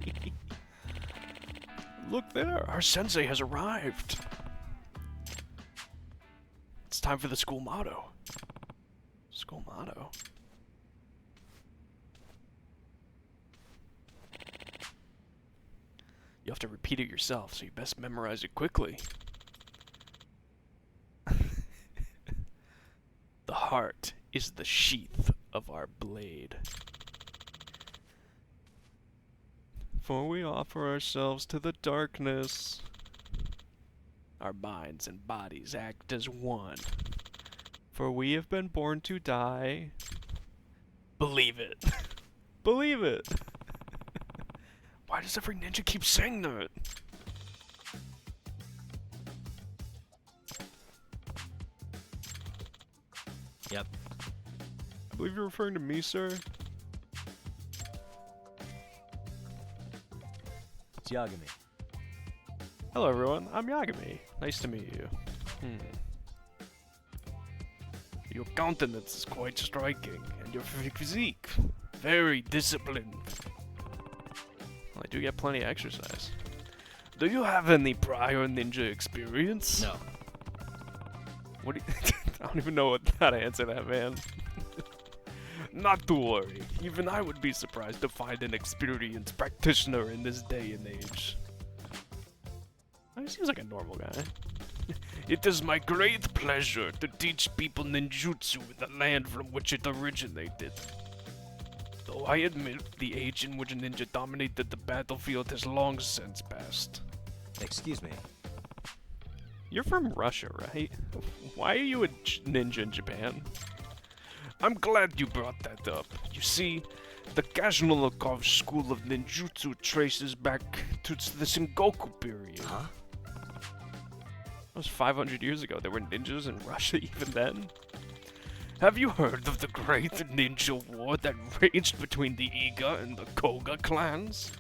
Look there, our sensei has arrived. It's time for the school motto. School motto? You have to repeat it yourself, so you best memorize it quickly. The heart is the sheath of our blade. For we offer ourselves to the darkness. Our minds and bodies act as one. For we have been born to die. Believe it. Believe it. Why does every ninja keep saying that? Yep. I believe you're referring to me, sir. It's Yagami. Hello, everyone. I'm Yagami. Nice to meet you. Your countenance is quite striking, and your physique very disciplined. Well, I do get plenty of exercise. Do you have any prior ninja experience? No. What do you I don't even know how to answer that, man. Not to worry. Even I would be surprised to find an experienced practitioner in this day and age. He seems like a normal guy. It is my great pleasure to teach people ninjutsu in the land from which it originated. Though I admit the age in which ninja dominated the battlefield has long since passed. Excuse me. You're from Russia, right? Why are you a ninja in Japan? I'm glad you brought that up. You see, the Kazhalnikov school of ninjutsu traces back to the Sengoku period. Huh? That was 500 years ago. There were ninjas in Russia even then. Have you heard of the great ninja war that raged between the Iga and the Koga clans?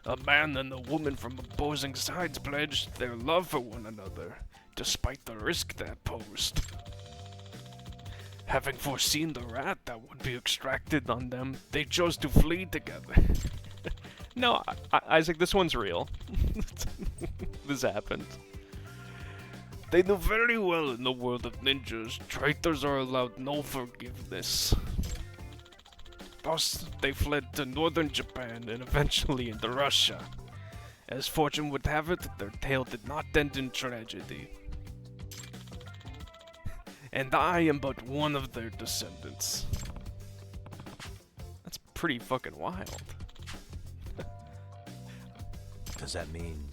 A man and a woman from opposing sides pledged their love for one another, despite the risk that posed. Having foreseen the wrath that would be extracted on them, they chose to flee together. No, Isaac, this one's real. This happened. They knew very well in the world of ninjas, traitors are allowed no forgiveness. Thus, they fled to northern Japan and eventually into Russia. As fortune would have it, their tale did not end in tragedy. And I am but one of their descendants. That's pretty fucking wild. Does that mean...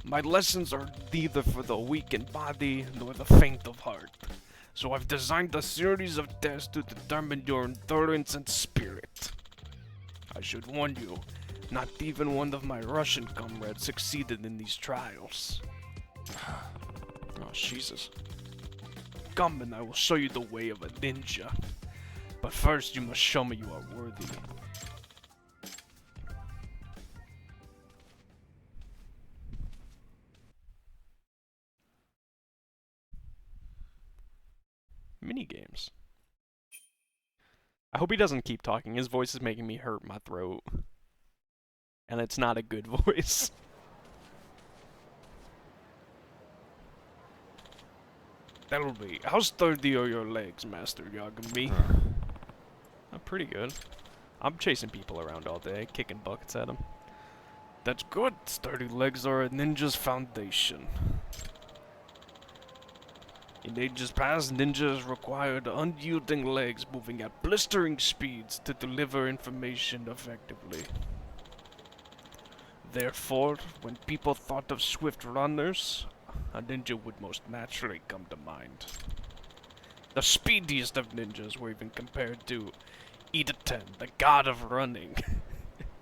My lessons are neither for the weak in body nor the faint of heart. So I've designed a series of tests to determine your endurance and spirit. I should warn you, not even one of my Russian comrades succeeded in these trials. Oh, Jesus. Come and I will show you the way of a ninja. But first you must show me you are worthy. Minigames. I hope he doesn't keep talking. His voice is making me hurt my throat. And it's not a good voice. That'll be. How sturdy are your legs, Master Yagami? Pretty good. I'm chasing people around all day, kicking buckets at them. That's good. Sturdy legs are a ninja's foundation. In ages past, ninjas required unyielding legs moving at blistering speeds to deliver information effectively. Therefore, when people thought of swift runners, a ninja would most naturally come to mind. The speediest of ninjas were even compared to Itaten, the god of running,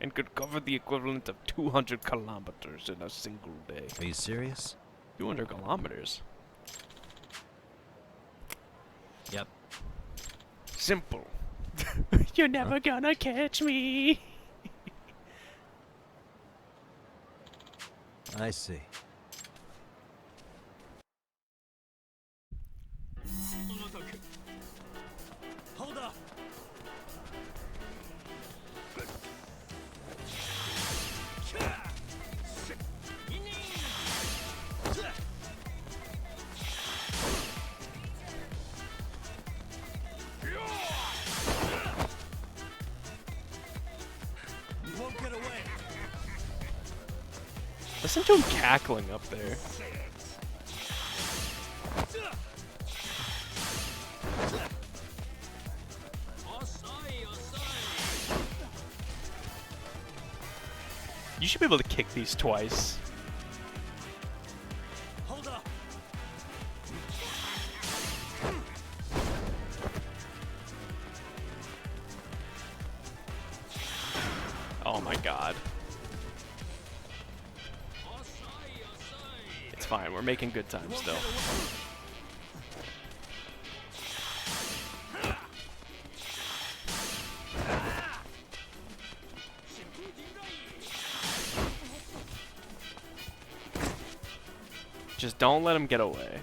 and could cover the equivalent of 200 kilometers in a single day. Are you serious? 200 kilometers? Yep. Simple. You're never gonna catch me. I see. Hold up! You won't get away. Listen to him cackling up there. You should be able to kick these twice. Hold up. Oh my god. It's fine, we're making good time still. Just don't let him get away.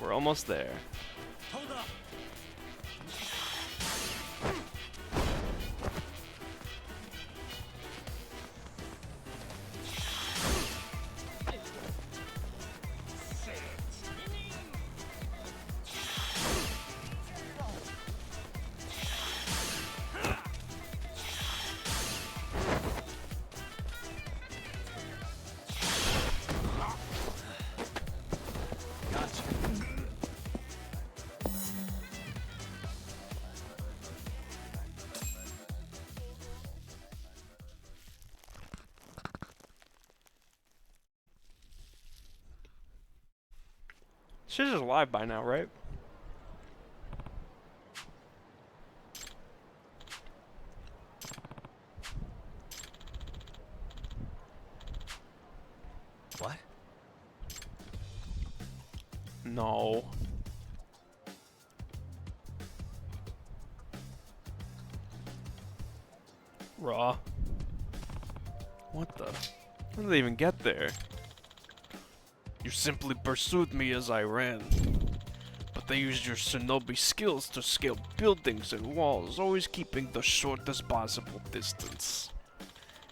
We're almost there. Hold up. Shit is live by now, right? What? No. Raw. What the? How did they even get there? You simply pursued me as I ran. But they used your shinobi skills to scale buildings and walls, always keeping the shortest possible distance.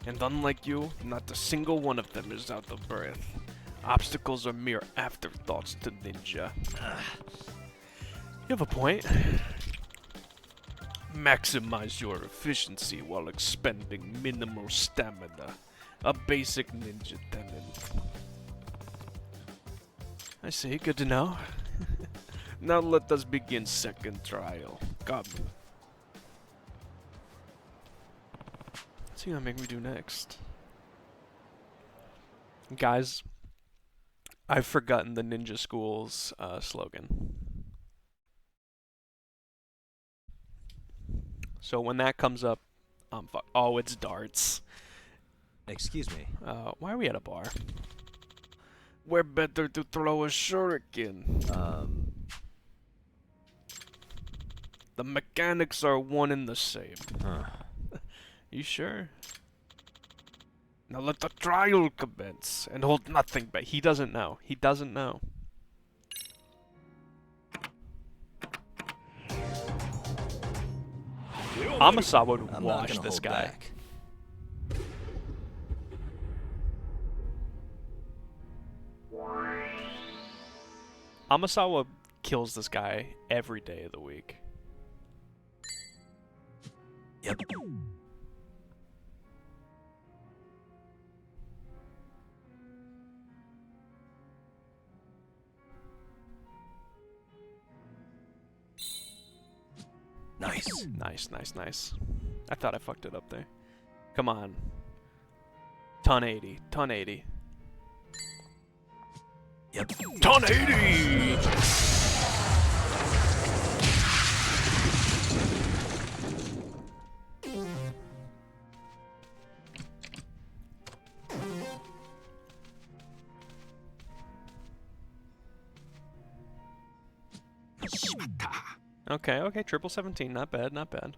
And unlike you, not a single one of them is out of breath. Obstacles are mere afterthoughts to ninja. You have a point. Maximize your efficiency while expending minimal stamina. A basic ninja tenet. I see, good to know. Now let us begin second trial. Come. What's he gonna make me do next? Guys, I've forgotten the ninja school's slogan. So when that comes up, oh, it's darts. Excuse me. Why are we at a bar? We're better to throw a shuriken. The mechanics are one and the same. Huh. You sure? Now let the trial commence and hold nothing back. He doesn't know. He doesn't know. Amasawa would wash this guy. Back. Amasawa kills this guy every day of the week. Yep. Nice. Nice, nice, nice. I thought I fucked it up there. Come on. Ton 80. Ton 80. Yep. Ton 80! Okay, okay, triple 17, not bad, not bad.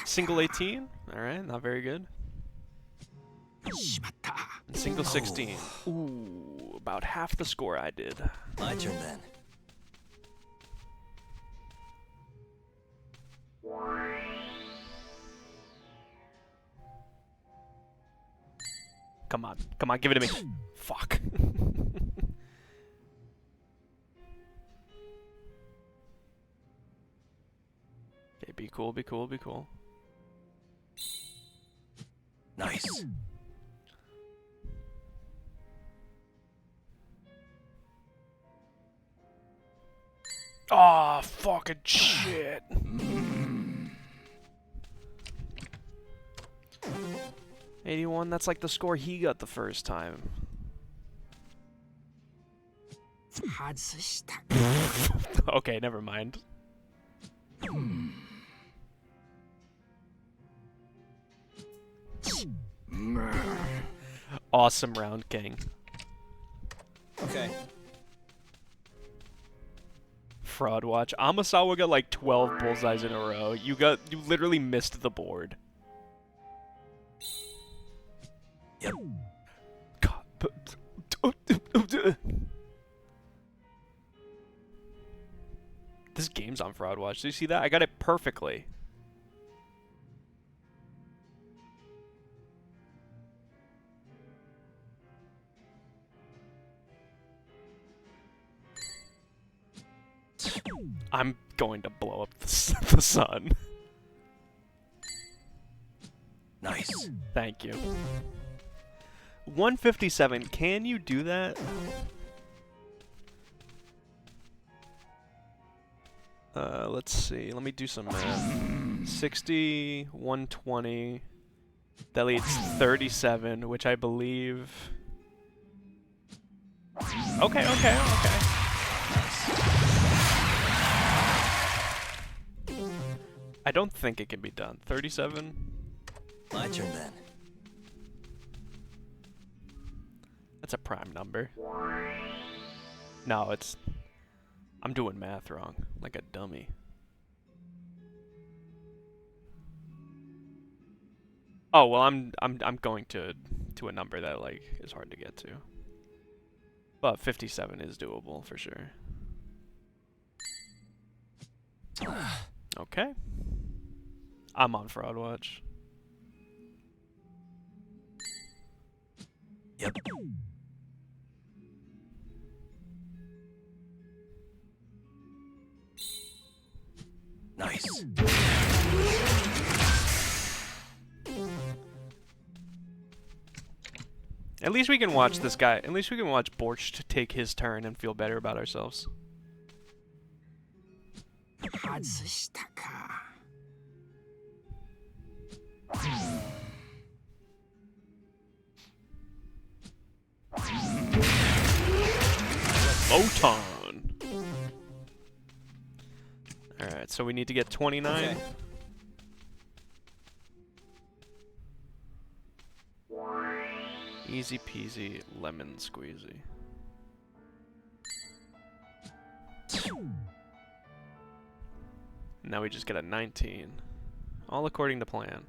Single 18, alright, not very good. And single 16. Ooh, about half the score I did. My turn then. Come on, give it to me. Fuck. Okay, be cool, be cool, be cool. Nice. Oh, fucking shit. 81, that's like the score he got the first time. Okay, never mind. Awesome round, King. Okay. Fraud watch. Amasawa got like 12 bullseyes in a row. You literally missed the board. Yep. This game's on Fraud Watch. Do you see that? I got it perfectly. I'm going to blow up the sun. Nice. Thank you. 157. Can you do that? Let's see. Let me do some math. 60, 120. That leaves 37, which I believe... Okay. I don't think it can be done. 37? My turn then. That's a prime number. No, it's... I'm doing math wrong, like a dummy. Oh, well, I'm going to a number that, like, is hard to get to. But 57 is doable, for sure. Okay. I'm on Fraud Watch. Yep. Nice. At least we can watch this guy. At least we can watch Borscht take his turn and feel better about ourselves. Photon. Alright, so we need to get 29. Okay. Easy peasy, lemon squeezy. Now we just get a 19. All according to plan.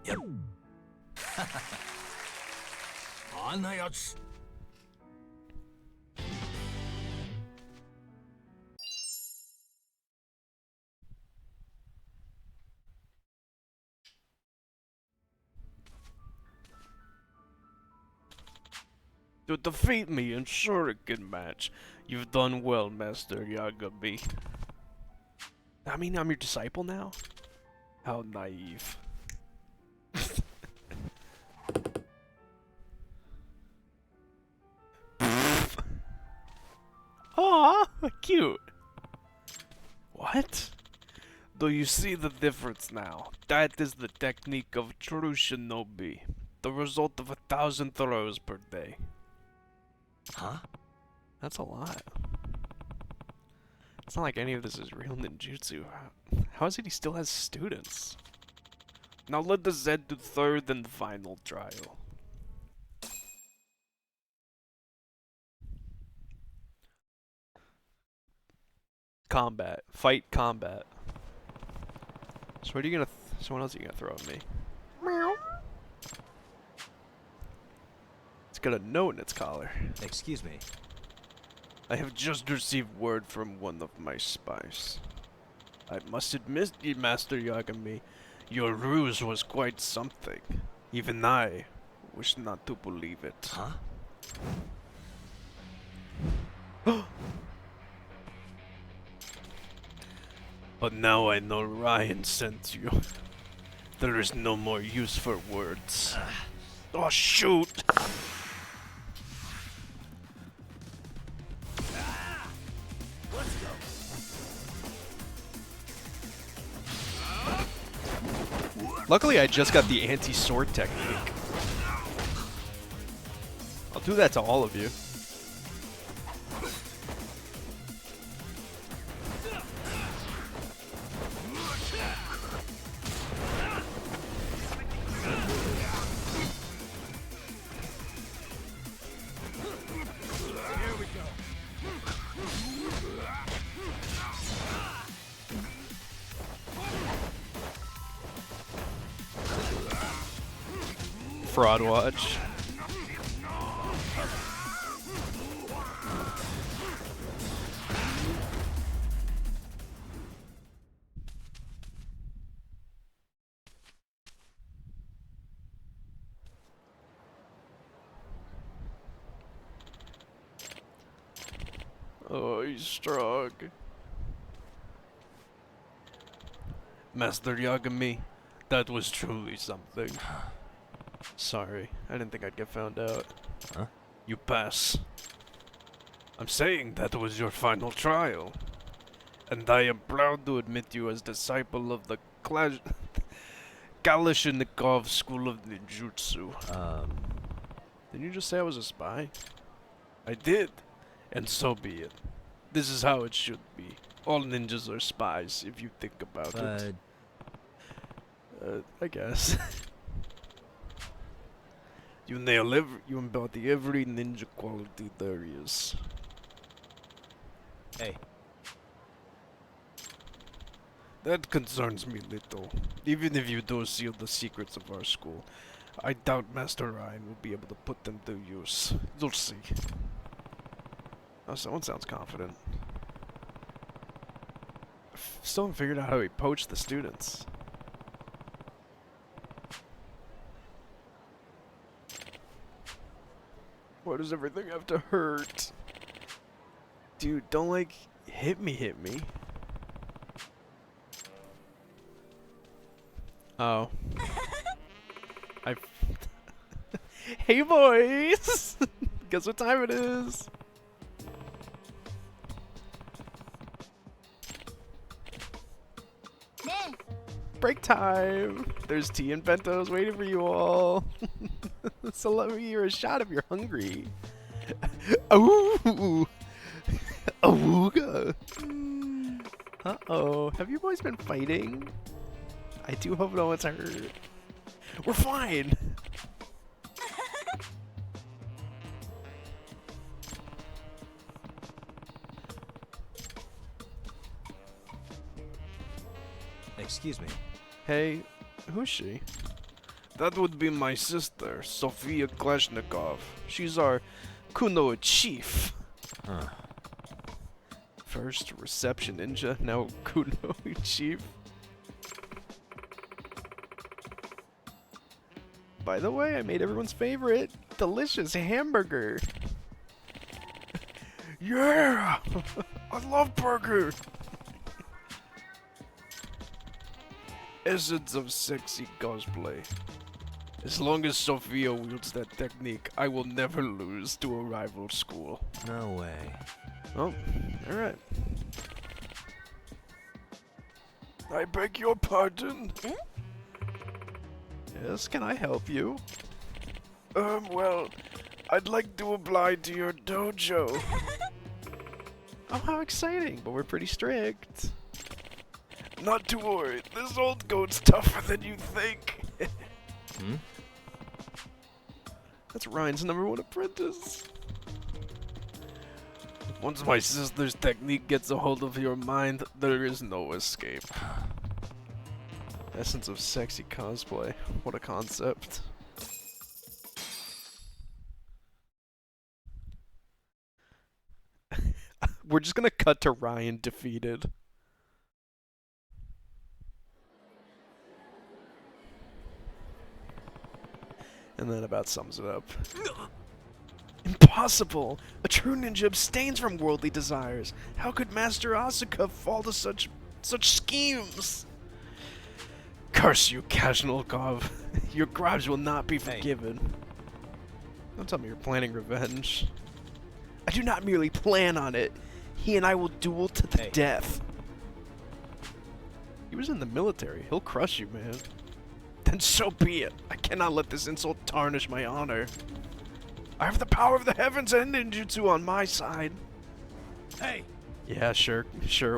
Yep. あんなやつ To defeat me in shuriken match. You've done well, Master Yagami. I mean, I'm your disciple now? How naive. Aw, cute. What? Do you see the difference now? That is the technique of true shinobi. The result of 1,000 throws per day. Huh? That's a lot. It's not like any of this is real ninjutsu. How is it he still has students? Now let us head to third and final trial. Combat. Fight combat. So what are you gonna so what else are you gonna throw at me? Meow. It's got a note in its collar. Excuse me. I have just received word from one of my spies. I must admit, Master Yagami, your ruse was quite something. Even I wish not to believe it. Huh? But now I know Ryan sent you. There is no more use for words. Oh, shoot! Luckily, I just got the anti-sword technique. I'll do that to all of you. Fraud watch. Oh, he's strong. Master Yagami, that was truly something. Sorry, I didn't think I'd get found out. Huh? You pass. I'm saying that was your final trial. And I am proud to admit you as disciple of the Kalashnikov School of Ninjutsu. Didn't you just say I was a spy? I did. And so be it. This is how it should be. All ninjas are spies, if you think about it. I guess. You embody every ninja quality there is. Hey. That concerns me little. Even if you do seal the secrets of our school, I doubt Master Ryan will be able to put them to use. You'll see. Oh, someone sounds confident. Still haven't figured out how he poached the students. Why does everything have to hurt? Dude, don't like hit me. Oh. Hey boys! Guess what time it is? Break time! There's tea and bentos waiting for you all. So let me hear a shot if you're hungry. Ooh. Awooga. Uh-oh. Have you boys been fighting? I do hope no one's hurt. We're fine. Excuse me. Hey, who's she? That would be my sister, Sofia Klashnikov. She's our Kuno chief. Huh. First reception ninja, now Kuno chief. By the way, I made everyone's favorite delicious hamburger. Yeah! I love burger! Essence of sexy cosplay. As long as Sophia wields that technique, I will never lose to a rival school. No way. Oh, alright. I beg your pardon? Yes, can I help you? Well, I'd like to apply to your dojo. Oh, how exciting, but we're pretty strict. Not to worry, this old goat's tougher than you think. That's Ryan's #1 apprentice. Once my sister's technique gets a hold of your mind, there is no escape. Essence of sexy cosplay. What a concept. We're just gonna cut to Ryan defeated. And that about sums it up. Impossible! A true ninja abstains from worldly desires. How could Master Asuka fall to such schemes? Curse you, Kazhnalkov. Your crimes will not be forgiven. Don't tell me you're planning revenge. I do not merely plan on it. He and I will duel to the death. He was in the military. He'll crush you, man. Then so be it. I cannot let this insult tarnish my honor. I have the power of the heavens and ninjutsu on my side. Hey! Yeah, sure,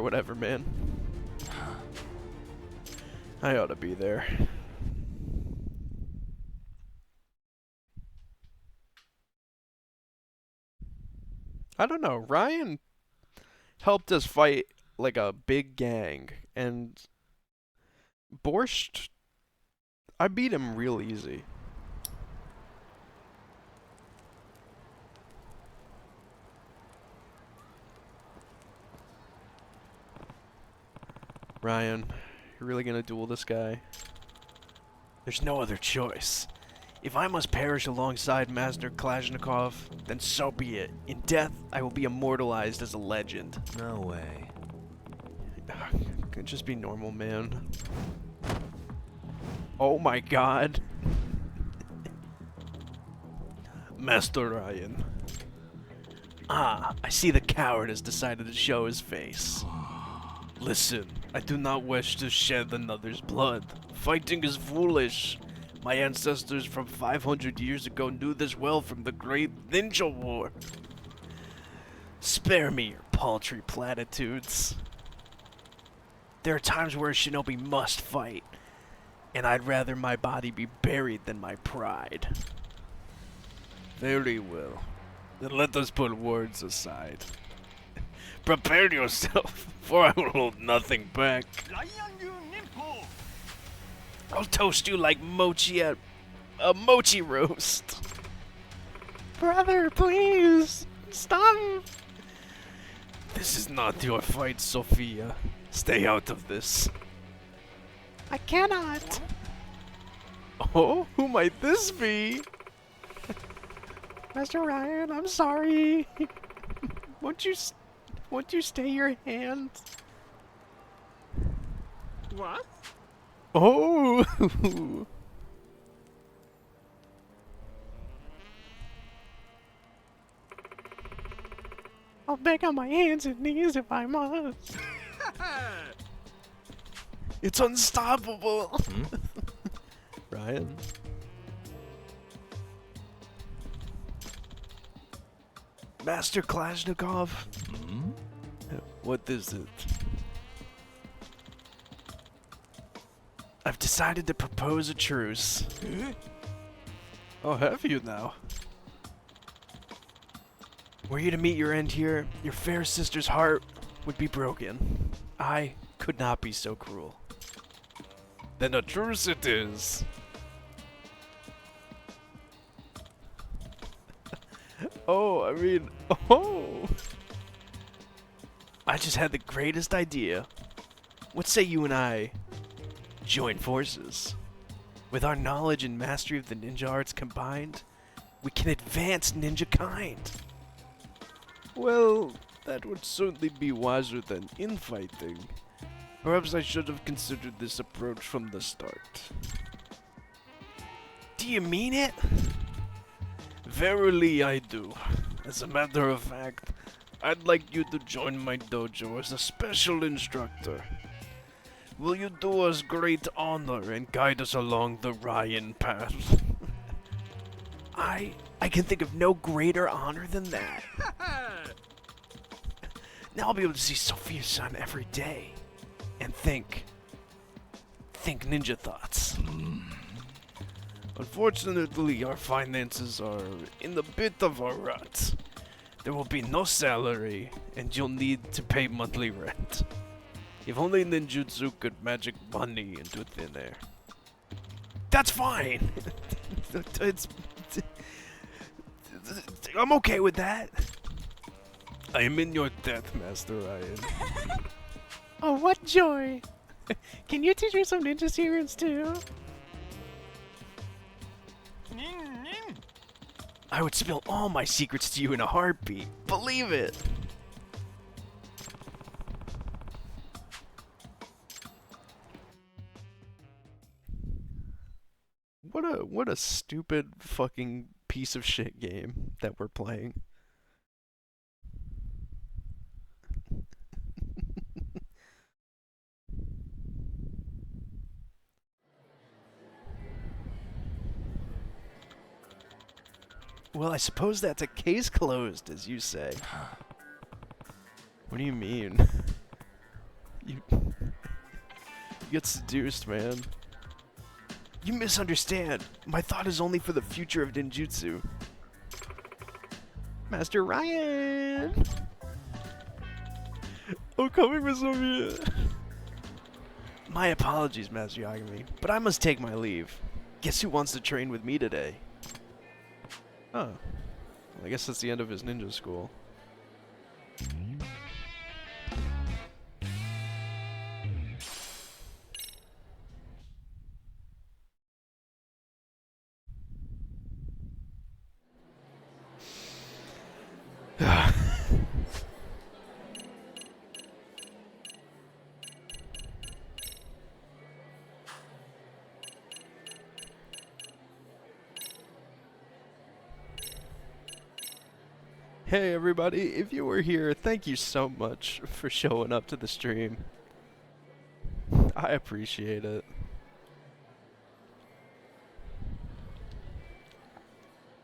whatever, man. I ought to be there. I don't know. Ryan helped us fight like a big gang, and Borscht, I beat him real easy. Ryan, you're really gonna duel this guy? There's no other choice. If I must perish alongside Master Klashnikov, then so be it. In death, I will be immortalized as a legend. No way. Could just be normal, man. Oh my god. Master Ryan. Ah, I see the coward has decided to show his face. Listen, I do not wish to shed another's blood. Fighting is foolish. My ancestors from 500 years ago knew this well from the Great Ninja War. Spare me your paltry platitudes. There are times where a shinobi must fight, and I'd rather my body be buried than my pride. Very well. Then let us put words aside. Prepare yourself, for I will hold nothing back. I'll toast you like mochi at a mochi roast. Brother, please, stop. This is not your fight, Sophia. Stay out of this. I cannot. Oh, who might this be? Master Ryan, I'm sorry. Won't you stay your hand? What? Oh! I'll beg on my hands and knees if I must. It's unstoppable. Ryan. Master Kalashnikov? What is it? I've decided to propose a truce. Oh, have you now? Were you to meet your end here, your fair sister's heart would be broken. I could not be so cruel. Then a truce it is. Oh, I mean, oh. I just had the greatest idea. What say you and I join forces? With our knowledge and mastery of the ninja arts combined, we can advance ninja kind. Well, that would certainly be wiser than infighting. Perhaps I should have considered this approach from the start. Do you mean it? Verily I do. As a matter of fact, I'd like you to join my dojo as a special instructor. Will you do us great honor and guide us along the Ryan path? I can think of no greater honor than that. Now I'll be able to see Sophia-san every day and think ninja thoughts. Unfortunately, our finances are in a bit of a rut. There will be no salary, and you'll need to pay monthly rent. If only ninjutsu could magic money into thin air. That's fine! I'm okay with that. I am in your debt, Master Ryan. Oh, what joy! Can you teach me some ninja secrets too? I would spill all my secrets to you in a heartbeat. Believe it! What a stupid fucking piece of shit game that we're playing. Well, I suppose that's a case closed, as you say. What do you mean? You get seduced, man. You misunderstand. My thought is only for the future of ninjutsu. Master Ryan! Oh, coming with Sophia. My apologies, Master Yagami, but I must take my leave. Guess who wants to train with me today? Oh. Well, I guess that's the end of his ninja school. Hey everybody, if you were here, thank you so much for showing up to the stream. I appreciate it.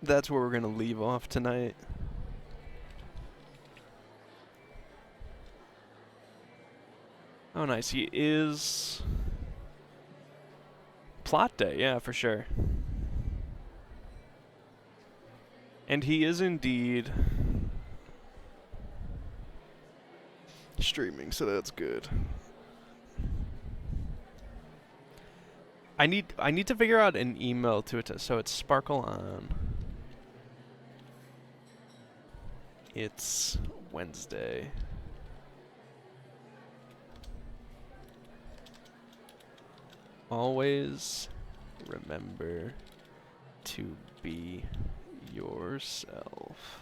That's where we're gonna leave off tonight. Oh nice, he is... Plot day, yeah, for sure. And he is indeed... streaming, so that's good. I need to figure out an email to it, so it's Sparkle on. It's Wednesday. Always remember to be yourself.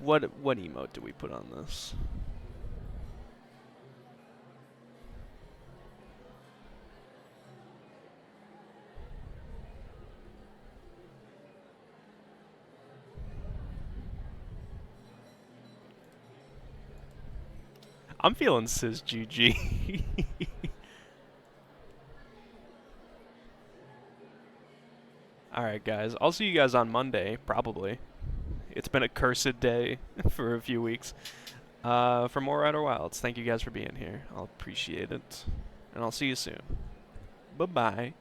What emote do we put on this? I'm feeling cis GG. Alright guys, I'll see you guys on Monday, probably. It's been a cursed day for a few weeks. For more Outer Wilds, thank you guys for being here. I'll appreciate it. And I'll see you soon. Bye-bye.